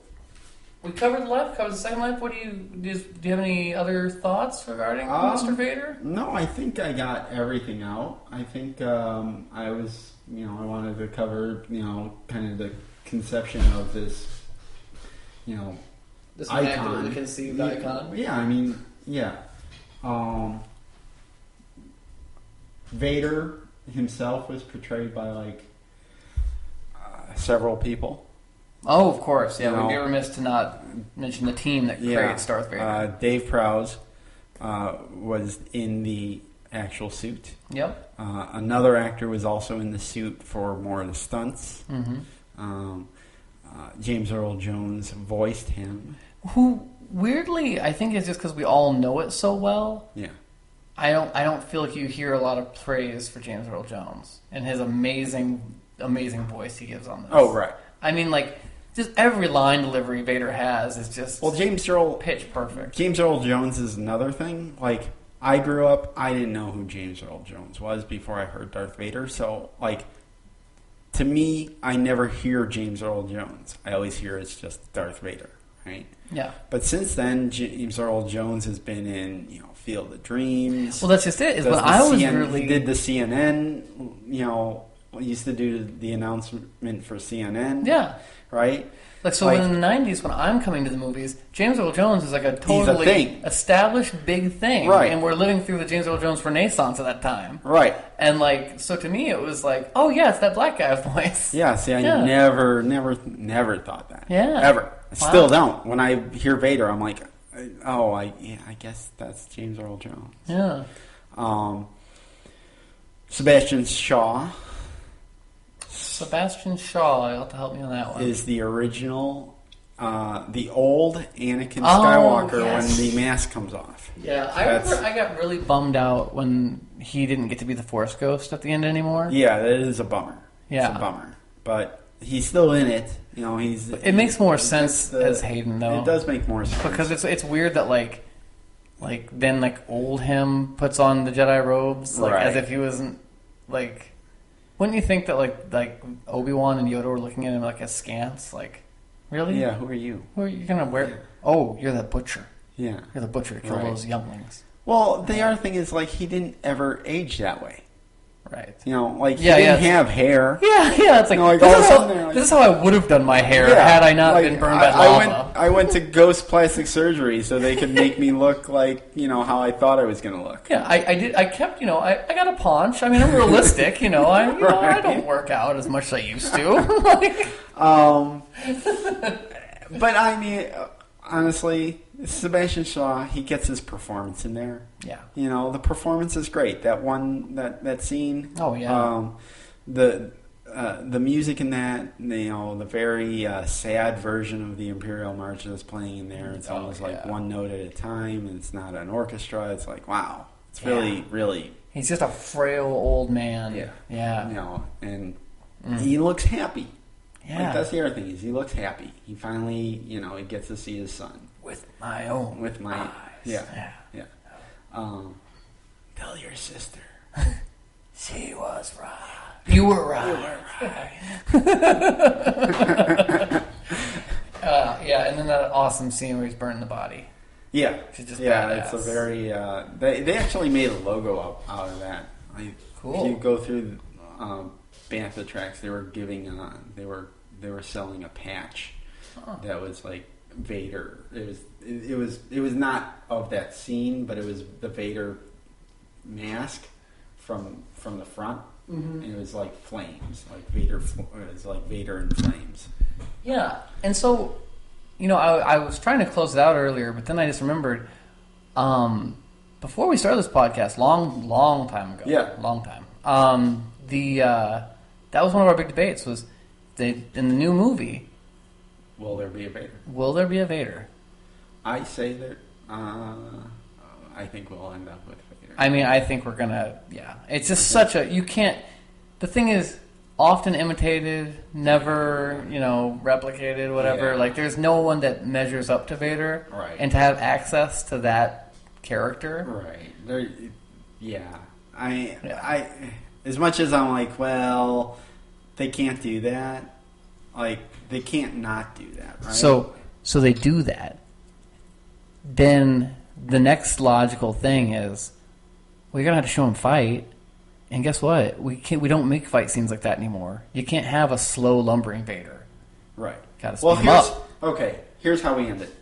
Speaker 4: We covered the life, covered the second life. Do you have any other thoughts regarding Mr. Vader?
Speaker 5: No, I think I got everything out. I think I wanted to cover, kind of the conception of this,
Speaker 4: This
Speaker 5: icon.
Speaker 4: immaculately conceived icon.
Speaker 5: Yeah, I mean, yeah. Vader himself was portrayed by several people.
Speaker 4: Oh, of course. Yeah, we'd be remiss to not mention the team that creates Darth Vader.
Speaker 5: Dave Prowse was in the actual suit.
Speaker 4: Yep.
Speaker 5: Another actor was also in the suit for more of the stunts.
Speaker 4: Mm-hmm.
Speaker 5: James Earl Jones voiced him.
Speaker 4: Who, weirdly, I think it's just because we all know it so well.
Speaker 5: Yeah.
Speaker 4: I don't feel like you hear a lot of praise for James Earl Jones and his amazing voice he gives on this.
Speaker 5: Oh, right.
Speaker 4: I mean, just every line delivery Vader has is just pitch perfect.
Speaker 5: James Earl Jones is another thing. I grew up, I didn't know who James Earl Jones was before I heard Darth Vader. So, to me, I never hear James Earl Jones. I always hear it's just Darth Vader, right?
Speaker 4: Yeah.
Speaker 5: But since then, James Earl Jones has been in, Field of Dreams.
Speaker 4: Well, that's just it. He did
Speaker 5: the CNN, used to do the announcement for CNN.
Speaker 4: Yeah.
Speaker 5: Right?
Speaker 4: In the 90s, when I'm coming to the movies, James Earl Jones is a totally established big thing.
Speaker 5: Right.
Speaker 4: And we're living through the James Earl Jones Renaissance at that time.
Speaker 5: Right.
Speaker 4: And, so to me, it was oh, yeah, it's that black guy's voice.
Speaker 5: Yeah, see, I never thought that.
Speaker 4: Yeah.
Speaker 5: Ever. I still don't. When I hear Vader, I'm like, oh, I guess that's James Earl Jones.
Speaker 4: Yeah.
Speaker 5: Sebastian Shaw.
Speaker 4: Sebastian Shaw, you'll have to help me on that one.
Speaker 5: Is the original, the old Anakin Skywalker when the mask comes off.
Speaker 4: Yeah, I remember I got really bummed out when he didn't get to be the Force Ghost at the end anymore.
Speaker 5: Yeah, that is a bummer.
Speaker 4: Yeah.
Speaker 5: It's a bummer. But he's still in it.
Speaker 4: It makes more sense as Hayden, though.
Speaker 5: It does make more sense.
Speaker 4: Because it's weird that, then old him puts on the Jedi robes, as if he wasn't, Wouldn't you think that like Obi-Wan and Yoda were looking at him like askance? Like, really?
Speaker 5: Yeah, who are you?
Speaker 4: Who are you gonna wear? Oh, you're the butcher.
Speaker 5: Yeah.
Speaker 4: You're the butcher to kill those younglings.
Speaker 5: Well, the other thing is, like, he didn't ever age that way.
Speaker 4: Right.
Speaker 5: You know, like, he didn't have hair.
Speaker 4: Yeah. It's like,
Speaker 5: You know, like,
Speaker 4: this is how I would have done my hair had I not been burned by lava.
Speaker 5: I went to Ghost Plastic Surgery so they could make me look like, you know, how I thought I was going to look.
Speaker 4: Yeah, I did. I kept, you know, I got a paunch. I mean, I'm realistic, you know. I don't work out as much as I used to.
Speaker 5: But I mean, honestly, Sebastian Shaw, he gets his performance in there.
Speaker 4: Yeah.
Speaker 5: You know, the performance is great. That scene.
Speaker 4: Oh yeah.
Speaker 5: The music in that, you know, the very sad version of the Imperial March that's playing in there. It's almost like one note at a time, and it's not an orchestra. It's like, wow. It's really, really...
Speaker 4: He's just a frail old man.
Speaker 5: Yeah. You know, and he looks happy.
Speaker 4: Yeah.
Speaker 5: Like, that's the other thing, is he looks happy. He finally, you know, he gets to see his son.
Speaker 4: With my own eyes.
Speaker 5: Yeah. Tell your sister.
Speaker 4: She was right. You were right. And then that awesome scene where he's burning the body.
Speaker 5: Yeah.
Speaker 4: She's just
Speaker 5: badass. It's a very... they actually made a logo out of that.
Speaker 4: Cool.
Speaker 5: If you go through Bantha tracks, they were giving... they were selling a patch that was like Vader. It was not of that scene, but it was the Vader mask from the front. Mm-hmm. And it was like flames, like Vader. It was like Vader in flames.
Speaker 4: Yeah, and so, you know, I was trying to close it out earlier, but then I just remembered, before we started this podcast, long time ago.
Speaker 5: Yeah,
Speaker 4: long time. That was one of our big debates. Was in the new movie,
Speaker 5: will there be a Vader?
Speaker 4: Will there be a Vader?
Speaker 5: I say that. I think we'll end up with Vader.
Speaker 4: I mean, I think we're gonna. Yeah, it's just such a. You can't. The thing is, often imitated, never, you know, replicated, whatever.
Speaker 5: Yeah.
Speaker 4: Like, there's no one that measures up to Vader,
Speaker 5: right?
Speaker 4: And to have access to that character,
Speaker 5: right? I as much as I'm like, well, they can't do that. Like, they can't not do that, right?
Speaker 4: So they do that. Then the next logical thing is, we're gonna have to show him fight. And guess what? We don't make fight scenes like that anymore. You can't have a slow lumbering Vader.
Speaker 5: Right.
Speaker 4: Gotta speed him up.
Speaker 5: Okay, here's how we end it.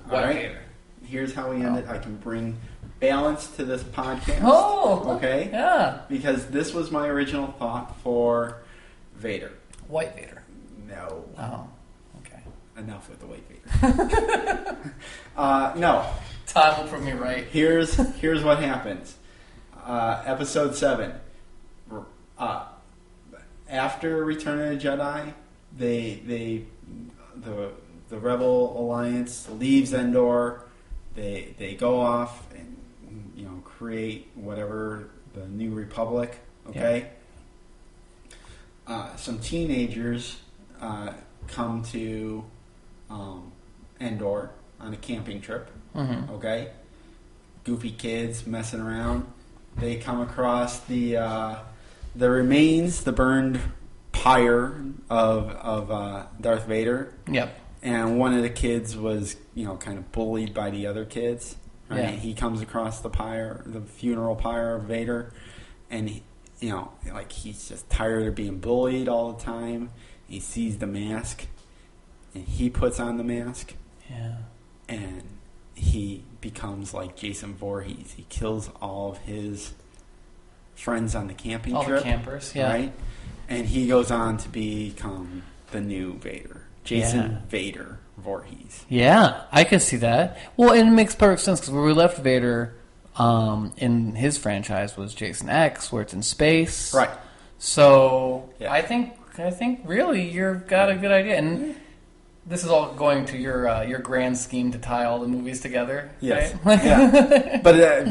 Speaker 4: What
Speaker 5: All right?
Speaker 4: Vader?
Speaker 5: Here's how we end it. I can bring balance to this podcast.
Speaker 4: Oh!
Speaker 5: Okay?
Speaker 4: Yeah.
Speaker 5: Because this was my original thought for Vader.
Speaker 4: White Vader.
Speaker 5: No.
Speaker 4: Oh. Okay.
Speaker 5: Enough with the white Vader. No.
Speaker 4: Time will prove me right.
Speaker 5: Here's what happens. Episode 7. After Return of the Jedi, the Rebel Alliance leaves Endor. They go off and, you know, create whatever the New Republic. Okay. Yeah. Some teenagers come to Endor on a camping trip. Mm-hmm. Okay. Goofy kids messing around. They come across the remains, the burned pyre of Darth Vader.
Speaker 4: Yep.
Speaker 5: And one of the kids was, you know, kind of bullied by the other kids. Right?
Speaker 4: Yeah.
Speaker 5: He comes across the funeral pyre of Vader, and he, you know, like, he's just tired of being bullied all the time. He sees the mask, and he puts on the mask.
Speaker 4: Yeah.
Speaker 5: And he becomes like Jason Voorhees. He kills all of his friends on the camping trip.
Speaker 4: All the campers, yeah.
Speaker 5: Right? And he goes on to become the new Vader. Jason Vader Voorhees.
Speaker 4: Yeah, I can see that. Well, and it makes perfect sense, because where we left Vader in his franchise was Jason X, where it's in space.
Speaker 5: Right.
Speaker 4: So
Speaker 5: yeah.
Speaker 4: I think really you've got a good idea. And this is all going to your grand scheme to tie all the movies together.
Speaker 5: Yes.
Speaker 4: Right?
Speaker 5: Yeah. But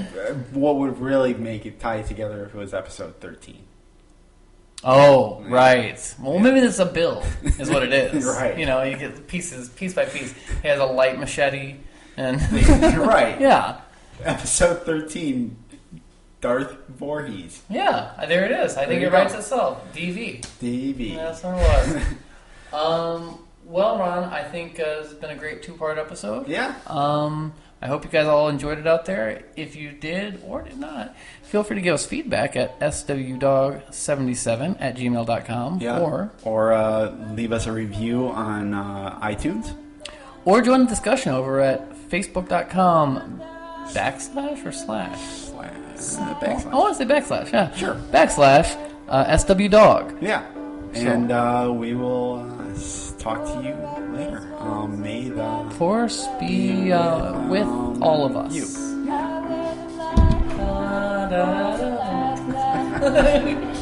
Speaker 5: what would really make it tie together if it was episode 13?
Speaker 4: Oh, right. Well, maybe this is a build, is what it is.
Speaker 5: Right.
Speaker 4: You know, you get pieces, piece by piece. He has a light machete, and
Speaker 5: You're right.
Speaker 4: Yeah.
Speaker 5: Episode 13 Darth Voorhees.
Speaker 4: Yeah, there it is. I think it writes itself. DV.
Speaker 5: DV.
Speaker 4: That's what it was. Well, Ron, I think it's been a great 2-part episode.
Speaker 5: Yeah.
Speaker 4: I hope you guys all enjoyed it out there. If you did or did not, feel free to give us feedback at SWDOG77@gmail.com.
Speaker 5: Yeah. Or leave us a review on iTunes.
Speaker 4: Or join the discussion over at facebook.com/ or slash?
Speaker 5: Backslash.
Speaker 4: I want to say backslash, yeah.
Speaker 5: Sure.
Speaker 4: Backslash SWDOG.
Speaker 5: Yeah. And we will talk to you later. May the
Speaker 4: Force be with all of us.
Speaker 5: You.
Speaker 3: I live a life.